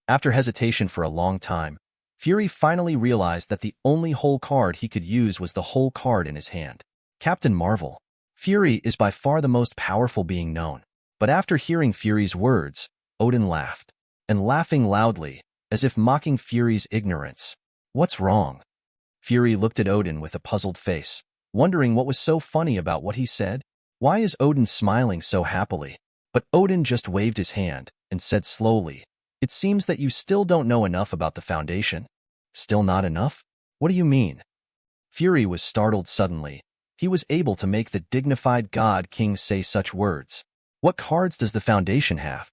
After hesitation for a long time, Fury finally realized that the only whole card he could use was the whole card in his hand. Captain Marvel. Fury is by far the most powerful being known. But after hearing Fury's words, Odin laughed, and laughing loudly, as if mocking Fury's ignorance. What's wrong? Fury looked at Odin with a puzzled face, wondering what was so funny about what he said. Why is Odin smiling so happily? But Odin just waved his hand and said slowly, "It seems that you still don't know enough about the Foundation." Still not enough? What do you mean? Fury was startled suddenly. He was able to make the dignified god king say such words. What cards does the Foundation have?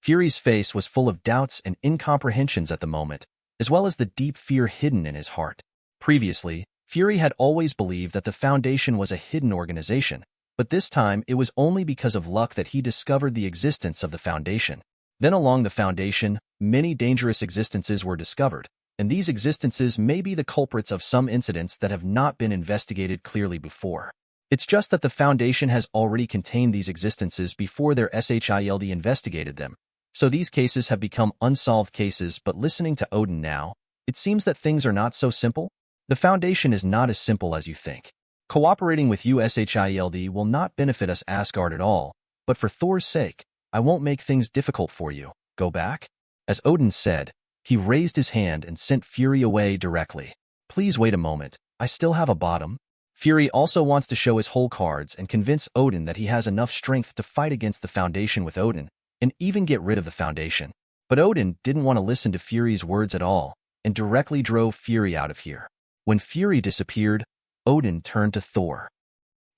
Fury's face was full of doubts and incomprehensions at the moment, as well as the deep fear hidden in his heart. Previously, Fury had always believed that the Foundation was a hidden organization, but this time it was only because of luck that he discovered the existence of the Foundation. Then along the Foundation, many dangerous existences were discovered, and these existences may be the culprits of some incidents that have not been investigated clearly before. It's just that the Foundation has already contained these existences before their SHIELD investigated them, so these cases have become unsolved cases. But listening to Odin now, it seems that things are not so simple. The Foundation is not as simple as you think. Cooperating with you SHIELD will not benefit us Asgard at all, but for Thor's sake, I won't make things difficult for you. Go back? As Odin said, he raised his hand and sent Fury away directly. Please wait a moment, I still have a bottom. Fury also wants to show his whole cards and convince Odin that he has enough strength to fight against the Foundation with Odin, and even get rid of the Foundation. But Odin didn't want to listen to Fury's words at all, and directly drove Fury out of here. When Fury disappeared, Odin turned to Thor.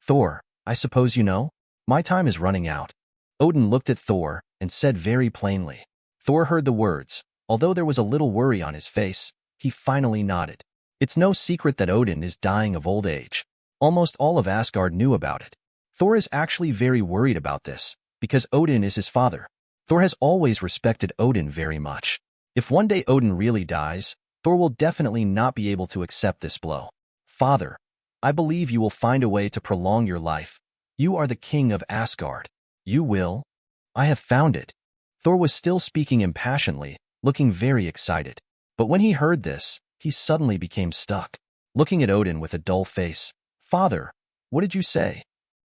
Thor, I suppose you know? My time is running out. Odin looked at Thor and said very plainly. Thor heard the words. Although there was a little worry on his face, he finally nodded. It's no secret that Odin is dying of old age. Almost all of Asgard knew about it. Thor is actually very worried about this, because Odin is his father. Thor has always respected Odin very much. If one day Odin really dies, Thor will definitely not be able to accept this blow. Father, I believe you will find a way to prolong your life. You are the king of Asgard. You will. I have found it. Thor was still speaking impassionately, looking very excited. But when he heard this, he suddenly became stuck, looking at Odin with a dull face. Father, what did you say?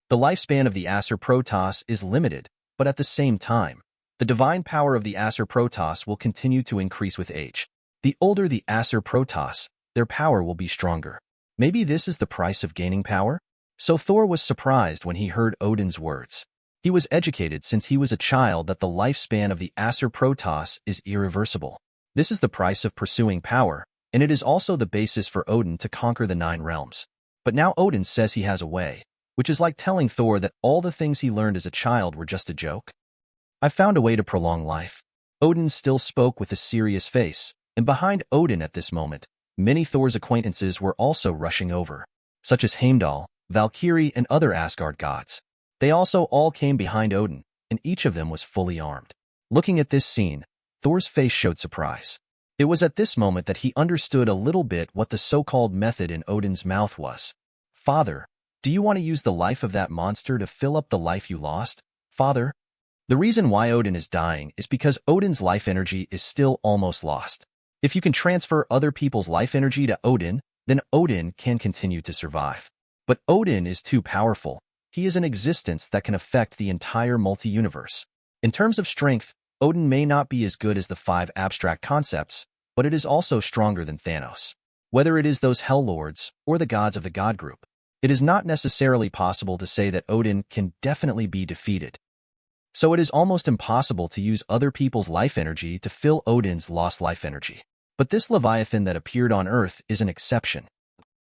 The lifespan of the Acer Protoss is limited, but at the same time, the divine power of the Acer Protoss will continue to increase with age. The older the Acer Protoss, their power will be stronger. Maybe this is the price of gaining power? So Thor was surprised when he heard Odin's words. He was educated since he was a child that the lifespan of the Acer Protoss is irreversible. This is the price of pursuing power, and it is also the basis for Odin to conquer the 9 realms. But now Odin says he has a way, which is like telling Thor that all the things he learned as a child were just a joke. I found a way to prolong life. Odin still spoke with a serious face, and behind Odin at this moment, many Thor's acquaintances were also rushing over, such as Heimdall, Valkyrie, and other Asgard gods. They also all came behind Odin, and each of them was fully armed. Looking at this scene, Thor's face showed surprise. It was at this moment that he understood a little bit what the so-called method in Odin's mouth was. Father, do you want to use the life of that monster to fill up the life you lost? Father? The reason why Odin is dying is because Odin's life energy is still almost lost. If you can transfer other people's life energy to Odin, then Odin can continue to survive. But Odin is too powerful. He is an existence that can affect the entire multi-universe. In terms of strength, Odin may not be as good as the 5 abstract concepts, but it is also stronger than Thanos. Whether it is those Hell Lords or the gods of the God group, it is not necessarily possible to say that Odin can definitely be defeated. So it is almost impossible to use other people's life energy to fill Odin's lost life energy. But this Leviathan that appeared on Earth is an exception.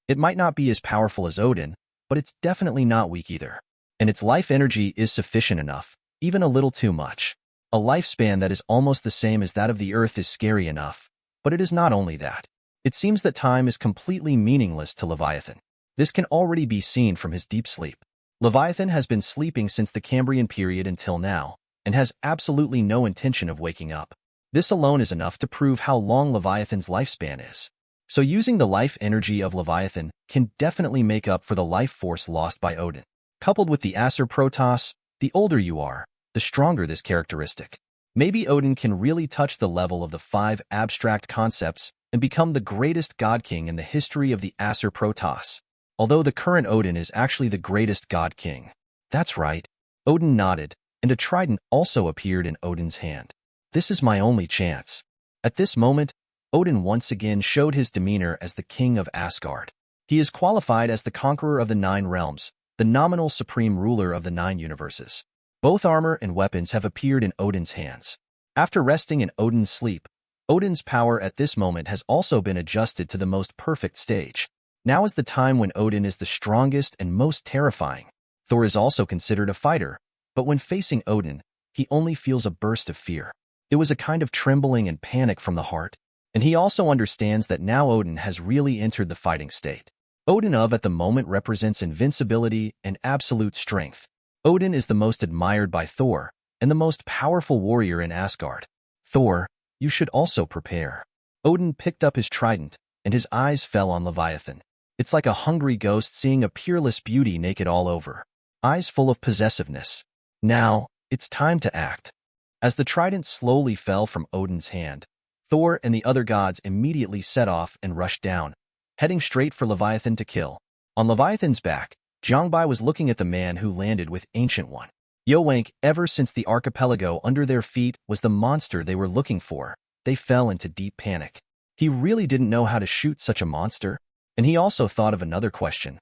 It might not be as powerful as Odin, but it's definitely not weak either. And its life energy is sufficient enough, even a little too much. A lifespan that is almost the same as that of the Earth is scary enough, But it is not only that. It seems that time is completely meaningless to Leviathan. This can already be seen from his deep sleep. Leviathan has been sleeping since the Cambrian period until now, and has absolutely no intention of waking up. This alone is enough to prove how long Leviathan's lifespan is. So using the life energy of Leviathan can definitely make up for the life force lost by Odin. Coupled with the Acer Protoss, the older you are, the stronger this characteristic. Maybe Odin can really touch the level of the 5 abstract concepts and become the greatest god king in the history of the Acer Protoss. Although the current Odin is actually the greatest god king. That's right. Odin nodded, and a trident also appeared in Odin's hand. This is my only chance. At this moment, Odin once again showed his demeanor as the king of Asgard. He is qualified as the conqueror of the 9 realms, the nominal supreme ruler of the 9 universes. Both armor and weapons have appeared in Odin's hands. After resting in Odin's sleep, Odin's power at this moment has also been adjusted to the most perfect stage. Now is the time when Odin is the strongest and most terrifying. Thor is also considered a fighter, but when facing Odin, he only feels a burst of fear. It was a kind of trembling and panic from the heart, and he also understands that now Odin has really entered the fighting state. Odin at the moment represents invincibility and absolute strength. Odin is the most admired by Thor, and the most powerful warrior in Asgard. Thor, you should also prepare. Odin picked up his trident, and his eyes fell on Leviathan. It's like a hungry ghost seeing a peerless beauty naked all over. Eyes full of possessiveness. Now, it's time to act. As the trident slowly fell from Odin's hand, Thor and the other gods immediately set off and rushed down, heading straight for Leviathan to kill. On Leviathan's back, Jiang Bai was looking at the man who landed with Ancient One. Yowank, ever since the archipelago under their feet was the monster they were looking for, they fell into deep panic. He really didn't know how to shoot such a monster, and he also thought of another question.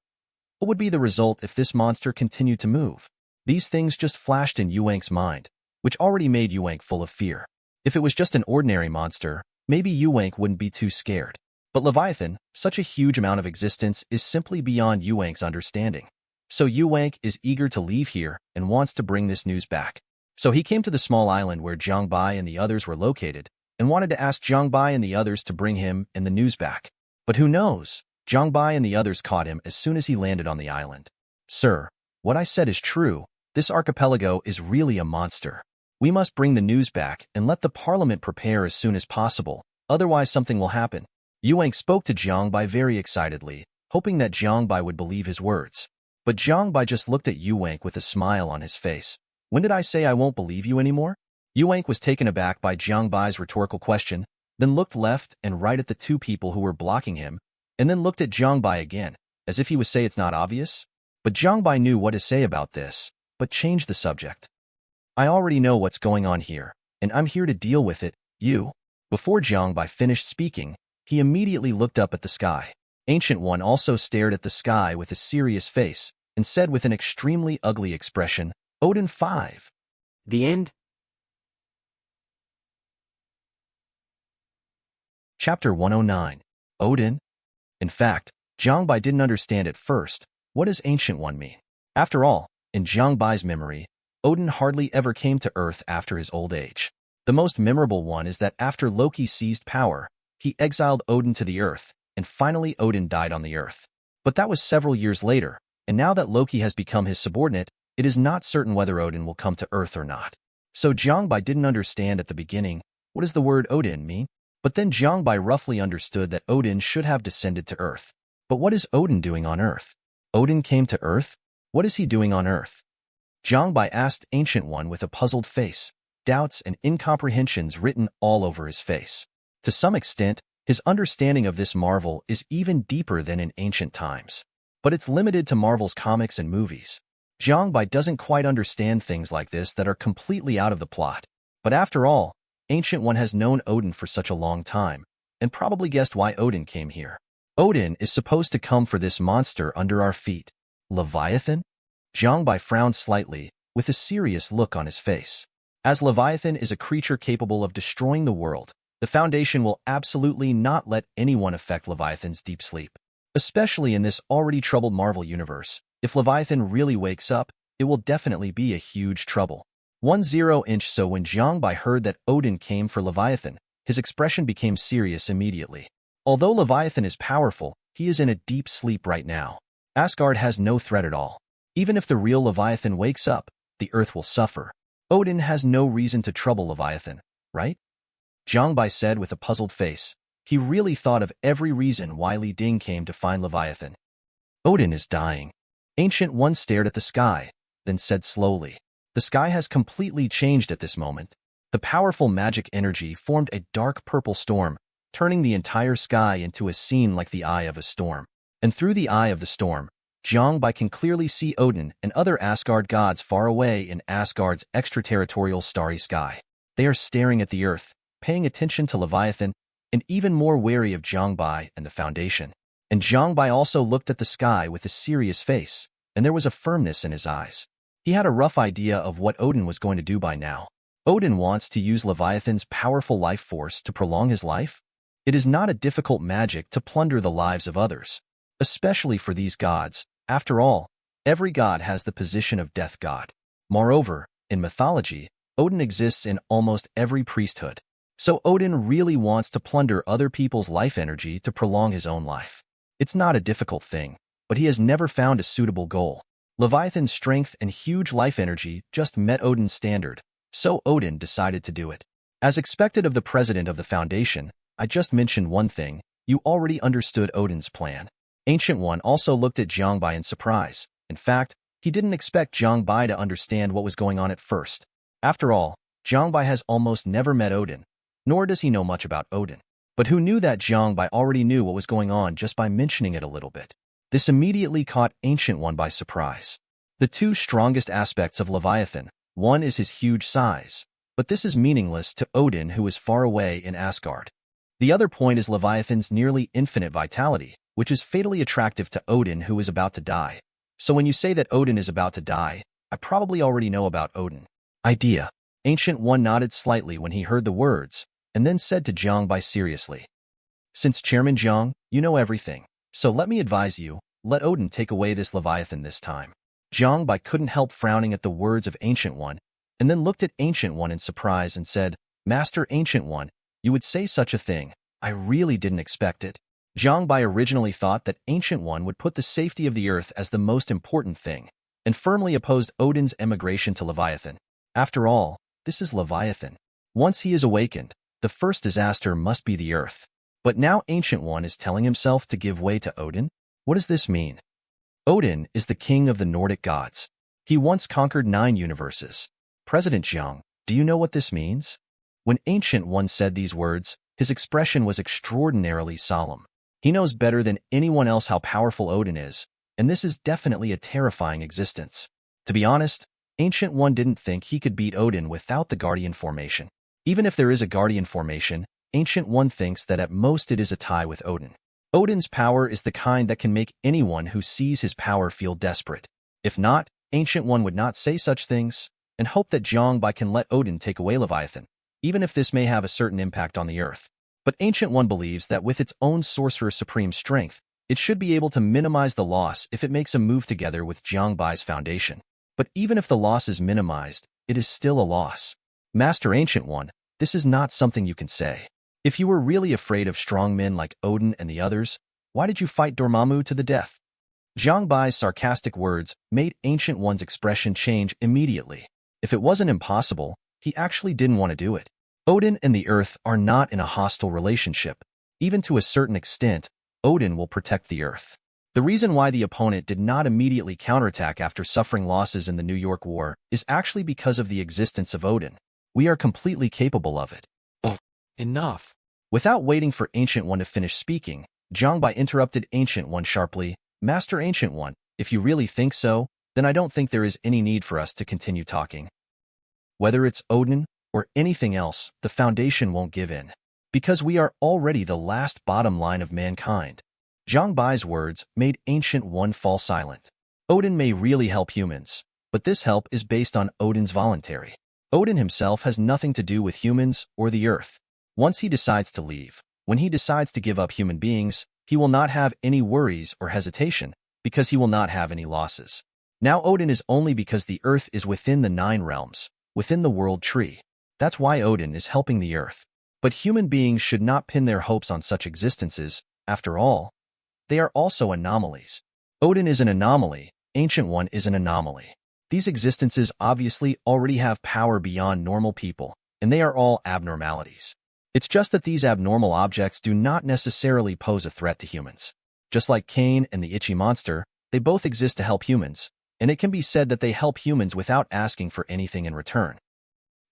What would be the result if this monster continued to move? These things just flashed in Yowank's mind, which already made Yowank full of fear. If it was just an ordinary monster, maybe Yowank wouldn't be too scared. But Leviathan, such a huge amount of existence, is simply beyond Yowank's understanding. So Yowank is eager to leave here and wants to bring this news back. So he came to the small island where Jiang Bai and the others were located, and wanted to ask Jiang Bai and the others to bring him and the news back. But who knows? Jiang Bai and the others caught him as soon as he landed on the island. Sir, what I said is true. This archipelago is really a monster. We must bring the news back and let the parliament prepare as soon as possible, otherwise something will happen. Yowank spoke to Jiang Bai very excitedly, hoping that Jiang Bai would believe his words. But Jiang Bai just looked at Yowank with a smile on his face. When did I say I won't believe you anymore? Yowank was taken aback by Jiang Bai's rhetorical question, then looked left and right at the 2 people who were blocking him, and then looked at Jiang Bai again, as if he would say it's not obvious. But Jiang Bai knew what to say about this, but changed the subject. I already know what's going on here, and I'm here to deal with it, you. Before Jiang Bai finished speaking, he immediately looked up at the sky. Ancient One also stared at the sky with a serious face, and said with an extremely ugly expression, Odin 5. The end? Chapter 109. Odin? In fact, Jiang Bai didn't understand at first. What does Ancient One mean? After all, in Jiang Bai's memory, Odin hardly ever came to Earth after his old age. The most memorable one is that after Loki seized power, he exiled Odin to the Earth, and finally Odin died on the Earth. But that was several years later, and now that Loki has become his subordinate, it is not certain whether Odin will come to Earth or not. So Jiang Bai didn't understand at the beginning, what does the word Odin mean? But then Jiang Bai roughly understood that Odin should have descended to Earth. But what is Odin doing on Earth? Odin came to Earth? What is he doing on Earth? Jiang Bai asked Ancient One with a puzzled face, doubts and incomprehensions written all over his face. To some extent, his understanding of this Marvel is even deeper than in ancient times. But it's limited to Marvel's comics and movies. Jiang Bai doesn't quite understand things like this that are completely out of the plot. But after all, Ancient One has known Odin for such a long time, and probably guessed why Odin came here. Odin is supposed to come for this monster under our feet. Leviathan? Jiang Bai frowned slightly, with a serious look on his face. As Leviathan is a creature capable of destroying the world, the Foundation will absolutely not let anyone affect Leviathan's deep sleep. Especially in this already troubled Marvel universe, if Leviathan really wakes up, it will definitely be a huge trouble. 10 inch. So when Jiang Bai heard that Odin came for Leviathan, His expression became serious immediately. Although Leviathan is powerful, he is in a deep sleep right now. Asgard has no threat at all. Even if the real Leviathan wakes up, the Earth will suffer. Odin has no reason to trouble Leviathan, right? Jiang Bai said with a puzzled face. He really thought of every reason why Li Ding came to find Leviathan. Odin is dying. Ancient One stared at the sky, then said slowly. The sky has completely changed at this moment. The powerful magic energy formed a dark purple storm, turning the entire sky into a scene like the eye of a storm. And through the eye of the storm, Jiang Bai can clearly see Odin and other Asgard gods far away in Asgard's extraterritorial starry sky. They are staring at the earth, paying attention to Leviathan, and even more wary of Jiang Bai and the Foundation. And Jiang Bai also looked at the sky with a serious face, and there was a firmness in his eyes. He had a rough idea of what Odin was going to do by now. Odin wants to use Leviathan's powerful life force to prolong his life. It is not a difficult magic to plunder the lives of others, especially for these gods. After all, every god has the position of death god. Moreover, in mythology, Odin exists in almost every priesthood. So Odin really wants to plunder other people's life energy to prolong his own life. It's not a difficult thing, but he has never found a suitable goal. Leviathan's strength and huge life energy just met Odin's standard, so Odin decided to do it. As expected of the president of the Foundation, I just mentioned one thing. You already understood Odin's plan. Ancient One also looked at Jiang Bai in surprise. In fact, he didn't expect Jiang Bai to understand what was going on at first. After all, Jiang Bai has almost never met Odin, nor does he know much about Odin. But who knew that Jiang Bai already knew what was going on just by mentioning it a little bit? This immediately caught Ancient One by surprise. The two strongest aspects of Leviathan, one is his huge size, but this is meaningless to Odin who is far away in Asgard. The other point is Leviathan's nearly infinite vitality, which is fatally attractive to Odin who is about to die. So when you say that Odin is about to die, I probably already know about Odin. Idea. Ancient One nodded slightly when he heard the words, and then said to Jiang Bai seriously. Since Chairman Jiang, you know everything, so let me advise you, let Odin take away this Leviathan this time. Jiang Bai couldn't help frowning at the words of Ancient One, and then looked at Ancient One in surprise and said, Master Ancient One, you would say such a thing. I really didn't expect it. Jiang Bai originally thought that Ancient One would put the safety of the earth as the most important thing, and firmly opposed Odin's emigration to Leviathan. After all, this is Leviathan. Once he is awakened, the first disaster must be the earth. But now Ancient One is telling himself to give way to Odin? What does this mean? Odin is the king of the Nordic gods. He once conquered 9 universes. President Jiang, do you know what this means? When Ancient One said these words, his expression was extraordinarily solemn. He knows better than anyone else how powerful Odin is, and this is definitely a terrifying existence. To be honest, Ancient One didn't think he could beat Odin without the Guardian formation. Even if there is a Guardian formation, Ancient One thinks that at most it is a tie with Odin. Odin's power is the kind that can make anyone who sees his power feel desperate. If not, Ancient One would not say such things, and hope that Jiang Bai can let Odin take away Leviathan, even if this may have a certain impact on the earth. But Ancient One believes that with its own Sorcerer Supreme strength, it should be able to minimize the loss if it makes a move together with Jiang Bai's Foundation. But even if the loss is minimized, it is still a loss. Master Ancient One, this is not something you can say. If you were really afraid of strong men like Odin and the others, why did you fight Dormammu to the death? Jiang Bai's sarcastic words made Ancient One's expression change immediately. If it wasn't impossible, he actually didn't want to do it. Odin and the Earth are not in a hostile relationship. Even to a certain extent, Odin will protect the Earth. The reason why the opponent did not immediately counterattack after suffering losses in the New York War is actually because of the existence of Odin. We are completely capable of it. Enough. Without waiting for Ancient One to finish speaking, Jiang Bai interrupted Ancient One sharply. Master Ancient One, if you really think so, then I don't think there is any need for us to continue talking. Whether it's Odin or anything else, the Foundation won't give in. Because we are already the last bottom line of mankind. Jiang Bai's words made Ancient One fall silent. Odin may really help humans, but this help is based on Odin's voluntary. Odin himself has nothing to do with humans or the Earth. Once he decides to leave, when he decides to give up human beings, he will not have any worries or hesitation, because he will not have any losses. Now Odin is only because the Earth is within the 9 realms, within the world tree. That's why Odin is helping the Earth. But human beings should not pin their hopes on such existences. After all, they are also anomalies. Odin is an anomaly, Ancient One is an anomaly. These existences obviously already have power beyond normal people, and they are all abnormalities. It's just that these abnormal objects do not necessarily pose a threat to humans. Just like Cain and the Itchy Monster, they both exist to help humans, and it can be said that they help humans without asking for anything in return.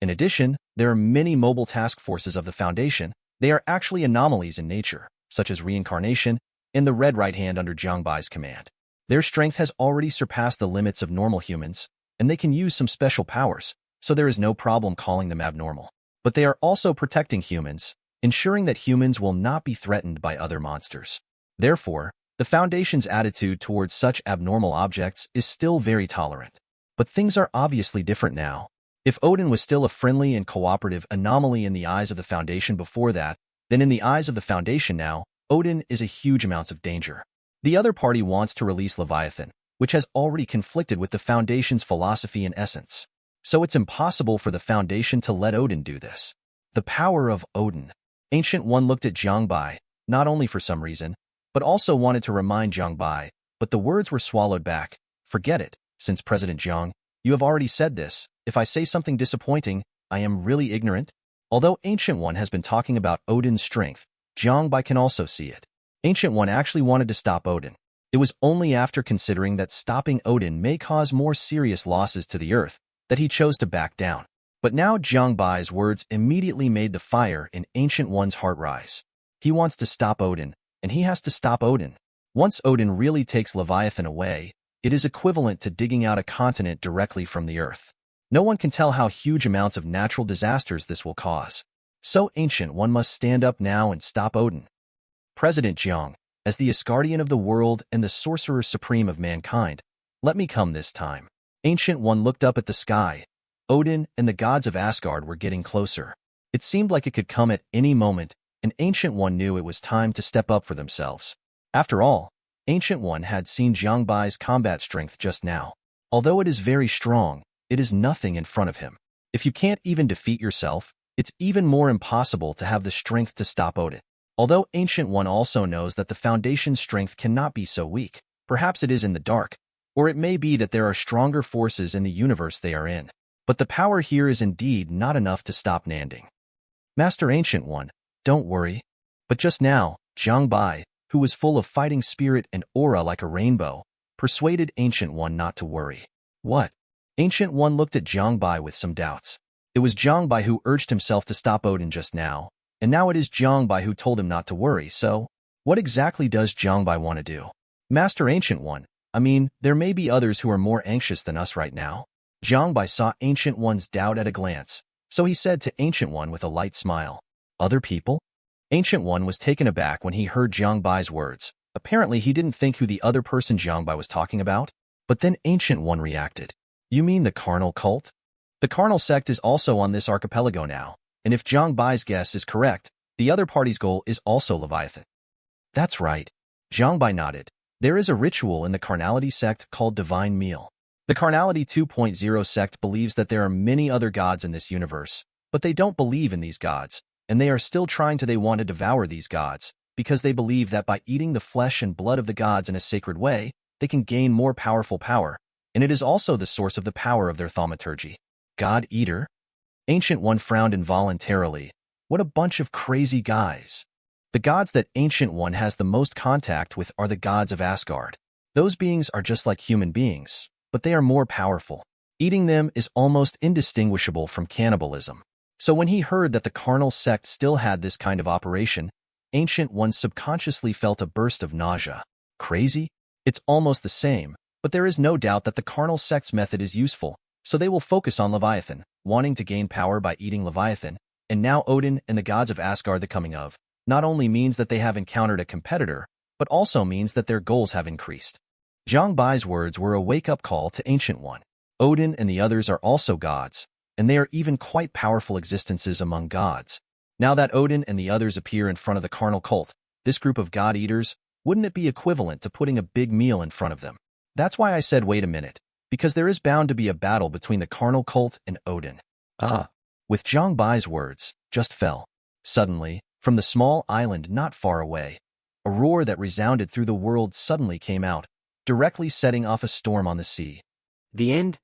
In addition, there are many mobile task forces of the Foundation. They are actually anomalies in nature, such as reincarnation and the Red Right Hand under Jiang Bai's command. Their strength has already surpassed the limits of normal humans, and they can use some special powers, so there is no problem calling them abnormal. But they are also protecting humans, ensuring that humans will not be threatened by other monsters. Therefore, the Foundation's attitude towards such abnormal objects is still very tolerant. But things are obviously different now. If Odin was still a friendly and cooperative anomaly in the eyes of the Foundation before that, then in the eyes of the Foundation now, Odin is a huge amount of danger. The other party wants to release Leviathan, which has already conflicted with the Foundation's philosophy and essence. So it's impossible for the Foundation to let Odin do this. The power of Odin. Ancient One looked at Jiang Bai, not only for some reason, but also wanted to remind Jiang Bai, but the words were swallowed back. Forget it, since President Jiang, you have already said this. If I say something disappointing, I am really ignorant. Although Ancient One has been talking about Odin's strength, Jiang Bai can also see it. Ancient One actually wanted to stop Odin. It was only after considering that stopping Odin may cause more serious losses to the Earth that he chose to back down. But now Jiang Bai's words immediately made the fire in Ancient One's heart rise. He wants to stop Odin, and he has to stop Odin. Once Odin really takes Leviathan away, it is equivalent to digging out a continent directly from the Earth. No one can tell how huge amounts of natural disasters this will cause. So Ancient One must stand up now and stop Odin. President Jiang, as the Asgardian of the world and the Sorcerer Supreme of mankind, let me come this time. Ancient One looked up at the sky. Odin and the gods of Asgard were getting closer. It seemed like it could come at any moment, and Ancient One knew it was time to step up for themselves. After all, Ancient One had seen Jiang Bai's combat strength just now. Although it is very strong, it is nothing in front of him. If you can't even defeat yourself, it's even more impossible to have the strength to stop Odin. Although Ancient One also knows that the Foundation's strength cannot be so weak, perhaps it is in the dark, or it may be that there are stronger forces in the universe they are in. But the power here is indeed not enough to stop Nanding. Master Ancient One, don't worry. But just now, Jiang Bai, who was full of fighting spirit and aura like a rainbow, persuaded Ancient One not to worry. What? Ancient One looked at Jiang Bai with some doubts. It was Jiang Bai who urged himself to stop Odin just now, and now it is Jiang Bai who told him not to worry, so what exactly does Jiang Bai want to do? Master Ancient One, I mean, there may be others who are more anxious than us right now. Jiang Bai saw Ancient One's doubt at a glance, so he said to Ancient One with a light smile, "Other people?" Ancient One was taken aback when he heard Jiang Bai's words. Apparently he didn't think who the other person Jiang Bai was talking about. But then Ancient One reacted. You mean the carnal cult? The carnal sect is also on this archipelago now, and if Jiang Bai's guess is correct, the other party's goal is also Leviathan. That's right. Jiang Bai nodded. There is a ritual in the carnality sect called Divine Meal. The Carnality 2.0 sect believes that there are many other gods in this universe, but they don't believe in these gods, and they are still trying to want to devour these gods, because they believe that by eating the flesh and blood of the gods in a sacred way, they can gain more powerful power, and it is also the source of the power of their thaumaturgy. God Eater? Ancient One frowned involuntarily. What a bunch of crazy guys. The gods that Ancient One has the most contact with are the gods of Asgard. Those beings are just like human beings, but they are more powerful. Eating them is almost indistinguishable from cannibalism. So when he heard that the carnal sect still had this kind of operation, Ancient One subconsciously felt a burst of nausea. Crazy? It's almost the same, but there is no doubt that the carnal sect's method is useful, so they will focus on Leviathan, wanting to gain power by eating Leviathan, and now Odin and the gods of Asgard the coming of, not only means that they have encountered a competitor, but also means that their goals have increased. Jiang Bai's words were a wake-up call to Ancient One. Odin and the others are also gods, and they are even quite powerful existences among gods. Now that Odin and the others appear in front of the carnal cult, this group of god-eaters, wouldn't it be equivalent to putting a big meal in front of them? That's why I said wait a minute, because there is bound to be a battle between the carnal cult and Odin. With Jiang Bai's words, just fell. Suddenly, from the small island not far away, a roar that resounded through the world suddenly came out, directly setting off a storm on the sea. The end?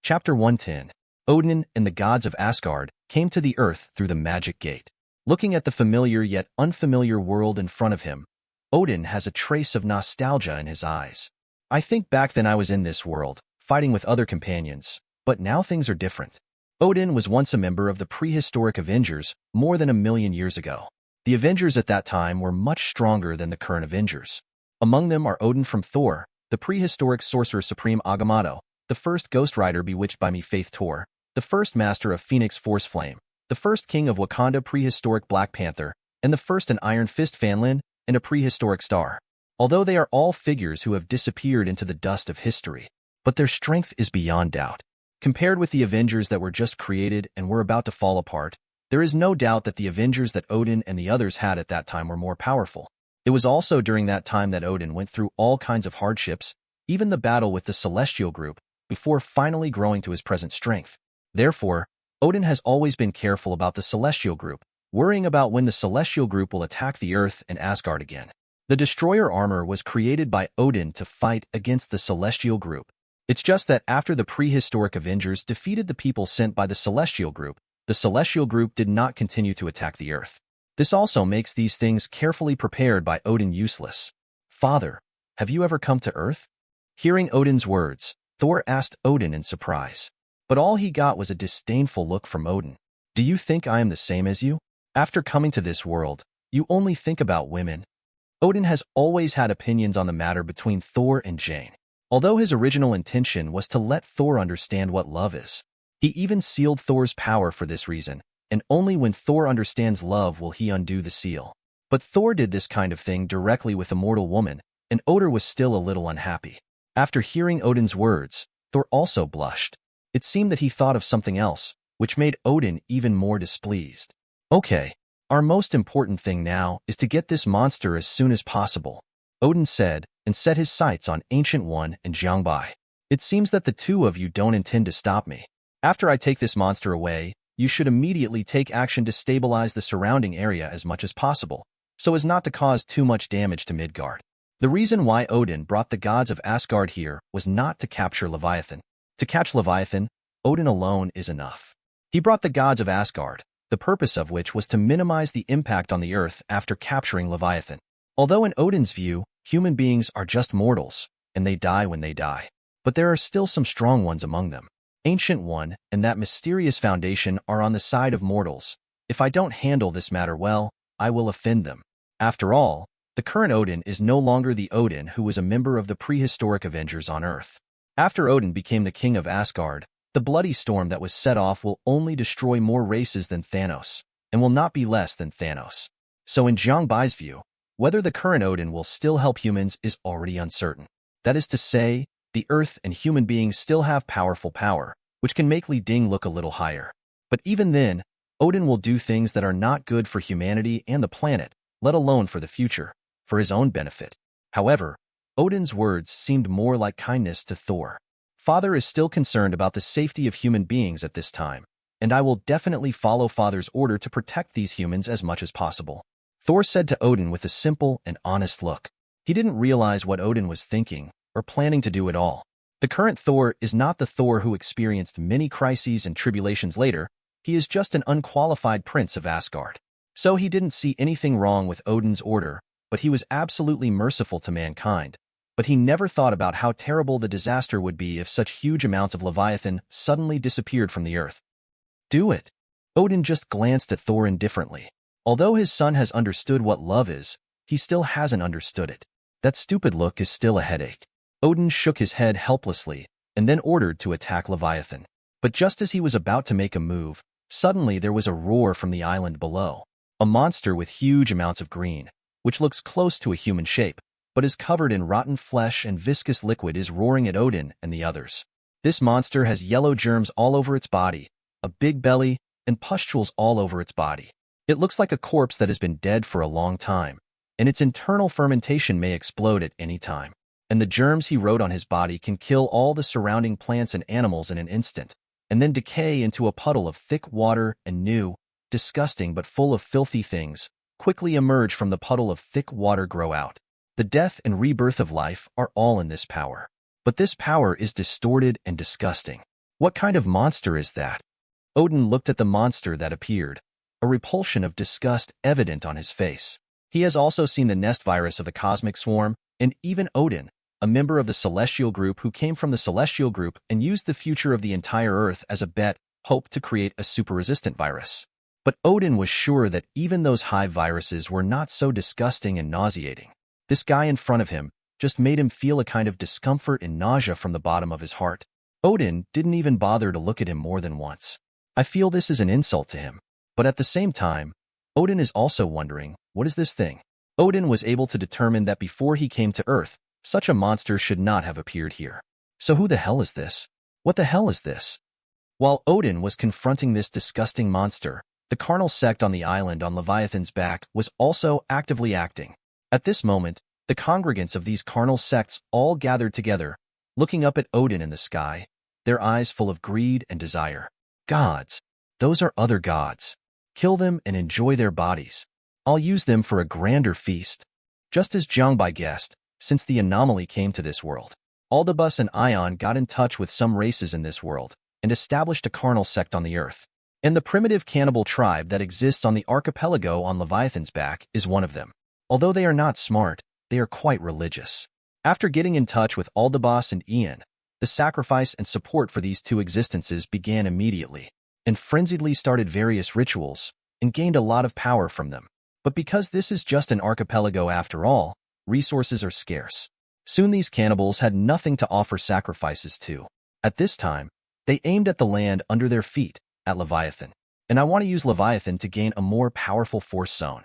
Chapter 110. Odin and the gods of Asgard came to the earth through the magic gate. Looking at the familiar yet unfamiliar world in front of him, Odin has a trace of nostalgia in his eyes. I think back then I was in this world, fighting with other companions, but now things are different. Odin was once a member of the prehistoric Avengers more than 1,000,000 years ago. The Avengers at that time were much stronger than the current Avengers. Among them are Odin from Thor, the prehistoric Sorcerer Supreme Agamotto, the first Ghost Rider bewitched by me Faith Tor, the first Master of Phoenix Force Flame, the first King of Wakanda prehistoric Black Panther, and the first an Iron Fist Fanlin, and a prehistoric Star. Although they are all figures who have disappeared into the dust of history, but their strength is beyond doubt. Compared with the Avengers that were just created and were about to fall apart, there is no doubt that the Avengers that Odin and the others had at that time were more powerful. It was also during that time that Odin went through all kinds of hardships, even the battle with the Celestial Group, before finally growing to his present strength. Therefore, Odin has always been careful about the Celestial Group, worrying about when the Celestial Group will attack the Earth and Asgard again. The Destroyer armor was created by Odin to fight against the Celestial Group. It's just that after the prehistoric Avengers defeated the people sent by the Celestial Group, the Celestial Group did not continue to attack the Earth. This also makes these things carefully prepared by Odin useless. "Father, have you ever come to Earth?" Hearing Odin's words, Thor asked Odin in surprise. But all he got was a disdainful look from Odin. "Do you think I am the same as you? After coming to this world, you only think about women." Odin has always had opinions on the matter between Thor and Jane. Although his original intention was to let Thor understand what love is, he even sealed Thor's power for this reason, and only when Thor understands love will he undo the seal. But Thor did this kind of thing directly with a mortal woman, and Odin was still a little unhappy. After hearing Odin's words, Thor also blushed. It seemed that he thought of something else, which made Odin even more displeased. "Okay, our most important thing now is to get this monster as soon as possible," Odin said, and set his sights on Ancient One and Jiang Bai. "It seems that the two of you don't intend to stop me. After I take this monster away, you should immediately take action to stabilize the surrounding area as much as possible, so as not to cause too much damage to Midgard." The reason why Odin brought the gods of Asgard here was not to capture Leviathan. To catch Leviathan, Odin alone is enough. He brought the gods of Asgard, the purpose of which was to minimize the impact on the Earth after capturing Leviathan. Although in Odin's view, human beings are just mortals, and they die when they die. But there are still some strong ones among them. Ancient One and that mysterious foundation are on the side of mortals. If I don't handle this matter well, I will offend them. After all, the current Odin is no longer the Odin who was a member of the prehistoric Avengers on Earth. After Odin became the king of Asgard, the bloody storm that was set off will only destroy more races than Thanos, and will not be less than Thanos. So in Jiang Bai's view, whether the current Odin will still help humans is already uncertain. That is to say, the Earth and human beings still have powerful power, which can make Li Ding look a little higher. But even then, Odin will do things that are not good for humanity and the planet, let alone for the future, for his own benefit. However, Odin's words seemed more like kindness to Thor. "Father is still concerned about the safety of human beings at this time, and I will definitely follow Father's order to protect these humans as much as possible," Thor said to Odin with a simple and honest look. He didn't realize what Odin was thinking or planning to do at all. The current Thor is not the Thor who experienced many crises and tribulations later. He is just an unqualified prince of Asgard. So he didn't see anything wrong with Odin's order, but he was absolutely merciful to mankind. But he never thought about how terrible the disaster would be if such huge amounts of Leviathan suddenly disappeared from the Earth. "Do it." Odin just glanced at Thor indifferently. Although his son has understood what love is, he still hasn't understood it. That stupid look is still a headache. Odin shook his head helplessly and then ordered to attack Leviathan. But just as he was about to make a move, suddenly there was a roar from the island below. A monster with huge amounts of green, which looks close to a human shape, but is covered in rotten flesh and viscous liquid, is roaring at Odin and the others. This monster has yellow germs all over its body, a big belly, and pustules all over its body. It looks like a corpse that has been dead for a long time, and its internal fermentation may explode at any time. And the germs he wrote on his body can kill all the surrounding plants and animals in an instant, and then decay into a puddle of thick water, and new, disgusting but full of filthy things, quickly emerge from the puddle of thick water grow out. The death and rebirth of life are all in this power. But this power is distorted and disgusting. What kind of monster is that? Odin looked at the monster that appeared, a repulsion of disgust evident on his face. He has also seen the nest virus of the cosmic swarm, and even Odin, a member of the Celestial Group who came from the Celestial Group and used the future of the entire Earth as a bet, hoped to create a super-resistant virus. But Odin was sure that even those hive viruses were not so disgusting and nauseating. This guy in front of him just made him feel a kind of discomfort and nausea from the bottom of his heart. Odin didn't even bother to look at him more than once. I feel this is an insult to him. But at the same time, Odin is also wondering, what is this thing? Odin was able to determine that before he came to Earth, such a monster should not have appeared here. So who the hell is this? What the hell is this? While Odin was confronting this disgusting monster, the carnal sect on the island on Leviathan's back was also actively acting. At this moment, the congregants of these carnal sects all gathered together, looking up at Odin in the sky, their eyes full of greed and desire. Gods. Those are other gods. Kill them and enjoy their bodies. I'll use them for a grander feast. Just as Jiang Bai guessed, since the anomaly came to this world, Aldabus and Ion got in touch with some races in this world and established a carnal sect on the Earth. And the primitive cannibal tribe that exists on the archipelago on Leviathan's back is one of them. Although they are not smart, they are quite religious. After getting in touch with Aldabas and Ian, the sacrifice and support for these two existences began immediately, and frenziedly started various rituals, and gained a lot of power from them. But because this is just an archipelago after all, resources are scarce. Soon these cannibals had nothing to offer sacrifices to. At this time, they aimed at the land under their feet, at Leviathan. And I want to use Leviathan to gain a more powerful force zone.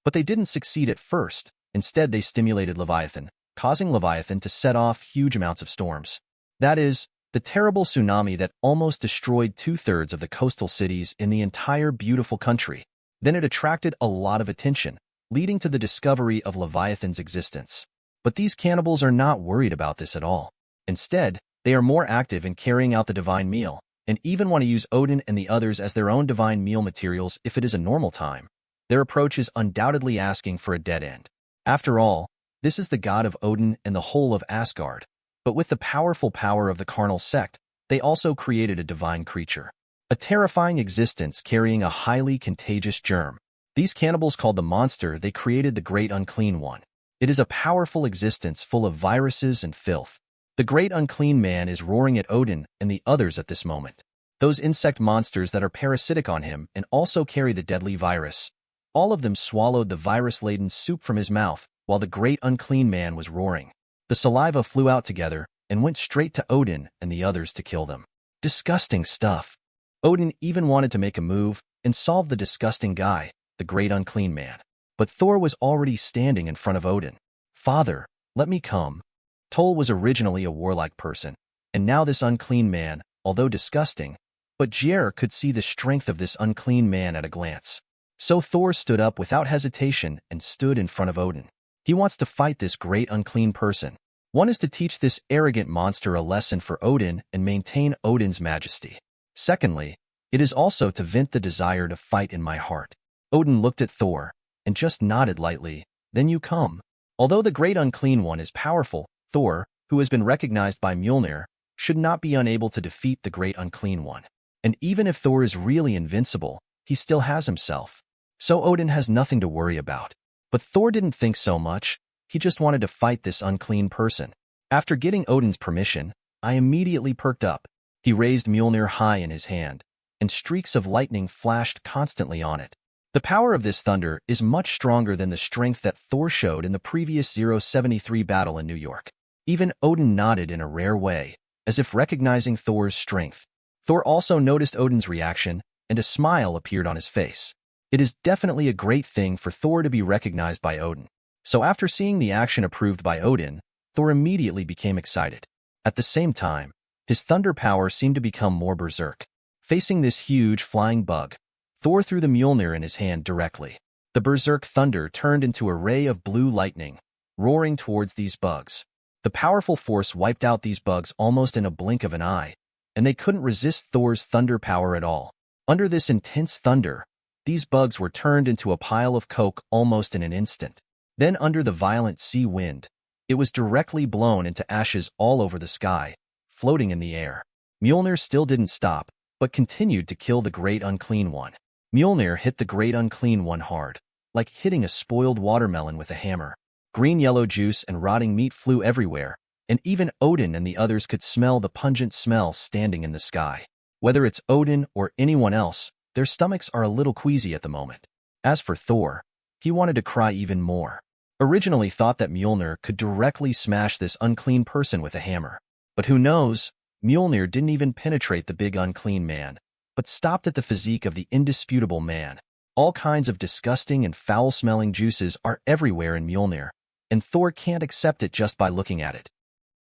But they didn't succeed at first. Instead, they stimulated Leviathan, causing Leviathan to set off huge amounts of storms. That is, the terrible tsunami that almost destroyed 2/3 of the coastal cities in the entire beautiful country. Then it attracted a lot of attention, leading to the discovery of Leviathan's existence. But these cannibals are not worried about this at all. Instead, they are more active in carrying out the divine meal, and even want to use Odin and the others as their own divine meal materials if it is a normal time. Their approach is undoubtedly asking for a dead end. After all, this is the god of Odin and the whole of Asgard. But with the powerful power of the carnal sect, they also created a divine creature. A terrifying existence carrying a highly contagious germ. These cannibals called the monster they created the Great Unclean One. It is a powerful existence full of viruses and filth. The Great Unclean Man is roaring at Odin and the others at this moment. Those insect monsters that are parasitic on him and also carry the deadly virus. All of them swallowed the virus-laden soup from his mouth while the Great Unclean Man was roaring. The saliva flew out together and went straight to Odin and the others to kill them. Disgusting stuff. Odin even wanted to make a move and solve the disgusting guy, the Great Unclean Man. But Thor was already standing in front of Odin. Father, let me come. Thor was originally a warlike person, and now this unclean man, although disgusting, but Jier could see the strength of this unclean man at a glance. So Thor stood up without hesitation and stood in front of Odin. He wants to fight this great unclean person. One is to teach this arrogant monster a lesson for Odin and maintain Odin's majesty. Secondly, it is also to vent the desire to fight in my heart. Odin looked at Thor and just nodded lightly. Then you come. Although the Great Unclean One is powerful, Thor, who has been recognized by Mjolnir, should not be unable to defeat the Great Unclean One. And even if Thor is really invincible, he still has himself. So Odin has nothing to worry about. But Thor didn't think so much. He just wanted to fight this unclean person. After getting Odin's permission, I immediately perked up. He raised Mjolnir high in his hand, and streaks of lightning flashed constantly on it. The power of this thunder is much stronger than the strength that Thor showed in the previous 073 battle in New York. Even Odin nodded in a rare way, as if recognizing Thor's strength. Thor also noticed Odin's reaction, and a smile appeared on his face. It is definitely a great thing for Thor to be recognized by Odin. So after seeing the action approved by Odin, Thor immediately became excited. At the same time, his thunder power seemed to become more berserk. Facing this huge flying bug, Thor threw the Mjolnir in his hand directly. The berserk thunder turned into a ray of blue lightning, roaring towards these bugs. The powerful force wiped out these bugs almost in a blink of an eye, and they couldn't resist Thor's thunder power at all. Under this intense thunder, these bugs were turned into a pile of coke almost in an instant. Then under the violent sea wind, it was directly blown into ashes all over the sky, floating in the air. Mjolnir still didn't stop, but continued to kill the Great Unclean One. Mjolnir hit the Great Unclean One hard, like hitting a spoiled watermelon with a hammer. Green-yellow juice and rotting meat flew everywhere, and even Odin and the others could smell the pungent smell standing in the sky. Whether it's Odin or anyone else, their stomachs are a little queasy at the moment. As for Thor, he wanted to cry even more. Originally thought that Mjolnir could directly smash this unclean person with a hammer. But who knows, Mjolnir didn't even penetrate the big unclean man, but stopped at the physique of the indisputable man. All kinds of disgusting and foul-smelling juices are everywhere in Mjolnir, and Thor can't accept it just by looking at it.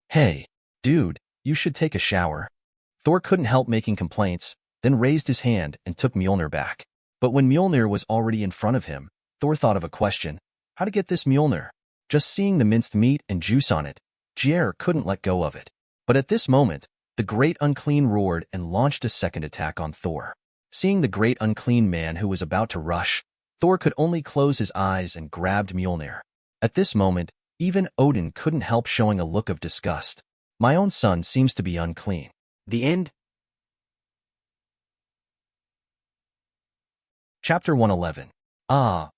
Hey, dude, you should take a shower. Thor couldn't help making complaints, then raised his hand and took Mjolnir back. But when Mjolnir was already in front of him, Thor thought of a question: how to get this Mjolnir? Just seeing the minced meat and juice on it, Jiang couldn't let go of it. But at this moment, the Great Unclean roared and launched a second attack on Thor. Seeing the Great Unclean Man who was about to rush, Thor could only close his eyes and grabbed Mjolnir. At this moment, even Odin couldn't help showing a look of disgust. My own son seems to be unclean. The end. Chapter 111. Ah.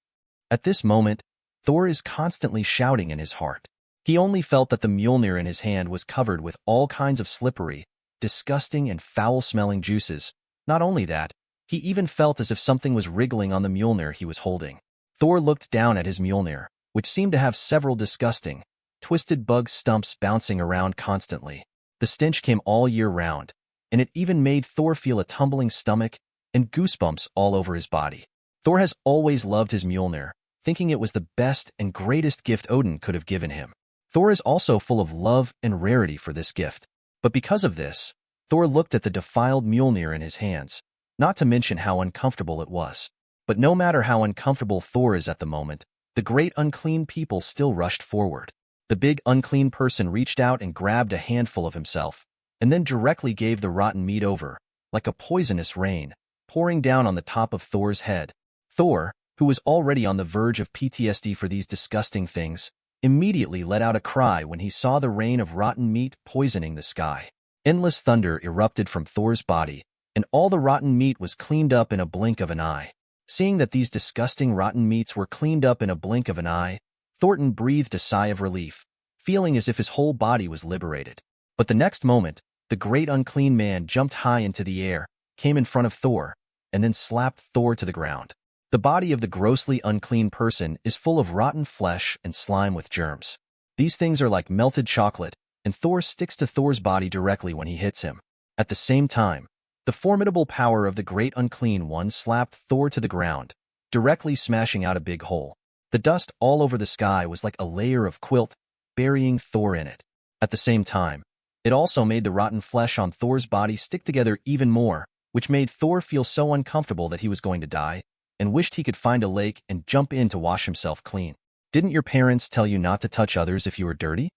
At this moment, Thor is constantly shouting in his heart. He only felt that the Mjolnir in his hand was covered with all kinds of slippery, disgusting and foul-smelling juices. Not only that, he even felt as if something was wriggling on the Mjolnir he was holding. Thor looked down at his Mjolnir, which seemed to have several disgusting, twisted bug stumps bouncing around constantly. The stench came all year round, and it even made Thor feel a tumbling stomach and goosebumps all over his body. Thor has always loved his Mjolnir, thinking it was the best and greatest gift Odin could have given him. Thor is also full of love and rarity for this gift. But because of this, Thor looked at the defiled Mjolnir in his hands, not to mention how uncomfortable it was. But no matter how uncomfortable Thor is at the moment, the Great Unclean people still rushed forward. The big unclean person reached out and grabbed a handful of himself, and then directly gave the rotten meat over, like a poisonous rain, pouring down on the top of Thor's head. Thor, who was already on the verge of PTSD for these disgusting things, immediately let out a cry when he saw the rain of rotten meat poisoning the sky. Endless thunder erupted from Thor's body, and all the rotten meat was cleaned up in a blink of an eye. Seeing that these disgusting rotten meats were cleaned up in a blink of an eye, Thornton breathed a sigh of relief, feeling as if his whole body was liberated. But the next moment, the Great Unclean Man jumped high into the air, came in front of Thor, and then slapped Thor to the ground. The body of the grossly unclean person is full of rotten flesh and slime with germs. These things are like melted chocolate, and Thor sticks to Thor's body directly when he hits him. At the same time, the formidable power of the Great Unclean One slapped Thor to the ground, directly smashing out a big hole. The dust all over the sky was like a layer of quilt, burying Thor in it. At the same time, it also made the rotten flesh on Thor's body stick together even more, which made Thor feel so uncomfortable that he was going to die, and wished he could find a lake and jump in to wash himself clean. Didn't your parents tell you not to touch others if you were dirty?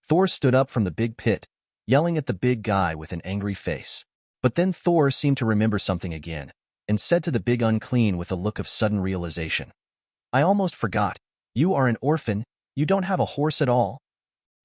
Thor stood up from the big pit, yelling at the big guy with an angry face. But then Thor seemed to remember something again, and said to the big unclean with a look of sudden realization, "I almost forgot. You are an orphan, you don't have a horse at all."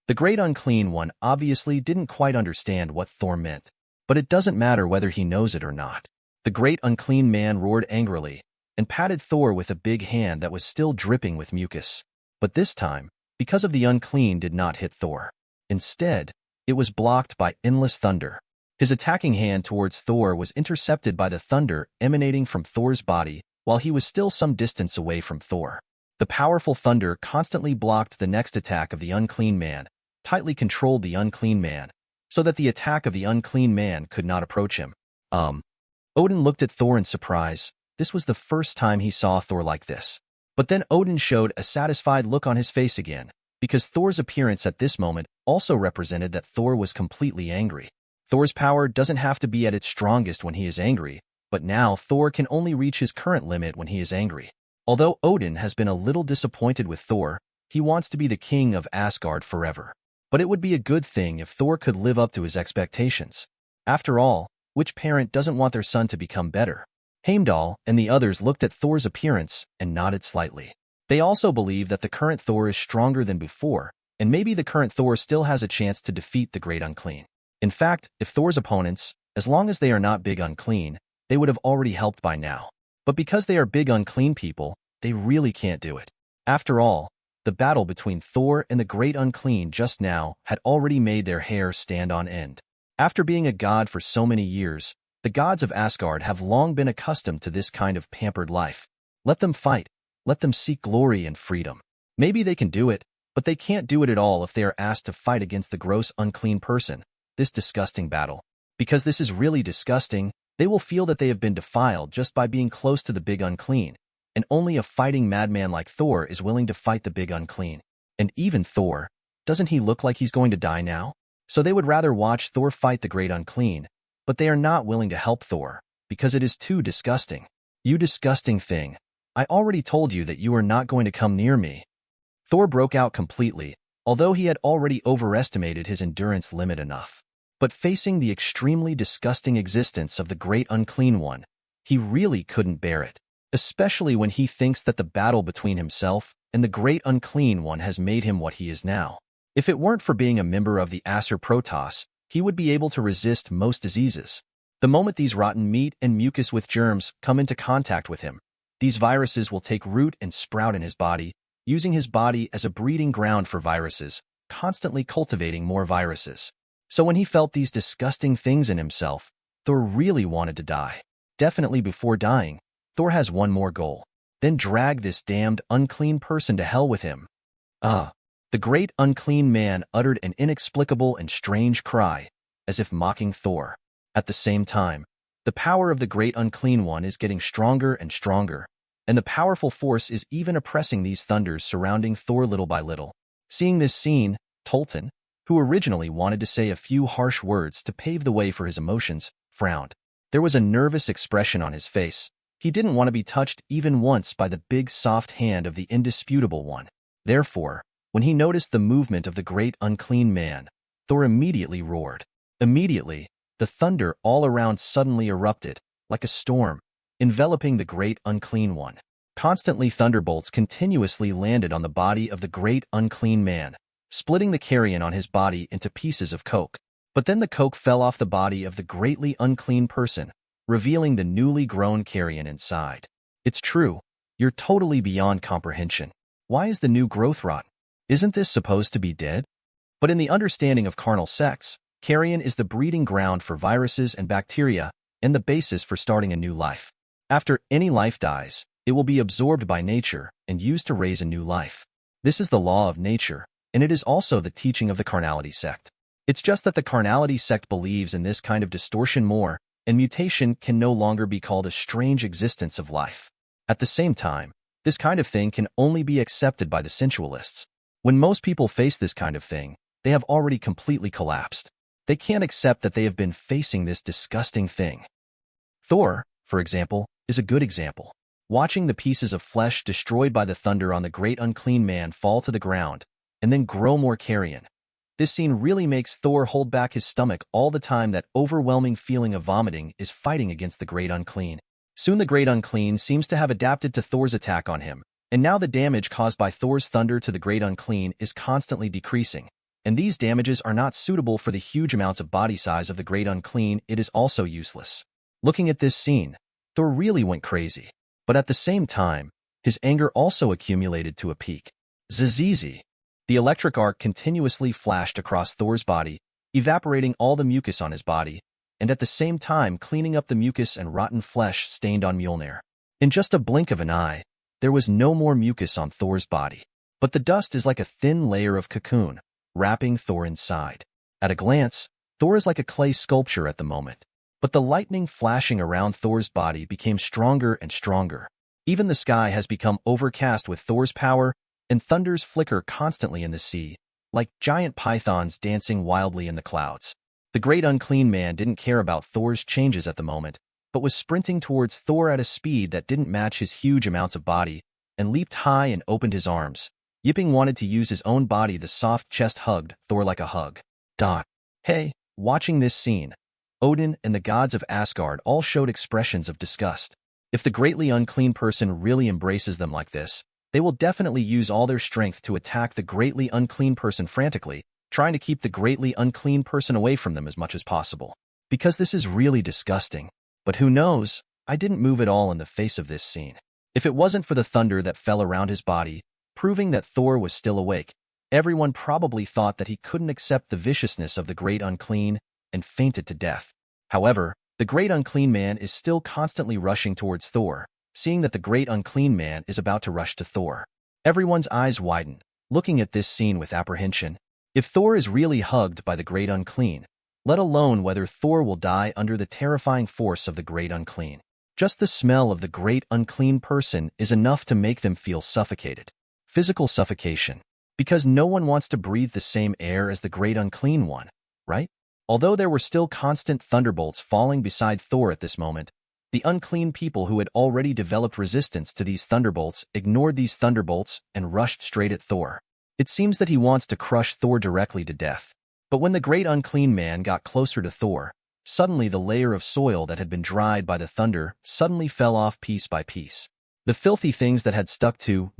The Great Unclean One obviously didn't quite understand what Thor meant, but it doesn't matter whether he knows it or not. The Great Unclean Man roared angrily, and patted Thor with a big hand that was still dripping with mucus. But this time, because of the unclean did not hit Thor. Instead, it was blocked by endless thunder. His attacking hand towards Thor was intercepted by the thunder emanating from Thor's body while he was still some distance away from Thor. The powerful thunder constantly blocked the next attack of the unclean man, tightly controlled the unclean man, so that the attack of the unclean man could not approach him. Odin looked at Thor in surprise. This was the first time he saw Thor like this. But then Odin showed a satisfied look on his face again, because Thor's appearance at this moment also represented that Thor was completely angry. Thor's power doesn't have to be at its strongest when he is angry, but now Thor can only reach his current limit when he is angry. Although Odin has been a little disappointed with Thor, he wants to be the king of Asgard forever. But it would be a good thing if Thor could live up to his expectations. After all, which parent doesn't want their son to become better? Heimdall and the others looked at Thor's appearance and nodded slightly. They also believe that the current Thor is stronger than before, and maybe the current Thor still has a chance to defeat the Great Unclean. In fact, if Thor's opponents, as long as they are not big unclean, they would have already helped by now. But because they are big unclean people, they really can't do it. After all, the battle between Thor and the Great Unclean just now had already made their hair stand on end. After being a god for so many years, the gods of Asgard have long been accustomed to this kind of pampered life. Let them fight. Let them seek glory and freedom. Maybe they can do it, but they can't do it at all if they are asked to fight against the gross unclean person, this disgusting battle. Because this is really disgusting, they will feel that they have been defiled just by being close to the big unclean, and only a fighting madman like Thor is willing to fight the big unclean. And even Thor, doesn't he look like he's going to die now? So they would rather watch Thor fight the Great Unclean, but they are not willing to help Thor, because it is too disgusting. You disgusting thing. I already told you that you are not going to come near me. Thor broke out completely, although he had already overestimated his endurance limit enough. But facing the extremely disgusting existence of the Great Unclean One, he really couldn't bear it, especially when he thinks that the battle between himself and the Great Unclean One has made him what he is now. If it weren't for being a member of the Acer Protoss, he would be able to resist most diseases. The moment these rotten meat and mucus with germs come into contact with him, these viruses will take root and sprout in his body, using his body as a breeding ground for viruses, constantly cultivating more viruses. So when he felt these disgusting things in himself, Thor really wanted to die. Definitely before dying, Thor has one more goal. Then drag this damned unclean person to hell with him. The Great Unclean Man uttered an inexplicable and strange cry, as if mocking Thor. At the same time, the power of the Great Unclean One is getting stronger and stronger, and the powerful force is even oppressing these thunders surrounding Thor little by little. Seeing this scene, Tolton, who originally wanted to say a few harsh words to pave the way for his emotions, frowned. There was a nervous expression on his face. He didn't want to be touched even once by the big soft hand of the indisputable one. Therefore, when he noticed the movement of the Great Unclean Man, Thor immediately roared. Immediately, the thunder all around suddenly erupted, like a storm, enveloping the Great Unclean One. Constantly thunderbolts continuously landed on the body of the Great Unclean Man, splitting the carrion on his body into pieces of coke. But then the coke fell off the body of the greatly unclean person, revealing the newly grown carrion inside. It's true, you're totally beyond comprehension. Why is the new growth rotten? Isn't this supposed to be dead? But in the understanding of carnal sex, carrion is the breeding ground for viruses and bacteria and the basis for starting a new life. After any life dies, it will be absorbed by nature and used to raise a new life. This is the law of nature, and it is also the teaching of the carnality sect. It's just that the carnality sect believes in this kind of distortion more, and mutation can no longer be called a strange existence of life. At the same time, this kind of thing can only be accepted by the sensualists. When most people face this kind of thing, they have already completely collapsed. They can't accept that they have been facing this disgusting thing. Thor, for example, is a good example. Watching the pieces of flesh destroyed by the thunder on the Great Unclean Man fall to the ground, and then grow more carrion. This scene really makes Thor hold back his stomach all the time. That overwhelming feeling of vomiting is fighting against the Great Unclean. Soon the Great Unclean seems to have adapted to Thor's attack on him, and now the damage caused by Thor's thunder to the Great Unclean is constantly decreasing. And these damages are not suitable for the huge amounts of body size of the Great Unclean. It is also useless. Looking at this scene, Thor really went crazy. But at the same time, his anger also accumulated to a peak. Zizizi. The electric arc continuously flashed across Thor's body, evaporating all the mucus on his body, and at the same time cleaning up the mucus and rotten flesh stained on Mjolnir. In just a blink of an eye, there was no more mucus on Thor's body. But the dust is like a thin layer of cocoon, wrapping Thor inside. At a glance, Thor is like a clay sculpture at the moment. But the lightning flashing around Thor's body became stronger and stronger. Even the sky has become overcast with Thor's power, and thunders flicker constantly in the sea, like giant pythons dancing wildly in the clouds. The Great Unclean Man didn't care about Thor's changes at the moment, but was sprinting towards Thor at a speed that didn't match his huge amounts of body, and leaped high and opened his arms. Yipping wanted to use his own body. The soft chest hugged Thor like a hug. Hey, watching this scene, Odin, and the gods of Asgard all showed expressions of disgust. If the greatly unclean person really embraces them like this, they will definitely use all their strength to attack the greatly unclean person frantically, trying to keep the greatly unclean person away from them as much as possible. Because this is really disgusting. But who knows? I didn't move at all in the face of this scene. If it wasn't for the thunder that fell around his body, proving that Thor was still awake, everyone probably thought that he couldn't accept the viciousness of the great unclean and fainted to death. However, the great unclean man is still constantly rushing towards Thor, seeing that the great unclean man is about to rush to Thor. Everyone's eyes widen, looking at this scene with apprehension. If Thor is really hugged by the great unclean, let alone whether Thor will die under the terrifying force of the great unclean. Just the smell of the great unclean person is enough to make them feel suffocated. Physical suffocation. Because no one wants to breathe the same air as the great unclean one, right? Although there were still constant thunderbolts falling beside Thor at this moment, the unclean people who had already developed resistance to these thunderbolts ignored these thunderbolts and rushed straight at Thor. It seems that he wants to crush Thor directly to death. But when the great unclean man got closer to Thor, suddenly the layer of soil that had been dried by the thunder suddenly fell off piece by piece. The filthy things that had stuck to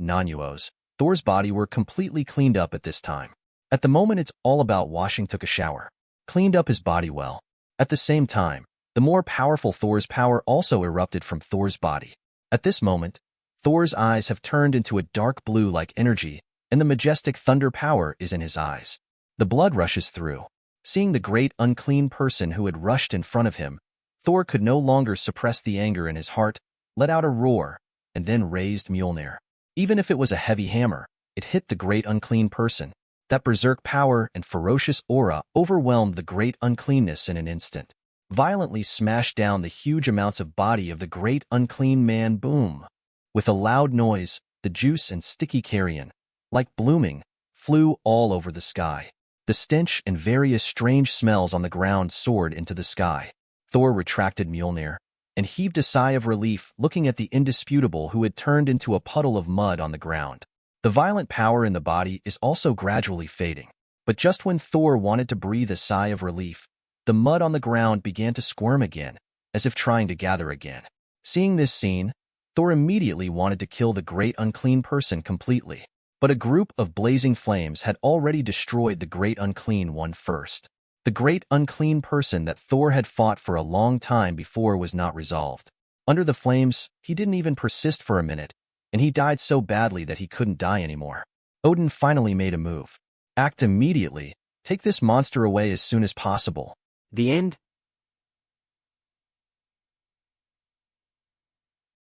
Thor's body were completely cleaned up at this time. At the moment, it's all about washing. Took a shower, cleaned up his body well. At the same time, the more powerful Thor's power also erupted from Thor's body. At this moment, Thor's eyes have turned into a dark blue like energy, and the majestic thunder power is in his eyes. The blood rushes through. Seeing the great unclean person who had rushed in front of him, Thor could no longer suppress the anger in his heart, let out a roar, and then raised Mjolnir. Even if it was a heavy hammer, it hit the great unclean person. That berserk power and ferocious aura overwhelmed the great uncleanness in an instant. Violently smashed down the huge amounts of body of the great unclean man. Boom! With a loud noise, the juice and sticky carrion, like blooming, flew all over the sky. The stench and various strange smells on the ground soared into the sky. Thor retracted Mjolnir and heaved a sigh of relief looking at the indisputable who had turned into a puddle of mud on the ground. The violent power in the body is also gradually fading. But just when Thor wanted to breathe a sigh of relief, the mud on the ground began to squirm again, as if trying to gather again. Seeing this scene, Thor immediately wanted to kill the great unclean person completely. But a group of blazing flames had already destroyed the great unclean one first. The great unclean person that Thor had fought for a long time before was not resolved. Under the flames, he didn't even persist for a minute, and he died so badly that he couldn't die anymore. Odin finally made a move. Act immediately. Take this monster away as soon as possible. The end.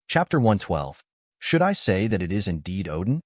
Chapter 112. Should I say that it is indeed Odin?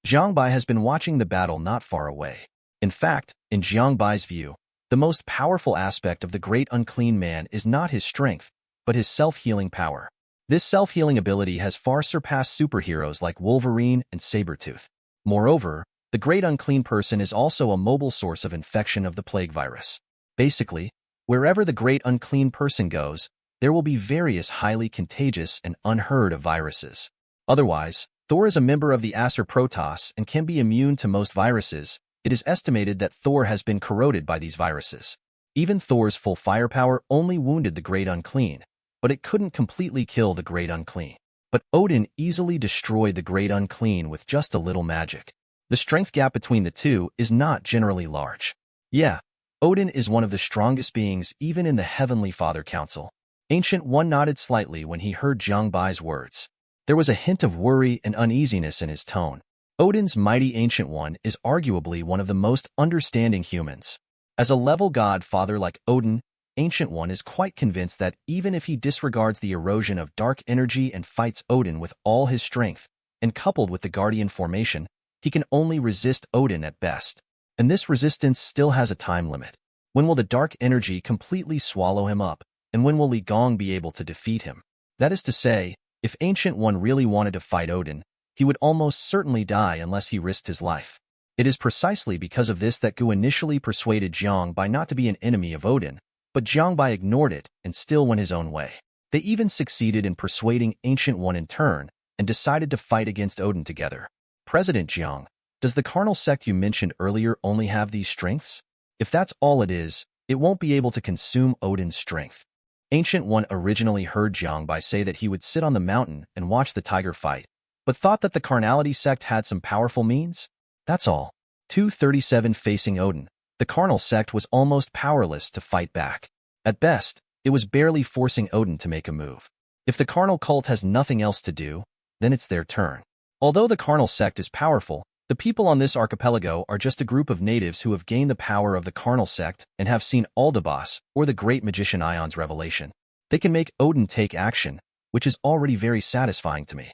Jiang Bai has been watching the battle not far away. In fact, in Jiang Bai's view, the most powerful aspect of the great unclean man is not his strength, but his self-healing power. This self-healing ability has far surpassed superheroes like Wolverine and Sabretooth. Moreover, the great unclean person is also a mobile source of infection of the plague virus. Basically, wherever the great unclean person goes, there will be various highly contagious and unheard of viruses. Otherwise, Thor is a member of the Acer Protoss and can be immune to most viruses. It is estimated that Thor has been corroded by these viruses. Even Thor's full firepower only wounded the great unclean, but it couldn't completely kill the great unclean. But Odin easily destroyed the great unclean with just a little magic. The strength gap between the two is not generally large. Yeah, Odin is one of the strongest beings even in the Heavenly Father Council. Ancient One nodded slightly when he heard Jiang Bai's words. There was a hint of worry and uneasiness in his tone. Odin's mighty Ancient One is arguably one of the most understanding humans. As a level god father like Odin, Ancient One is quite convinced that even if he disregards the erosion of dark energy and fights Odin with all his strength, and coupled with the Guardian formation, he can only resist Odin at best. And this resistance still has a time limit. When will the dark energy completely swallow him up, and when will Li Gong be able to defeat him? That is to say, if Ancient One really wanted to fight Odin, he would almost certainly die unless he risked his life. It is precisely because of this that Gu initially persuaded Jiang Bai not to be an enemy of Odin, but Jiang Bai ignored it and still went his own way. They even succeeded in persuading Ancient One in turn and decided to fight against Odin together. President Jiang, does the carnal sect you mentioned earlier only have these strengths? If that's all it is, it won't be able to consume Odin's strength. Ancient One originally heard Jiang Bai say that he would sit on the mountain and watch the tiger fight, but thought that the carnality sect had some powerful means. That's all. 237 facing Odin, the carnal sect was almost powerless to fight back. At best, it was barely forcing Odin to make a move. If the carnal cult has nothing else to do, then it's their turn. Although the carnal sect is powerful, the people on this archipelago are just a group of natives who have gained the power of the carnal sect and have seen Aldabas or the great magician Ion's revelation. They can make Odin take action, which is already very satisfying to me.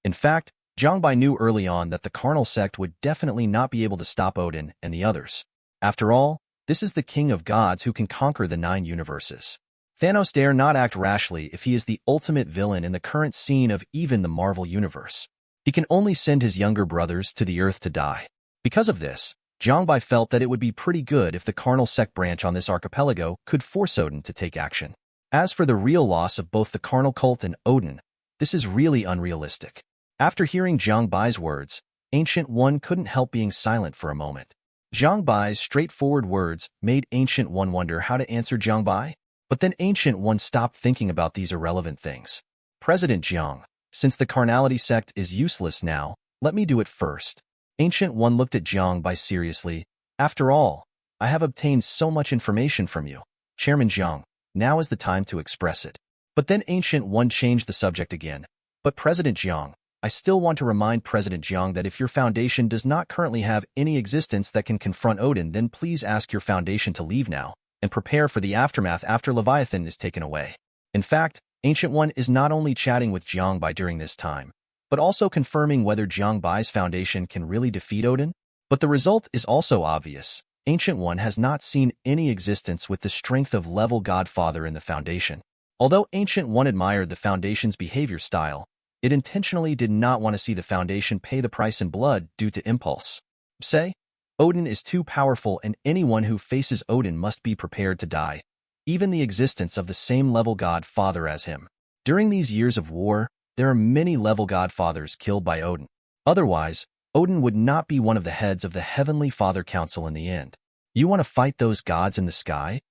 In fact, Jiang Bai knew early on that the carnal sect would definitely not be able to stop Odin and the others. After all, this is the king of gods who can conquer the 9 universes. Thanos dare not act rashly if he is the ultimate villain in the current scene of even the Marvel Universe. He can only send his younger brothers to the Earth to die. Because of this, Jiang Bai felt that it would be pretty good if the carnal sect branch on this archipelago could force Odin to take action. As for the real loss of both the carnal cult and Odin, this is really unrealistic. After hearing Jiang Bai's words, Ancient One couldn't help being silent for a moment. Jiang Bai's straightforward words made Ancient One wonder how to answer Jiang Bai, but then Ancient One stopped thinking about these irrelevant things. President Jiang, since the carnality sect is useless now, let me do it first. Ancient One looked at Jiang Bai seriously. After all, I have obtained so much information from you. Chairman Jiang, now is the time to express it. But then Ancient One changed the subject again. But President Jiang, I still want to remind President Jiang that if your foundation does not currently have any existence that can confront Odin, then please ask your foundation to leave now and prepare for the aftermath after Leviathan is taken away. In fact, Ancient One is not only chatting with Jiang Bai during this time, but also confirming whether Jiang Bai's foundation can really defeat Odin. But the result is also obvious. Ancient One has not seen any existence with the strength of level Godfather in the foundation. Although Ancient One admired the foundation's behavior style, it intentionally did not want to see the foundation pay the price in blood due to impulse. Say, Odin is too powerful and anyone who faces Odin must be prepared to die. Even the existence of the same level Godfather as him. During these years of war, there are many level Godfathers killed by Odin. Otherwise, Odin would not be one of the heads of the Heavenly Father Council in the end. You want to fight those gods in the sky?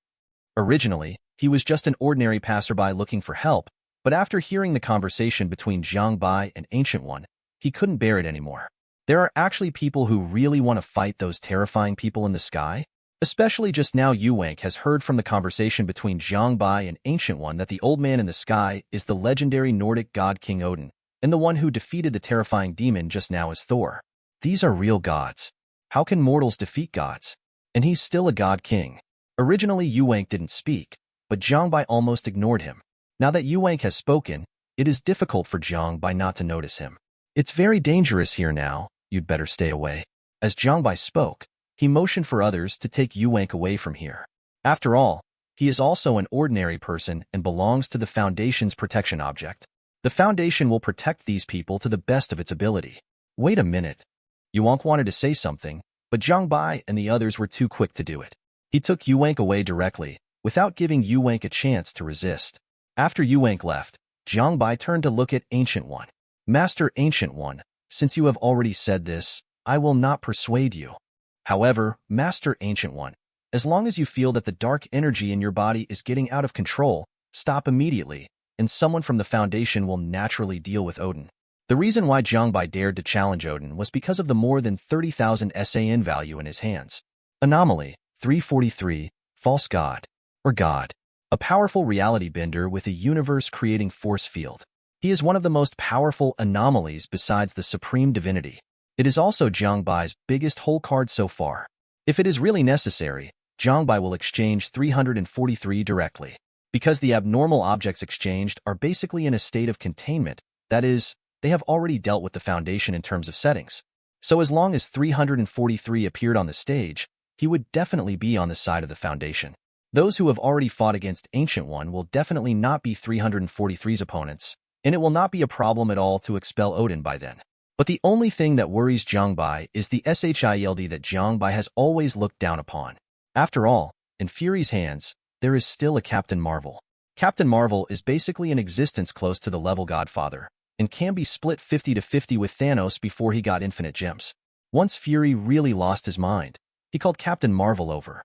Originally, he was just an ordinary passerby looking for help, but after hearing the conversation between Jiang Bai and Ancient One, he couldn't bear it anymore. There are actually people who really want to fight those terrifying people in the sky? Especially just now Yuank has heard from the conversation between Jiang Bai and Ancient One that the old man in the sky is the legendary Nordic god King Odin, and the one who defeated the terrifying demon just now is Thor. These are real gods. How can mortals defeat gods? And he's still a god king. Originally Yuank didn't speak, but Jiang Bai almost ignored him. Now that Yuank has spoken, it is difficult for Jiang Bai not to notice him. It's very dangerous here now, you'd better stay away. As Jiang Bai spoke, he motioned for others to take Yuank away from here. After all, he is also an ordinary person and belongs to the Foundation's protection object. The Foundation will protect these people to the best of its ability. Wait a minute. Yuank wanted to say something, but Jiang Bai and the others were too quick to do it. He took Yuank away directly, without giving Yuank a chance to resist. After Yuank left, Jiang Bai turned to look at Ancient One. Master Ancient One, since you have already said this, I will not persuade you. However, Master Ancient One, as long as you feel that the dark energy in your body is getting out of control, stop immediately, and someone from the Foundation will naturally deal with Odin. The reason why Jiang Bai dared to challenge Odin was because of the more than 30,000 SAN value in his hands. Anomaly 343, False God, or God. A powerful reality bender with a universe-creating force field. He is one of the most powerful anomalies besides the Supreme Divinity. It is also Jiang Bai's biggest hole card so far. If it is really necessary, Jiang Bai will exchange 343 directly. Because the abnormal objects exchanged are basically in a state of containment, that is, they have already dealt with the Foundation in terms of settings. So as long as 343 appeared on the stage, he would definitely be on the side of the Foundation. Those who have already fought against Ancient One will definitely not be 343's opponents, and it will not be a problem at all to expel Odin by then. But the only thing that worries Jiang Bai is the SHIELD that Jiang Bai has always looked down upon. After all, in Fury's hands, there is still a Captain Marvel. Captain Marvel is basically an existence close to the level Godfather, and can be split 50-50 with Thanos before he got infinite gems. Once Fury really lost his mind, he called Captain Marvel over.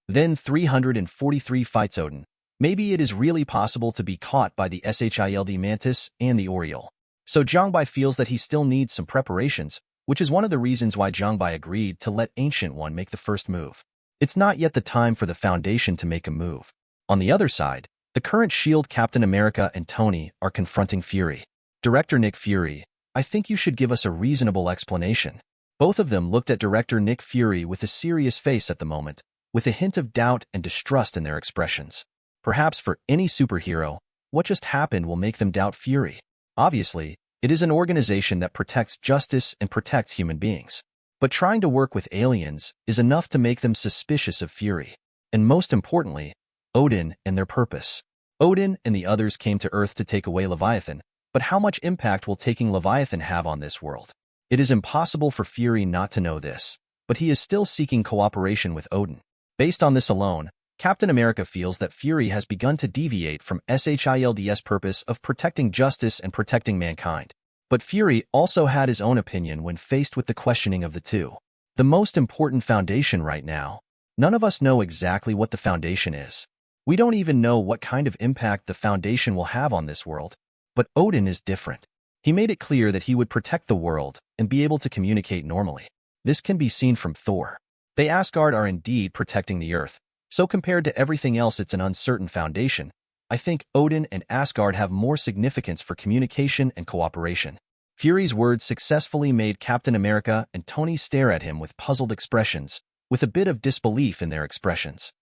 Then 343 fights Odin. Maybe it is really possible to be caught by the Shield Mantis and the Oriole. So Jiang Bai feels that he still needs some preparations, which is one of the reasons why Jiang Bai agreed to let Ancient One make the first move. It's not yet the time for the Foundation to make a move. On the other side, the current SHIELD Captain America and Tony are confronting Fury. Director Nick Fury, I think you should give us a reasonable explanation. Both of them looked at Director Nick Fury with a serious face at the moment, with a hint of doubt and distrust in their expressions. Perhaps for any superhero, what just happened will make them doubt Fury. Obviously, it is an organization that protects justice and protects human beings. But trying to work with aliens is enough to make them suspicious of Fury. And most importantly, Odin and their purpose. Odin and the others came to Earth to take away Leviathan, but how much impact will taking Leviathan have on this world? It is impossible for Fury not to know this, but he is still seeking cooperation with Odin. Based on this alone, Captain America feels that Fury has begun to deviate from SHIELD's purpose of protecting justice and protecting mankind. But Fury also had his own opinion when faced with the questioning of the two. The most important foundation right now. None of us know exactly what the foundation is. We don't even know what kind of impact the foundation will have on this world. But Odin is different. He made it clear that he would protect the world and be able to communicate normally. This can be seen from Thor. They Asgard are indeed protecting the Earth, so compared to everything else it's an uncertain foundation. I think Odin and Asgard have more significance for communication and cooperation. Fury's words successfully made Captain America and Tony stare at him with puzzled expressions, with a bit of disbelief in their expressions.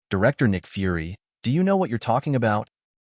Director Nick Fury, do you know what you're talking about?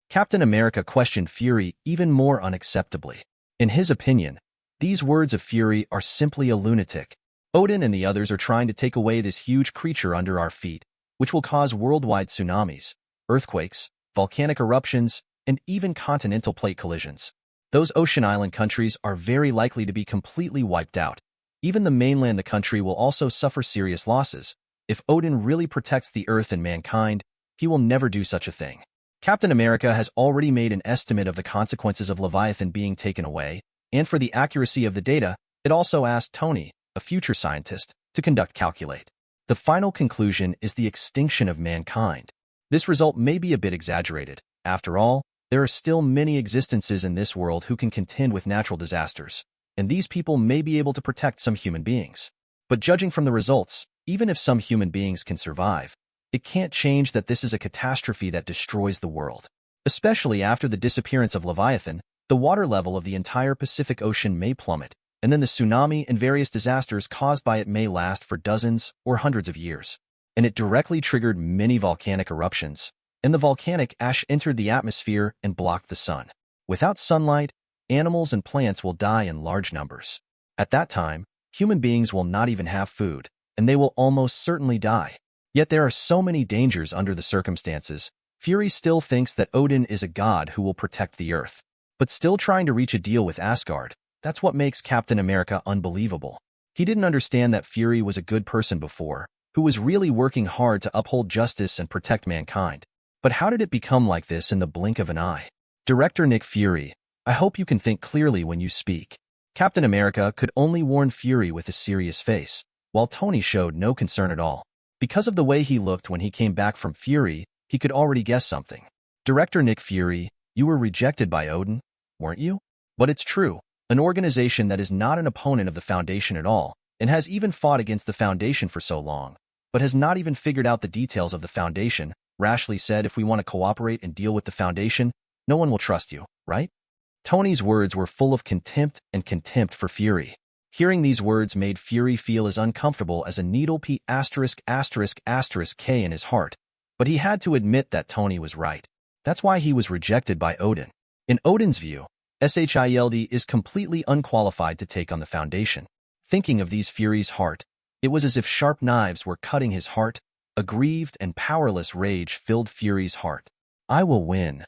Captain America questioned Fury even more unacceptably. In his opinion, these words of Fury are simply a lunatic. Odin and the others are trying to take away this huge creature under our feet, which will cause worldwide tsunamis, earthquakes, volcanic eruptions, and even continental plate collisions. Those ocean island countries are very likely to be completely wiped out. Even the mainland the country will also suffer serious losses. If Odin really protects the Earth and mankind, he will never do such a thing. Captain America has already made an estimate of the consequences of Leviathan being taken away, and for the accuracy of the data, it also asked Tony, a future scientist, to calculate. The final conclusion is the extinction of mankind. This result may be a bit exaggerated. After all, there are still many existences in this world who can contend with natural disasters, and these people may be able to protect some human beings. But judging from the results, even if some human beings can survive, it can't change that this is a catastrophe that destroys the world. Especially after the disappearance of Leviathan, the water level of the entire Pacific Ocean may plummet, and then the tsunami and various disasters caused by it may last for dozens or hundreds of years. And it directly triggered many volcanic eruptions, and the volcanic ash entered the atmosphere and blocked the sun. Without sunlight, animals and plants will die in large numbers. At that time, human beings will not even have food, and they will almost certainly die. Yet there are so many dangers under the circumstances. Fury still thinks that Odin is a god who will protect the Earth. But still trying to reach a deal with Asgard. That's what makes Captain America unbelievable. He didn't understand that Fury was a good person before, who was really working hard to uphold justice and protect mankind. But how did it become like this in the blink of an eye? Director Nick Fury, I hope you can think clearly when you speak. Captain America could only warn Fury with a serious face, while Tony showed no concern at all. Because of the way he looked when he came back from Fury, he could already guess something. Director Nick Fury, you were rejected by Odin, weren't you? But it's true. An organization that is not an opponent of the Foundation at all, and has even fought against the Foundation for so long, but has not even figured out the details of the Foundation, rashly said if we want to cooperate and deal with the Foundation, no one will trust you, right? Tony's words were full of contempt for Fury. Hearing these words made Fury feel as uncomfortable as a needle P********K in his heart, but he had to admit that Tony was right. That's why he was rejected by Odin. In Odin's view, SHIELD is completely unqualified to take on the Foundation. Thinking of these Fury's heart, it was as if sharp knives were cutting his heart. A grieved and powerless rage filled Fury's heart. I will win.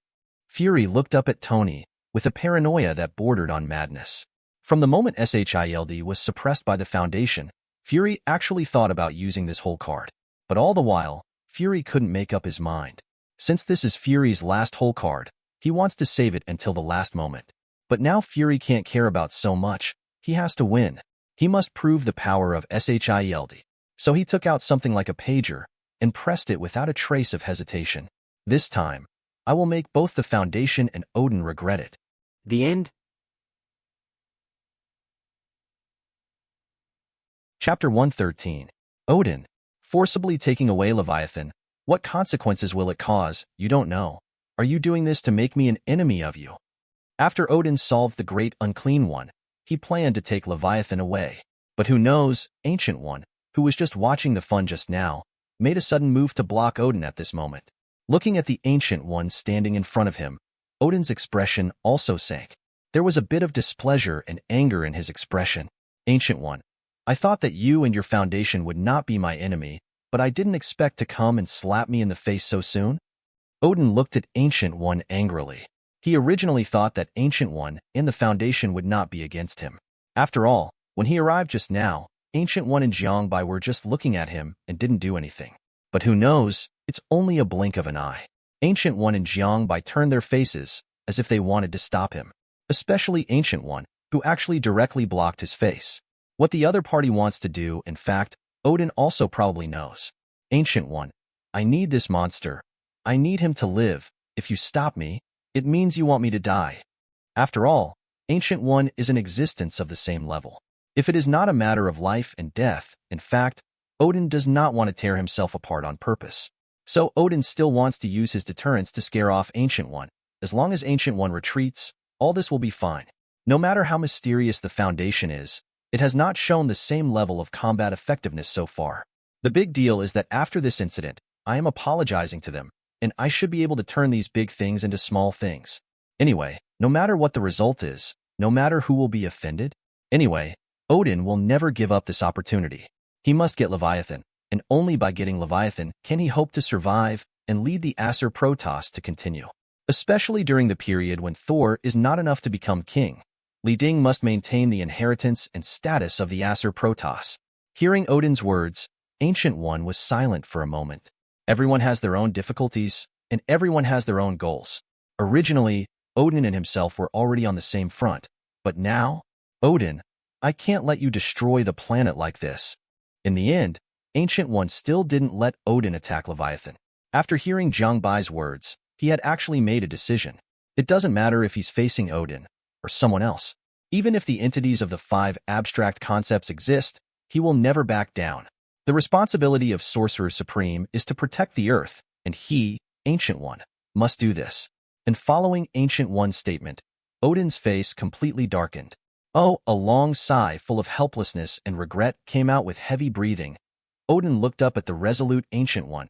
Fury looked up at Tony with a paranoia that bordered on madness. From the moment SHIELD was suppressed by the Foundation, Fury actually thought about using this whole card. But all the while, Fury couldn't make up his mind. Since this is Fury's last whole card, he wants to save it until the last moment. But now Fury can't care about so much. He has to win. He must prove the power of SHIELD. So he took out something like a pager, and pressed it without a trace of hesitation. This time, I will make both the Foundation and Odin regret it. The end? Chapter 113. Odin. Forcibly taking away Leviathan. What consequences will it cause? You don't know. Are you doing this to make me an enemy of you? After Odin solved the Great Unclean One, he planned to take Leviathan away. But who knows, Ancient One, who was just watching the fun just now, made a sudden move to block Odin at this moment. Looking at the Ancient One standing in front of him, Odin's expression also sank. There was a bit of displeasure and anger in his expression. Ancient One, I thought that you and your Foundation would not be my enemy, but I didn't expect to come and slap me in the face so soon. Odin looked at Ancient One angrily. He originally thought that Ancient One and the Foundation would not be against him. After all, when he arrived just now, Ancient One and Jiang Bai were just looking at him and didn't do anything. But who knows, it's only a blink of an eye. Ancient One and Jiang Bai turned their faces as if they wanted to stop him. Especially Ancient One, who actually directly blocked his face. What the other party wants to do, in fact, Odin also probably knows. Ancient One, I need this monster. I need him to live. If you stop me, it means you want me to die. After all, Ancient One is an existence of the same level. If it is not a matter of life and death, in fact, Odin does not want to tear himself apart on purpose. So Odin still wants to use his deterrence to scare off Ancient One. As long as Ancient One retreats, all this will be fine. No matter how mysterious the Foundation is, it has not shown the same level of combat effectiveness so far. The big deal is that after this incident, I am apologizing to them, and I should be able to turn these big things into small things. Anyway, no matter what the result is, no matter who will be offended, anyway, Odin will never give up this opportunity. He must get Leviathan, and only by getting Leviathan can he hope to survive and lead the Aesir Protoss to continue. Especially during the period when Thor is not enough to become king, Li Ding must maintain the inheritance and status of the Aesir Protoss. Hearing Odin's words, Ancient One was silent for a moment. Everyone has their own difficulties, and everyone has their own goals. Originally, Odin and himself were already on the same front, but now, Odin, I can't let you destroy the planet like this. In the end, Ancient One still didn't let Odin attack Leviathan. After hearing Jiang Bai's words, he had actually made a decision. It doesn't matter if he's facing Odin or someone else. Even if the entities of the 5 abstract concepts exist, he will never back down. The responsibility of Sorcerer Supreme is to protect the Earth, and he, Ancient One, must do this. And following Ancient One's statement, Odin's face completely darkened. Oh, a long sigh full of helplessness and regret came out with heavy breathing. Odin looked up at the resolute Ancient One.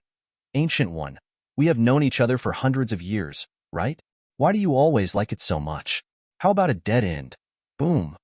Ancient One, we have known each other for hundreds of years, right? Why do you always like it so much? How about a dead end? Boom.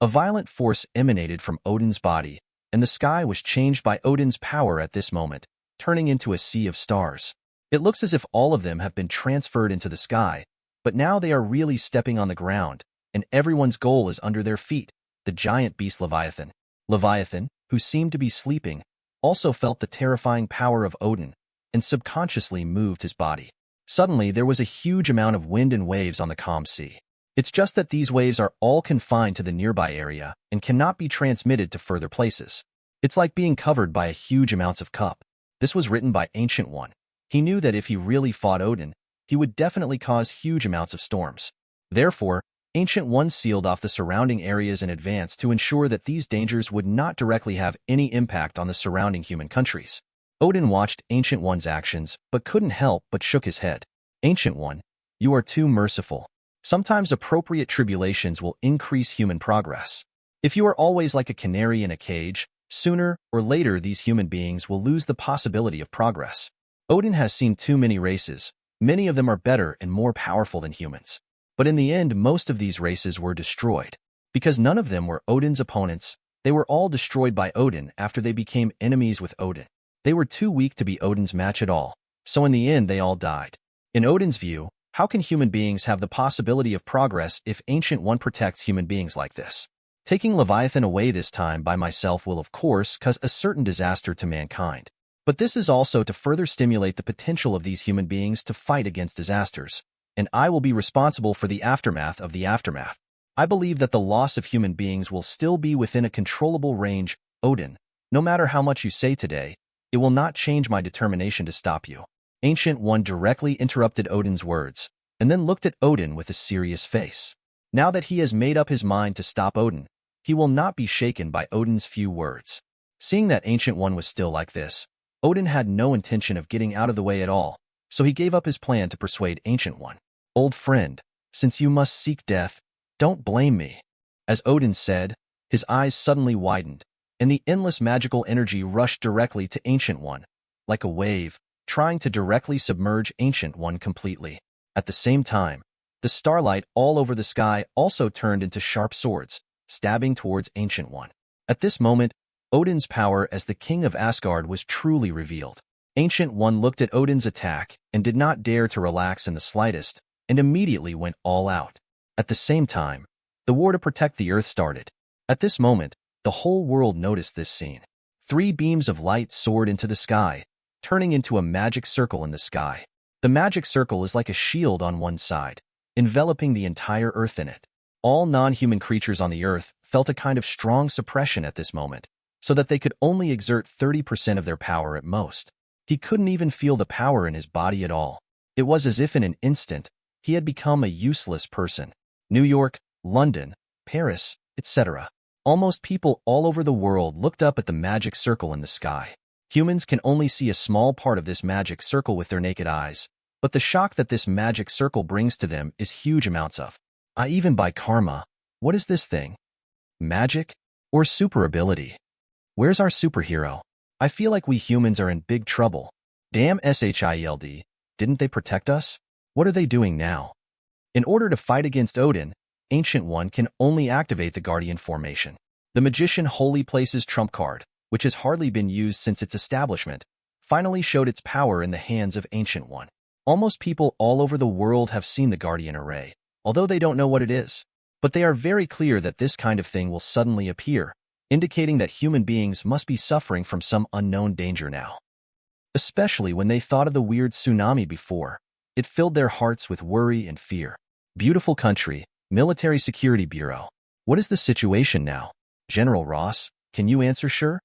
A violent force emanated from Odin's body, and the sky was changed by Odin's power at this moment, turning into a sea of stars. It looks as if all of them have been transferred into the sky, but now they are really stepping on the ground, and everyone's goal is under their feet, the giant beast Leviathan. Leviathan, who seemed to be sleeping, also felt the terrifying power of Odin, and subconsciously moved his body. Suddenly, there was a huge amount of wind and waves on the calm sea. It's just that these waves are all confined to the nearby area and cannot be transmitted to further places. It's like being covered by a huge amounts of cup. This was written by Ancient One. He knew that if he really fought Odin, he would definitely cause huge amounts of storms. Therefore, Ancient One sealed off the surrounding areas in advance to ensure that these dangers would not directly have any impact on the surrounding human countries. Odin watched Ancient One's actions, but couldn't help but shook his head. Ancient One, you are too merciful. Sometimes appropriate tribulations will increase human progress. If you are always like a canary in a cage, sooner or later these human beings will lose the possibility of progress. Odin has seen too many races. Many of them are better and more powerful than humans. But in the end, most of these races were destroyed. Because none of them were Odin's opponents, they were all destroyed by Odin after they became enemies with Odin. They were too weak to be Odin's match at all, so in the end they all died. In Odin's view, how can human beings have the possibility of progress if Ancient One protects human beings like this? Taking Leviathan away this time by myself will of course cause a certain disaster to mankind. But this is also to further stimulate the potential of these human beings to fight against disasters, and I will be responsible for the aftermath of the aftermath. I believe that the loss of human beings will still be within a controllable range, Odin. No matter how much you say today, it will not change my determination to stop you. Ancient One directly interrupted Odin's words, and then looked at Odin with a serious face. Now that he has made up his mind to stop Odin, he will not be shaken by Odin's few words. Seeing that Ancient One was still like this, Odin had no intention of getting out of the way at all, so he gave up his plan to persuade Ancient One. Old friend, since you must seek death, don't blame me. As Odin said, his eyes suddenly widened, and the endless magical energy rushed directly to Ancient One, like a wave, trying to directly submerge Ancient One completely. At the same time, the starlight all over the sky also turned into sharp swords, stabbing towards Ancient One. At this moment, Odin's power as the king of Asgard was truly revealed. Ancient One looked at Odin's attack and did not dare to relax in the slightest, and immediately went all out. At the same time, the war to protect the Earth started. At this moment, the whole world noticed this scene. 3 beams of light soared into the sky, turning into a magic circle in the sky. The magic circle is like a shield on one side, enveloping the entire Earth in it. All non-human creatures on the Earth felt a kind of strong suppression at this moment, so that they could only exert 30% of their power at most. He couldn't even feel the power in his body at all. It was as if in an instant, he had become a useless person. New York, London, Paris, etc. Almost people all over the world looked up at the magic circle in the sky. Humans can only see a small part of this magic circle with their naked eyes, but the shock that this magic circle brings to them is huge amounts of. Even by karma, what is this thing? Magic? Or super ability? Where's our superhero? I feel like we humans are in big trouble. Damn SHIELD, didn't they protect us? What are they doing now? In order to fight against Odin, Ancient One can only activate the Guardian formation. The Magician Holy Place's trump card, which has hardly been used since its establishment, finally showed its power in the hands of Ancient One. Almost people all over the world have seen the Guardian Array, although they don't know what it is. But they are very clear that this kind of thing will suddenly appear, indicating that human beings must be suffering from some unknown danger now. Especially when they thought of the weird tsunami before, it filled their hearts with worry and fear. Beautiful country, Military Security Bureau. What is the situation now? General Ross, can you answer sure?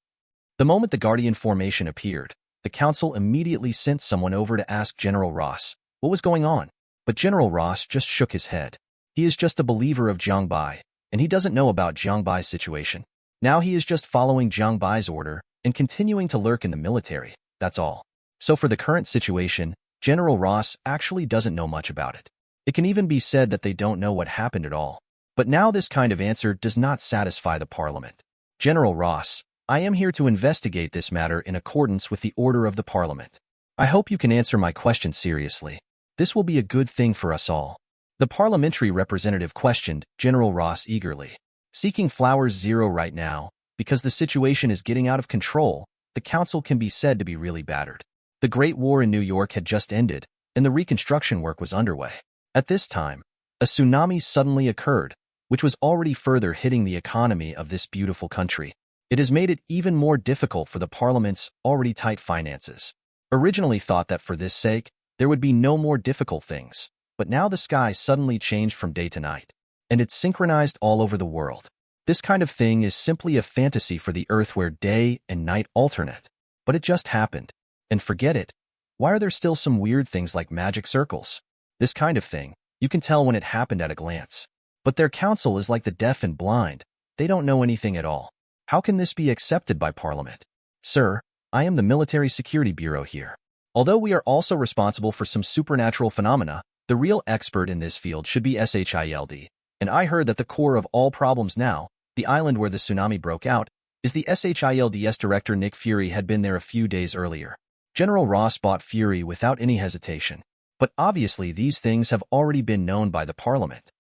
The moment the Guardian formation appeared, the council immediately sent someone over to ask General Ross what was going on. But General Ross just shook his head. He is just a believer of Jiang Bai, and he doesn't know about Jiang Bai's situation. Now he is just following Jiang Bai's order and continuing to lurk in the military, that's all. So for the current situation, General Ross actually doesn't know much about it. It can even be said that they don't know what happened at all. But now this kind of answer does not satisfy the Parliament. General Ross, I am here to investigate this matter in accordance with the order of the Parliament. I hope you can answer my question seriously. This will be a good thing for us all. The parliamentary representative questioned General Ross eagerly. Seeking Flowers 0 right now, because the situation is getting out of control, the council can be said to be really battered. The Great War in New York had just ended, and the reconstruction work was underway. At this time, a tsunami suddenly occurred, which was already further hitting the economy of this beautiful country. It has made it even more difficult for the parliament's already tight finances. Originally thought that for this sake, there would be no more difficult things, but now the sky suddenly changed from day to night, and it's synchronized all over the world. This kind of thing is simply a fantasy for the Earth where day and night alternate. But it just happened. And forget it. Why are there still some weird things like magic circles? This kind of thing, you can tell when it happened at a glance. But their council is like the deaf and blind. They don't know anything at all. How can this be accepted by Parliament? Sir, I am the Military Security Bureau here. Although we are also responsible for some supernatural phenomena, the real expert in this field should be SHIELD. And I heard that the core of all problems now, the island where the tsunami broke out, is the SHIELD's director Nick Fury had been there a few days earlier. General Ross bought Fury without any hesitation. But obviously these things have already been known by the Parliament.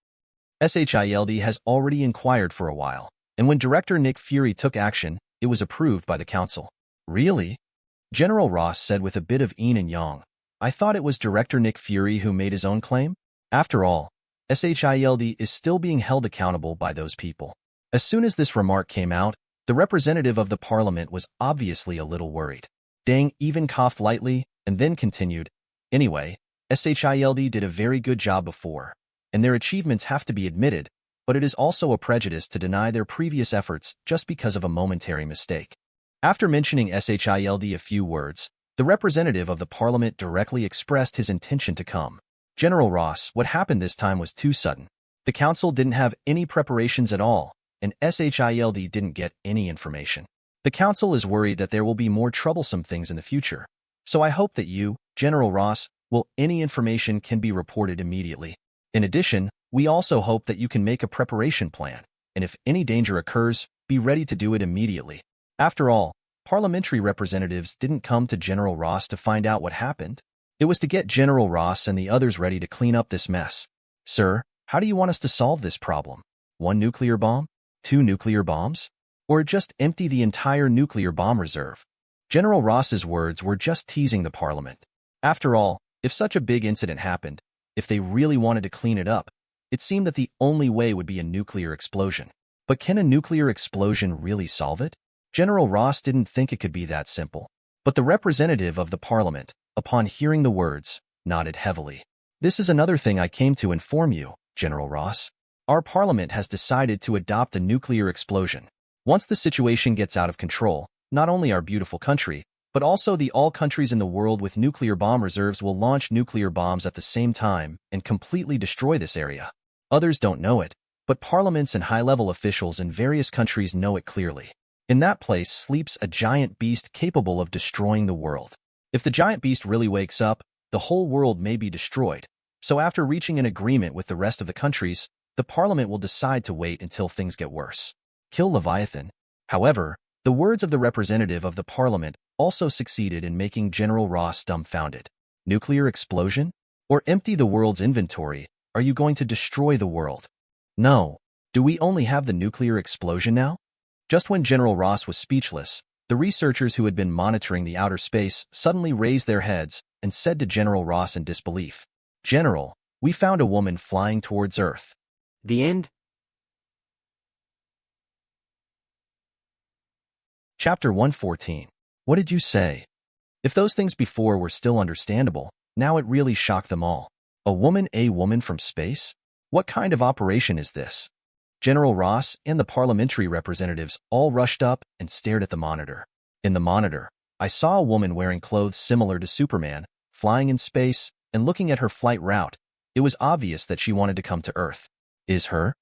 SHIELD has already inquired for a while, and when Director Nick Fury took action, it was approved by the Council. Really? General Ross said with a bit of yin and yang. I thought it was Director Nick Fury who made his own claim? After all, SHIELD is still being held accountable by those people. As soon as this remark came out, the representative of the Parliament was obviously a little worried. Deng even coughed lightly and then continued, Anyway, SHIELD did a very good job before, and their achievements have to be admitted, but it is also a prejudice to deny their previous efforts just because of a momentary mistake. After mentioning SHILD a few words, the representative of the Parliament directly expressed his intention to come. General Ross, what happened this time was too sudden. The council didn't have any preparations at all, and SHILD didn't get any information. The council is worried that there will be more troublesome things in the future. So I hope that you, General Ross, any information can be reported immediately. In addition, we also hope that you can make a preparation plan, and if any danger occurs, be ready to do it immediately. After all, parliamentary representatives didn't come to General Ross to find out what happened. It was to get General Ross and the others ready to clean up this mess. Sir, how do you want us to solve this problem? 1 nuclear bomb? 2 nuclear bombs? Or just empty the entire nuclear bomb reserve? General Ross's words were just teasing the Parliament. After all, if such a big incident happened, if they really wanted to clean it up, it seemed that the only way would be a nuclear explosion. But can a nuclear explosion really solve it? General Ross didn't think it could be that simple. But the representative of the Parliament, upon hearing the words, nodded heavily. This is another thing I came to inform you, General Ross. Our Parliament has decided to adopt a nuclear explosion. Once the situation gets out of control, not only our beautiful country, but also all countries in the world with nuclear bomb reserves will launch nuclear bombs at the same time and completely destroy this area. Others don't know it, but parliaments and high-level officials in various countries know it clearly. In that place sleeps a giant beast capable of destroying the world. If the giant beast really wakes up, the whole world may be destroyed. So after reaching an agreement with the rest of the countries, the Parliament will decide to wait until things get worse. Kill Leviathan. However, the words of the representative of the Parliament also succeeded in making General Ross dumbfounded. Nuclear explosion? Or empty the world's inventory? Are you going to destroy the world? No. Do we only have the nuclear explosion now? Just when General Ross was speechless, the researchers who had been monitoring the outer space suddenly raised their heads and said to General Ross in disbelief, General, we found a woman flying towards Earth. The end? Chapter 114. What did you say? If those things before were still understandable, now it really shocked them all. A woman from space? What kind of operation is this? General Ross and the parliamentary representatives all rushed up and stared at the monitor. In the monitor, I saw a woman wearing clothes similar to Superman, flying in space, and looking at her flight route. It was obvious that she wanted to come to Earth. Is her?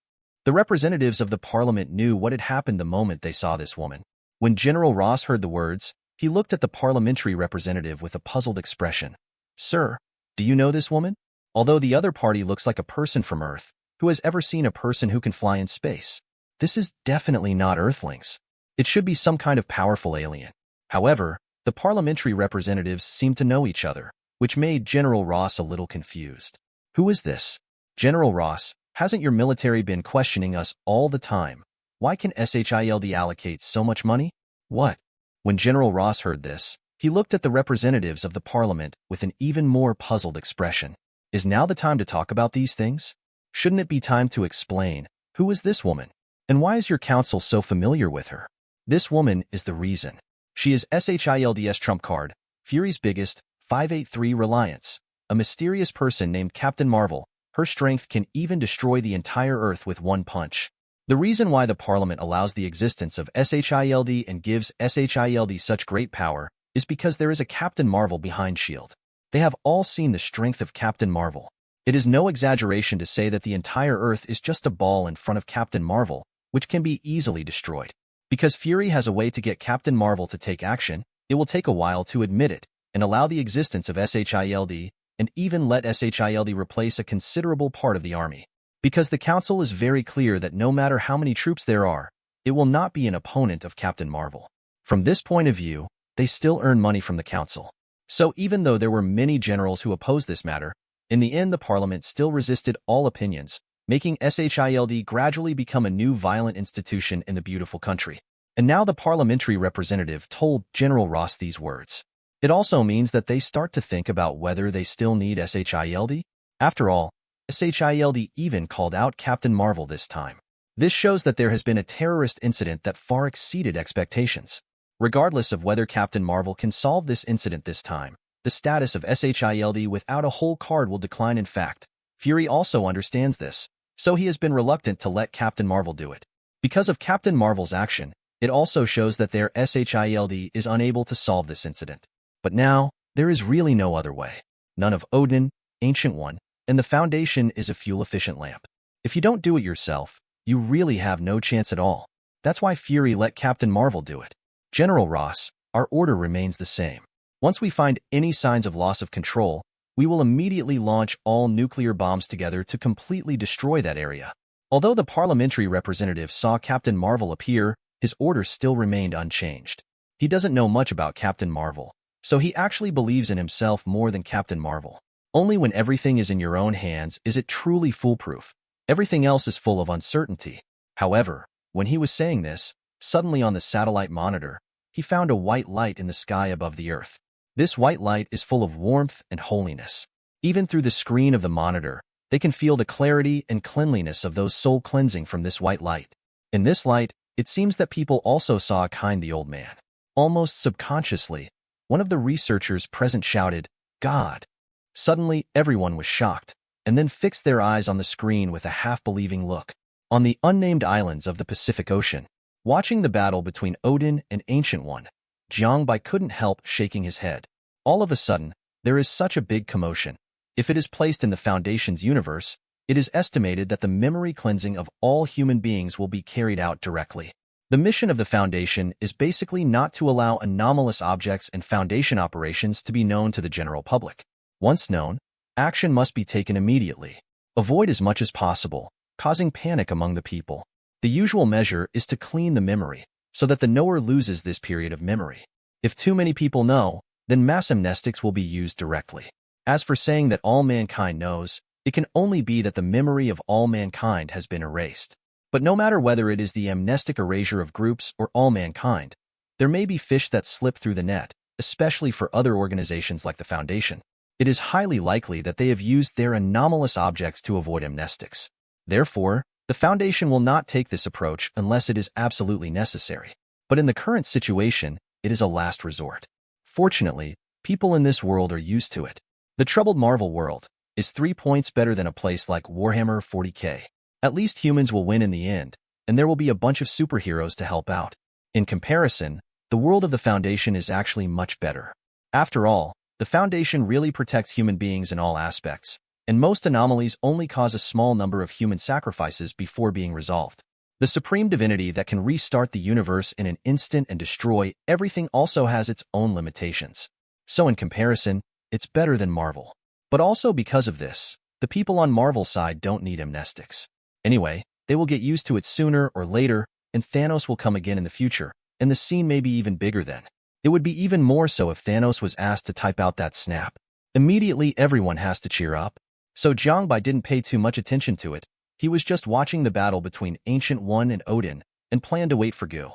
The representatives of the Parliament knew what had happened the moment they saw this woman. When General Ross heard the words, he looked at the parliamentary representative with a puzzled expression. Sir, do you know this woman? Although the other party looks like a person from Earth, who has ever seen a person who can fly in space? This is definitely not Earthlings. It should be some kind of powerful alien. However, the parliamentary representatives seemed to know each other, which made General Ross a little confused. Who is this? General Ross, hasn't your military been questioning us all the time? Why can SHILD allocate so much money? What? When General Ross heard this, he looked at the representatives of the Parliament with an even more puzzled expression. Is now the time to talk about these things? Shouldn't it be time to explain, who is this woman? And why is your council so familiar with her? This woman is the reason. She is SHILD's trump card, Fury's biggest, 583 Reliance, a mysterious person named Captain Marvel. Her strength can even destroy the entire Earth with one punch. The reason why the Parliament allows the existence of SHILD and gives SHILD such great power is because there is a Captain Marvel behind S.H.I.E.L.D. They have all seen the strength of Captain Marvel. It is no exaggeration to say that the entire Earth is just a ball in front of Captain Marvel, which can be easily destroyed. Because Fury has a way to get Captain Marvel to take action, it will take a while to admit it and allow the existence of SHILD and even let SHILD replace a considerable part of the army. Because the Council is very clear that no matter how many troops there are, it will not be an opponent of Captain Marvel. From this point of view, they still earn money from the Council. So even though there were many generals who opposed this matter, in the end the Parliament still resisted all opinions, making SHILD gradually become a new violent institution in the beautiful country. And now the parliamentary representative told General Ross these words. It also means that they start to think about whether they still need SHILD. After all, SHILD even called out Captain Marvel this time. This shows that there has been a terrorist incident that far exceeded expectations. Regardless of whether Captain Marvel can solve this incident this time, the status of SHILD without a whole card will decline. In fact, Fury also understands this, so he has been reluctant to let Captain Marvel do it. Because of Captain Marvel's action, It also shows that their SHIELD is unable to solve this incident. But now, there is really no other way. None of Odin, Ancient One, and the Foundation is a fuel-efficient lamp. If you don't do it yourself, you really have no chance at all. That's why Fury let Captain Marvel do it. General Ross, our order remains the same. Once we find any signs of loss of control, we will immediately launch all nuclear bombs together to completely destroy that area. Although the parliamentary representative saw Captain Marvel appear, his order still remained unchanged. He doesn't know much about Captain Marvel, so he actually believes in himself more than Captain Marvel. Only when everything is in your own hands is it truly foolproof. Everything else is full of uncertainty. However, when he was saying this, suddenly on the satellite monitor, he found a white light in the sky above the Earth. This white light is full of warmth and holiness. Even through the screen of the monitor, they can feel the clarity and cleanliness of those soul cleansing from this white light. In this light, it seems that people also saw Kind the Old Man. Almost subconsciously, one of the researchers present shouted, "God!" Suddenly, everyone was shocked, and then fixed their eyes on the screen with a half-believing look. On the unnamed islands of the Pacific Ocean, watching the battle between Odin and Ancient One, Jiang Bai couldn't help shaking his head. All of a sudden, there is such a big commotion. If it is placed in the Foundation's universe, it is estimated that the memory cleansing of all human beings will be carried out directly. The mission of the Foundation is basically not to allow anomalous objects and Foundation operations to be known to the general public. Once known, action must be taken immediately. Avoid as much as possible, causing panic among the people. The usual measure is to clean the memory, so that the knower loses this period of memory. If too many people know, then mass amnestics will be used directly. As for saying that all mankind knows, it can only be that the memory of all mankind has been erased. But no matter whether it is the amnestic erasure of groups or all mankind, there may be fish that slip through the net, especially for other organizations like the Foundation. It is highly likely that they have used their anomalous objects to avoid amnestics. Therefore, the Foundation will not take this approach unless it is absolutely necessary. But in the current situation, it is a last resort. Fortunately, people in this world are used to it. The troubled Marvel world is 3 points better than a place like Warhammer 40k. At least humans will win in the end, and there will be a bunch of superheroes to help out. In comparison, the world of the Foundation is actually much better. After all, the Foundation really protects human beings in all aspects, and most anomalies only cause a small number of human sacrifices before being resolved. The supreme divinity that can restart the universe in an instant and destroy everything also has its own limitations. So in comparison, it's better than Marvel. But also because of this, the people on Marvel's side don't need amnestics. Anyway, they will get used to it sooner or later, and Thanos will come again in the future, and the scene may be even bigger then. It would be even more so if Thanos was asked to type out that snap. Immediately everyone has to cheer up. So Jiang Bai didn't pay too much attention to it. He was just watching the battle between Ancient One and Odin, and planned to wait for Gu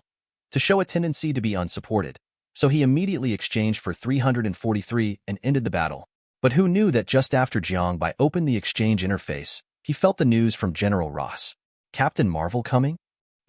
to show a tendency to be unsupported. So he immediately exchanged for 343 and ended the battle. But who knew that just after Jiang Bai opened the exchange interface, he felt the news from General Ross. Captain Marvel coming?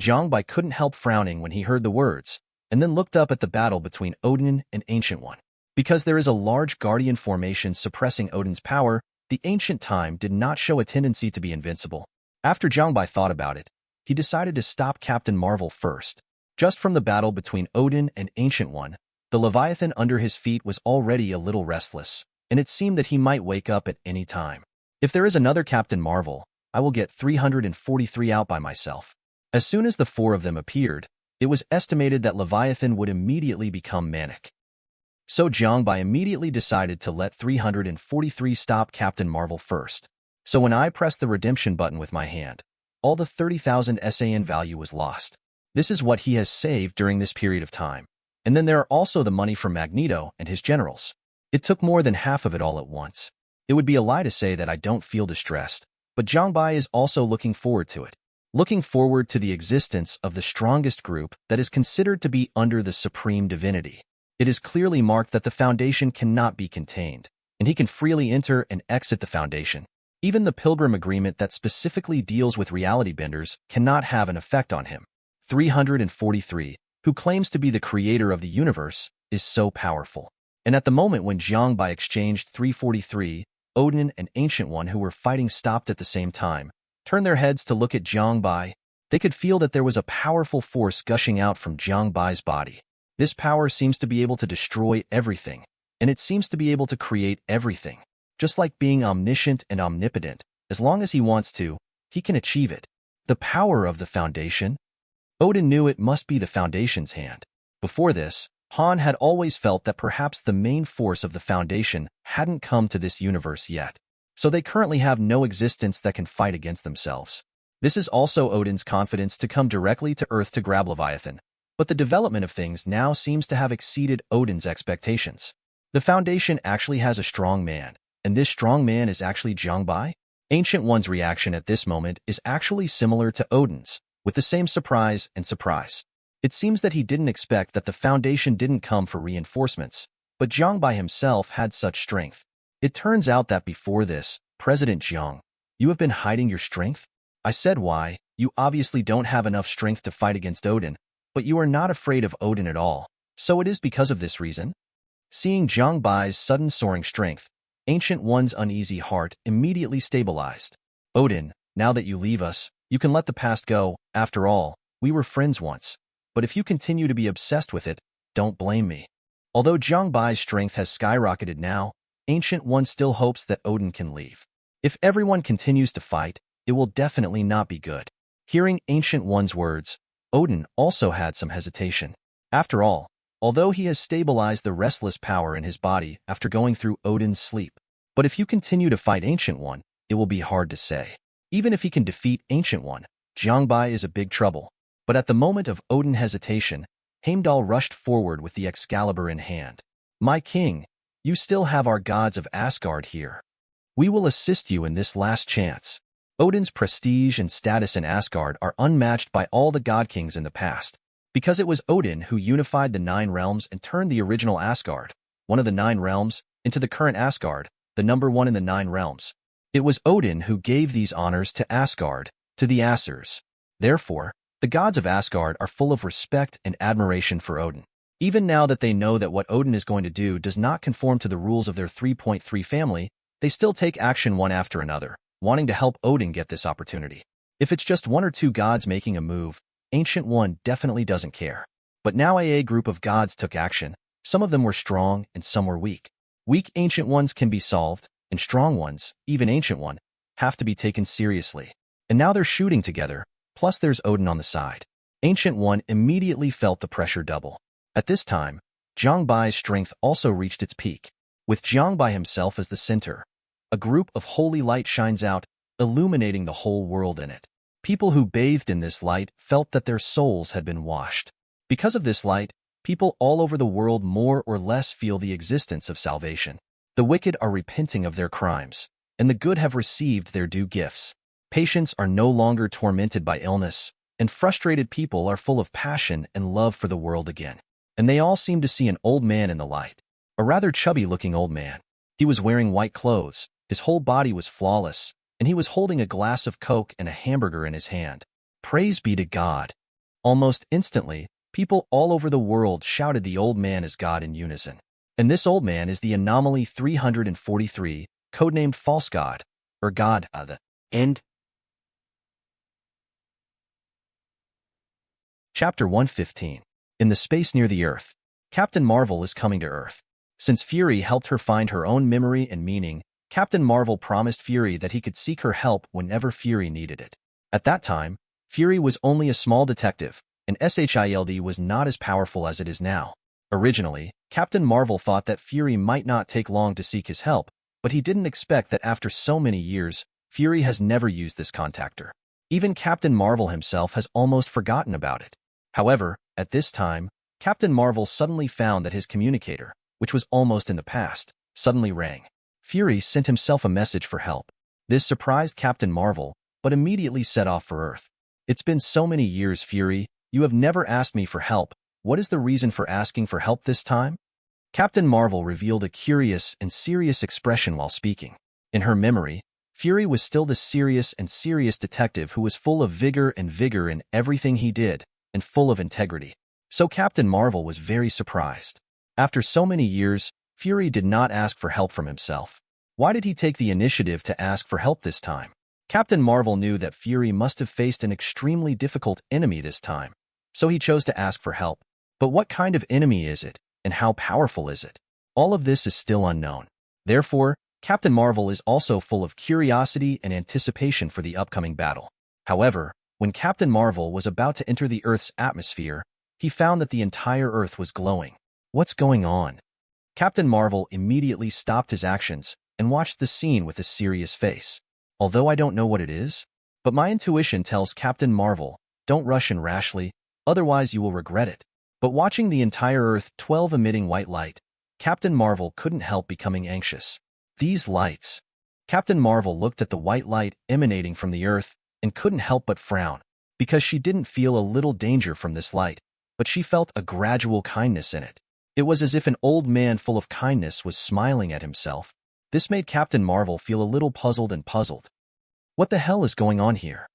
Jiang Bai couldn't help frowning when he heard the words, and then looked up at the battle between Odin and Ancient One. Because there is a large Guardian formation suppressing Odin's power, the Ancient Time did not show a tendency to be invincible. After Jiang Bai thought about it, he decided to stop Captain Marvel first. Just from the battle between Odin and Ancient One, the Leviathan under his feet was already a little restless, and it seemed that he might wake up at any time. If there is another Captain Marvel, I will get 343 out by myself. As soon as the 4 of them appeared, it was estimated that Leviathan would immediately become manic. So Jiang Bai immediately decided to let 343 stop Captain Marvel first. So when I pressed the redemption button with my hand, all the 30,000 SAN value was lost. This is what he has saved during this period of time. And then there are also the money from Magneto and his generals. It took more than half of it all at once. It would be a lie to say that I don't feel distressed, but Jiang Bai is also looking forward to it. Looking forward to the existence of the strongest group that is considered to be under the supreme divinity. It is clearly marked that the Foundation cannot be contained, and he can freely enter and exit the Foundation. Even the Pilgrim Agreement that specifically deals with reality benders cannot have an effect on him. 343, who claims to be the creator of the universe, is so powerful. And at the moment when Jiang Bai exchanged 343, Odin and Ancient One who were fighting stopped at the same time, turned their heads to look at Jiang Bai, They could feel that there was a powerful force gushing out from Jiang Bai's body. This power seems to be able to destroy everything, and it seems to be able to create everything. Just like being omniscient and omnipotent, as long as he wants to, he can achieve it. The power of the Foundation? Odin knew it must be the Foundation's hand. Before this, Han had always felt that perhaps the main force of the Foundation hadn't come to this universe yet. So they currently have no existence that can fight against themselves. This is also Odin's confidence to come directly to Earth to grab Leviathan. But the development of things now seems to have exceeded Odin's expectations. The Foundation actually has a strong man, and this strong man is actually Jiang Bai? Ancient One's reaction at this moment is actually similar to Odin's, with the same surprise and surprise. It seems that he didn't expect that the Foundation didn't come for reinforcements, but Jiang Bai himself had such strength. It turns out that before this, President Jiang, you have been hiding your strength? I said why, you obviously don't have enough strength to fight against Odin, but you are not afraid of Odin at all, so it is because of this reason? Seeing Jiang Bai's sudden soaring strength, Ancient One's uneasy heart immediately stabilized. Odin, now that you leave us, you can let the past go. After all, we were friends once. But if you continue to be obsessed with it, don't blame me. Although Jiang Bai's strength has skyrocketed now, Ancient One still hopes that Odin can leave. If everyone continues to fight, it will definitely not be good. Hearing Ancient One's words, Odin also had some hesitation. After all, although he has stabilized the restless power in his body after going through Odin's sleep. But if you continue to fight Ancient One, it will be hard to say. Even if he can defeat Ancient One, Jiang Bai is a big trouble. But at the moment of Odin hesitation, Heimdall rushed forward with the Excalibur in hand. My king, you still have our gods of Asgard here. We will assist you in this last chance. Odin's prestige and status in Asgard are unmatched by all the god kings in the past. Because it was Odin who unified the 9 realms and turned the original Asgard, one of the 9 realms, into the current Asgard, the number 1 in the 9 realms. It was Odin who gave these honors to Asgard, to the Asers. Therefore, the gods of Asgard are full of respect and admiration for Odin. Even now that they know that what Odin is going to do does not conform to the rules of their 3.3 family, they still take action one after another, wanting to help Odin get this opportunity. If it's just 1 or 2 gods making a move, Ancient One definitely doesn't care. But now a group of gods took action. Some of them were strong and some were weak. Weak Ancient Ones can be solved, and strong ones, even Ancient One, have to be taken seriously. And now they're shooting together, plus there's Odin on the side. Ancient One immediately felt the pressure double. At this time, Jiang Bai's strength also reached its peak. With Jiang Bai himself as the center, a group of holy light shines out, illuminating the whole world in it. People who bathed in this light felt that their souls had been washed. Because of this light, people all over the world more or less feel the existence of salvation. The wicked are repenting of their crimes, and the good have received their due gifts. Patients are no longer tormented by illness, and frustrated people are full of passion and love for the world again. And they all seem to see an old man in the light. A rather chubby-looking old man. He was wearing white clothes, his whole body was flawless, and he was holding a glass of Coke and a hamburger in his hand. Praise be to God. Almost instantly, people all over the world shouted the old man as God in unison. And this old man is the Anomaly 343, codenamed False God, or God of the End. Chapter 115. In the space near the Earth, Captain Marvel is coming to Earth. Since Fury helped her find her own memory and meaning, Captain Marvel promised Fury that he could seek her help whenever Fury needed it. At that time, Fury was only a small detective, and SHIELD was not as powerful as it is now. Originally, Captain Marvel thought that Fury might not take long to seek his help, but he didn't expect that after so many years, Fury has never used this contactor. Even Captain Marvel himself has almost forgotten about it. However, at this time, Captain Marvel suddenly found that his communicator, which was almost in the past, suddenly rang. Fury sent himself a message for help. This surprised Captain Marvel, but immediately set off for Earth. It's been so many years, Fury. You have never asked me for help. What is the reason for asking for help this time? Captain Marvel revealed a curious and serious expression while speaking. In her memory, Fury was still the serious detective who was full of vigor in everything he did, and full of integrity. So Captain Marvel was very surprised. After so many years, Fury did not ask for help from himself. Why did he take the initiative to ask for help this time? Captain Marvel knew that Fury must have faced an extremely difficult enemy this time, so he chose to ask for help. But what kind of enemy is it, and how powerful is it? All of this is still unknown. Therefore, Captain Marvel is also full of curiosity and anticipation for the upcoming battle. However, when Captain Marvel was about to enter the Earth's atmosphere, he found that the entire Earth was glowing. What's going on? Captain Marvel immediately stopped his actions and watched the scene with a serious face. Although I don't know what it is, but my intuition tells Captain Marvel, don't rush in rashly, otherwise you will regret it. But watching the entire Earth 12 emitting white light, Captain Marvel couldn't help becoming anxious. These lights. Captain Marvel looked at the white light emanating from the Earth and couldn't help but frown, because she didn't feel a little danger from this light, but she felt a gradual kindness in it. It was as if an old man full of kindness was smiling at himself. This made Captain Marvel feel a little puzzled. What the hell is going on here?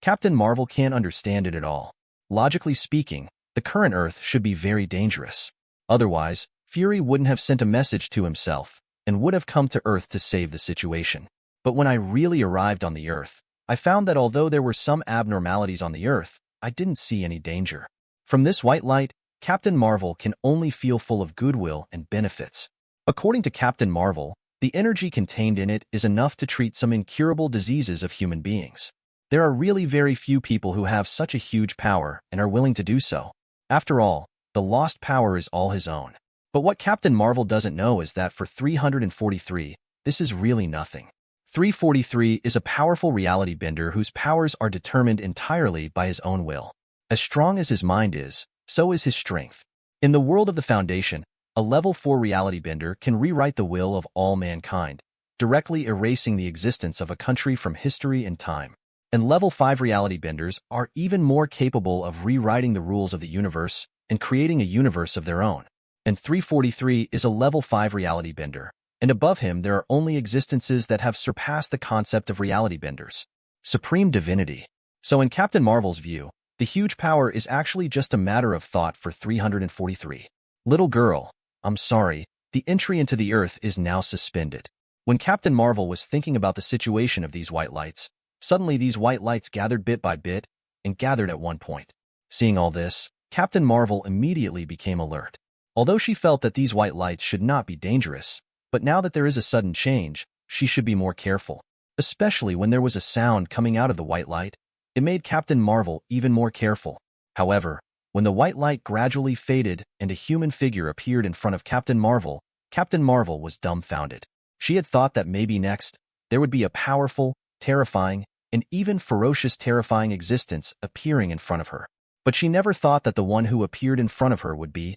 Captain Marvel can't understand it at all. Logically speaking, the current Earth should be very dangerous. Otherwise, Fury wouldn't have sent a message to himself and would have come to Earth to save the situation. But when I really arrived on the Earth, I found that although there were some abnormalities on the Earth, I didn't see any danger. From this white light, Captain Marvel can only feel full of goodwill and benefits. According to Captain Marvel, the energy contained in it is enough to treat some incurable diseases of human beings. There are really very few people who have such a huge power and are willing to do so. After all, the lost power is all his own. But what Captain Marvel doesn't know is that for 343, this is really nothing. 343 is a powerful reality bender whose powers are determined entirely by his own will. As strong as his mind is, so is his strength. In the world of the Foundation, a level 4 reality bender can rewrite the will of all mankind, directly erasing the existence of a country from history and time. And level 5 reality benders are even more capable of rewriting the rules of the universe and creating a universe of their own. And 343 is a level 5 reality bender, and above him there are only existences that have surpassed the concept of reality benders. Supreme divinity. So in Captain Marvel's view, the huge power is actually just a matter of thought for 343. Little girl, I'm sorry, the entry into the Earth is now suspended. When Captain Marvel was thinking about the situation of these white lights, suddenly these white lights gathered bit by bit and gathered at one point. Seeing all this, Captain Marvel immediately became alert. Although she felt that these white lights should not be dangerous, but now that there is a sudden change, she should be more careful. Especially when there was a sound coming out of the white light, it made Captain Marvel even more careful. However, when the white light gradually faded and a human figure appeared in front of Captain Marvel was dumbfounded. She had thought that maybe next, there would be a powerful, terrifying, and even ferocious terrifying existence appearing in front of her. But she never thought that the one who appeared in front of her would be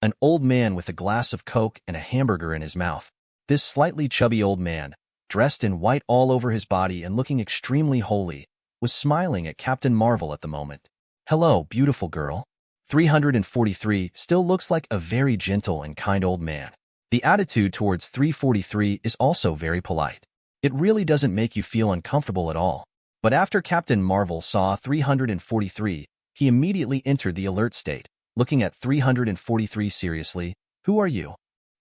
an old man with a glass of Coke and a hamburger in his mouth. This slightly chubby old man, dressed in white all over his body and looking extremely holy, was smiling at Captain Marvel at the moment. Hello, beautiful girl. 343 still looks like a very gentle and kind old man. The attitude towards 343 is also very polite. It really doesn't make you feel uncomfortable at all. But after Captain Marvel saw 343, he immediately entered the alert state, looking at 343 seriously. Who are you?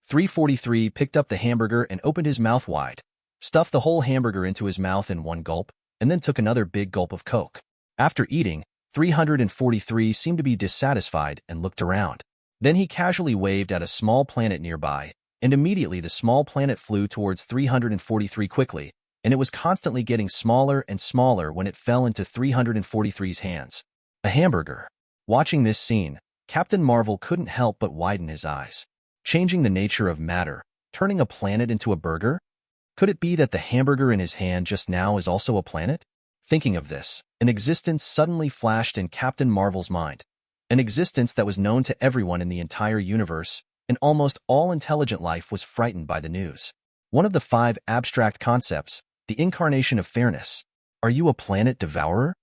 343 picked up the hamburger and opened his mouth wide, stuffed the whole hamburger into his mouth in one gulp, and then took another big gulp of Coke. After eating, 343 seemed to be dissatisfied and looked around. Then he casually waved at a small planet nearby, and immediately the small planet flew towards 343 quickly, and it was constantly getting smaller and smaller when it fell into 343's hands. A hamburger. Watching this scene, Captain Marvel couldn't help but widen his eyes. Changing the nature of matter, turning a planet into a burger? Could it be that the hamburger in his hand just now is also a planet? Thinking of this, an existence suddenly flashed in Captain Marvel's mind. An existence that was known to everyone in the entire universe, and almost all intelligent life was frightened by the news. One of the 5 abstract concepts, the incarnation of fairness. Are you a planet devourer?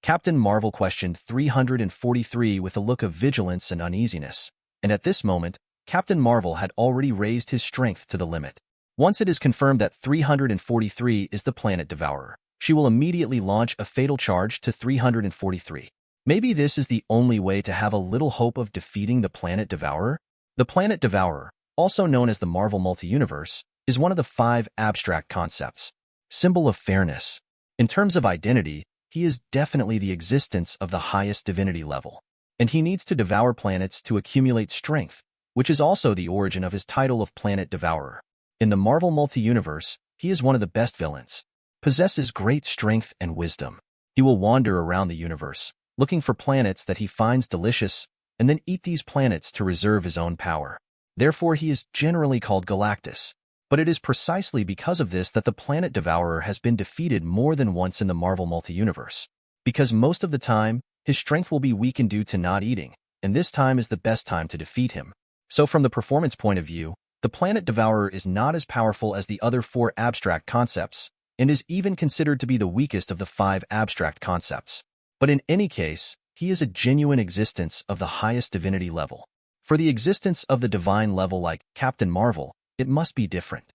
Captain Marvel questioned 343 with a look of vigilance and uneasiness, and at this moment, Captain Marvel had already raised his strength to the limit. Once it is confirmed that 343 is the planet devourer, she will immediately launch a fatal charge to 343. Maybe this is the only way to have a little hope of defeating the planet devourer? The planet devourer, also known as the Marvel multi-universe, is one of the 5 abstract concepts. Symbol of fairness. In terms of identity, he is definitely the existence of the highest divinity level, and he needs to devour planets to accumulate strength, which is also the origin of his title of Planet Devourer. In the Marvel multi-universe, he is one of the best villains, possesses great strength and wisdom. He will wander around the universe, looking for planets that he finds delicious, and then eat these planets to reserve his own power. Therefore, he is generally called Galactus. But it is precisely because of this that the Planet Devourer has been defeated more than once in the Marvel multi-universe. Because most of the time, his strength will be weakened due to not eating, and this time is the best time to defeat him. So from the performance point of view, the Planet Devourer is not as powerful as the other 4 abstract concepts, and is even considered to be the weakest of the 5 abstract concepts. But in any case, he is a genuine existence of the highest divinity level. For the existence of the divine level like Captain Marvel, it must be different.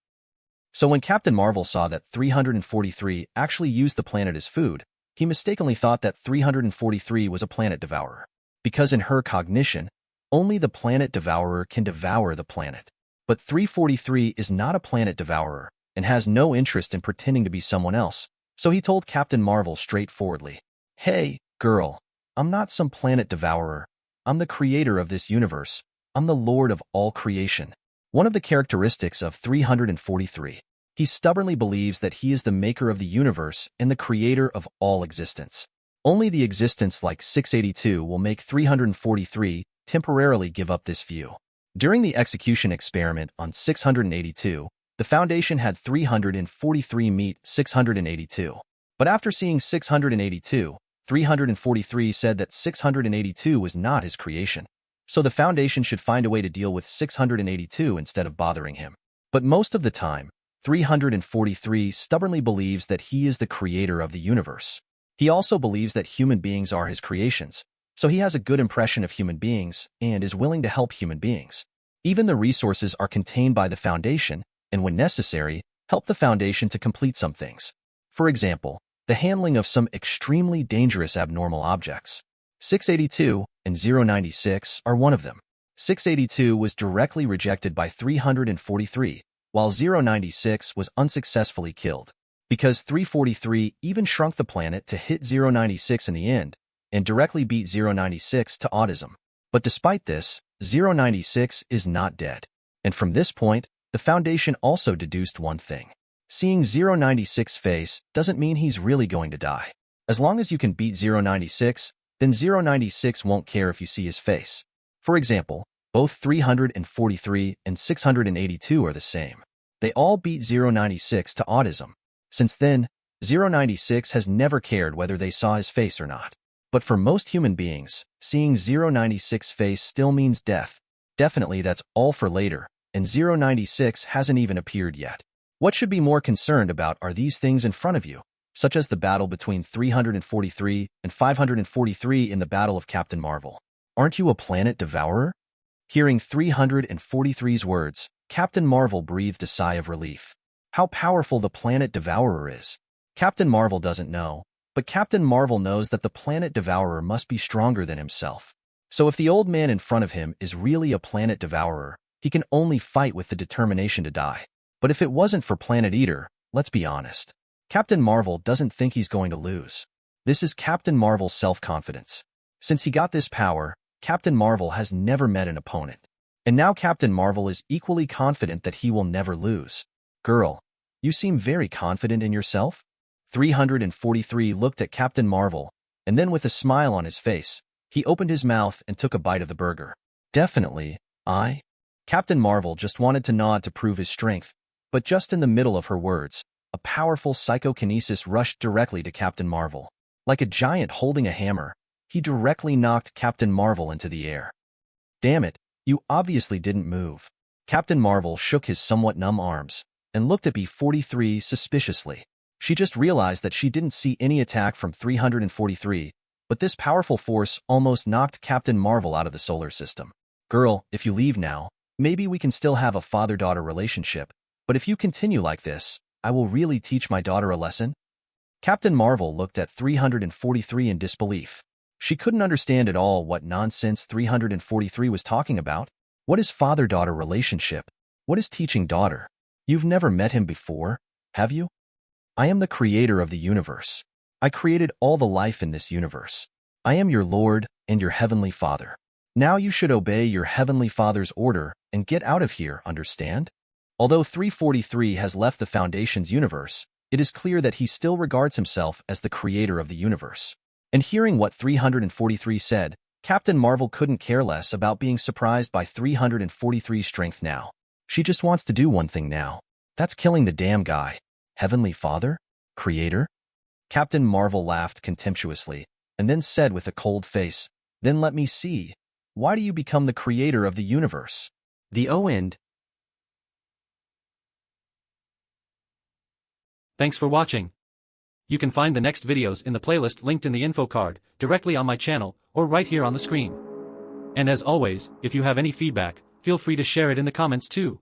So when Captain Marvel saw that 343 actually used the planet as food, he mistakenly thought that 343 was a planet devourer. Because in her cognition, only the planet devourer can devour the planet. But 343 is not a planet devourer and has no interest in pretending to be someone else, so he told Captain Marvel straightforwardly, "Hey, girl, I'm not some planet devourer. I'm the creator of this universe. I'm the Lord of all creation." One of the characteristics of 343. He stubbornly believes that he is the maker of the universe and the creator of all existence. Only the existence like 682 will make 343 temporarily give up this view. During the execution experiment on 682, the Foundation had 343 meet 682. But after seeing 682, 343 said that 682 was not his creation. So the Foundation should find a way to deal with 682 instead of bothering him. But most of the time, 343 stubbornly believes that he is the creator of the universe. He also believes that human beings are his creations, so he has a good impression of human beings and is willing to help human beings. Even the resources are contained by the Foundation, and when necessary, help the Foundation to complete some things. For example, the handling of some extremely dangerous abnormal objects. 682 and 096 are one of them. 682 was directly rejected by 343, while 096 was unsuccessfully killed. Because 343 even shrunk the planet to hit 096 in the end, and directly beat 096 to autism. But despite this, 096 is not dead. And from this point, the Foundation also deduced one thing. Seeing 096's face doesn't mean he's really going to die. As long as you can beat 096, then 096 won't care if you see his face. For example, both 343 and 682 are the same. They all beat 096 to autism. Since then, 096 has never cared whether they saw his face or not. But for most human beings, seeing 096's face still means death. Definitely that's all for later, and 096 hasn't even appeared yet. What should be more concerned about are these things in front of you, such as the battle between 343 and 543 in the Battle of Captain Marvel. Aren't you a planet devourer? Hearing 343's words, Captain Marvel breathed a sigh of relief. How powerful the planet devourer is. Captain Marvel doesn't know, but Captain Marvel knows that the planet devourer must be stronger than himself. So if the old man in front of him is really a planet devourer, he can only fight with the determination to die. But if it wasn't for Planet Eater, let's be honest. Captain Marvel doesn't think he's going to lose. This is Captain Marvel's self-confidence. Since he got this power, Captain Marvel has never met an opponent. And now Captain Marvel is equally confident that he will never lose. Girl, you seem very confident in yourself? 343 looked at Captain Marvel, and then with a smile on his face, he opened his mouth and took a bite of the burger. Definitely, Captain Marvel just wanted to nod to prove his strength, but just in the middle of her words, a powerful psychokinesis rushed directly to Captain Marvel. Like a giant holding a hammer, he directly knocked Captain Marvel into the air. Damn it, you obviously didn't move. Captain Marvel shook his somewhat numb arms and looked at B-43 suspiciously. She just realized that she didn't see any attack from 343, but this powerful force almost knocked Captain Marvel out of the solar system. Girl, if you leave now, maybe we can still have a father-daughter relationship, but if you continue like this, I will really teach my daughter a lesson? Captain Marvel looked at 343 in disbelief. She couldn't understand at all what nonsense 343 was talking about. What is father-daughter relationship? What is teaching daughter? You've never met him before, have you? I am the creator of the universe. I created all the life in this universe. I am your Lord and your Heavenly Father. Now you should obey your Heavenly Father's order and get out of here, understand? Although 343 has left the Foundation's universe, it is clear that he still regards himself as the creator of the universe. And hearing what 343 said, Captain Marvel couldn't care less about being surprised by 343's strength now. She just wants to do one thing now. That's killing the damn guy. Heavenly Father? Creator? Captain Marvel laughed contemptuously, and then said with a cold face, "Then let me see. Why do you become the creator of the universe?" The end. Thanks for watching. You can find the next videos in the playlist linked in the info card, directly on my channel, or right here on the screen. And as always, if you have any feedback, feel free to share it in the comments too.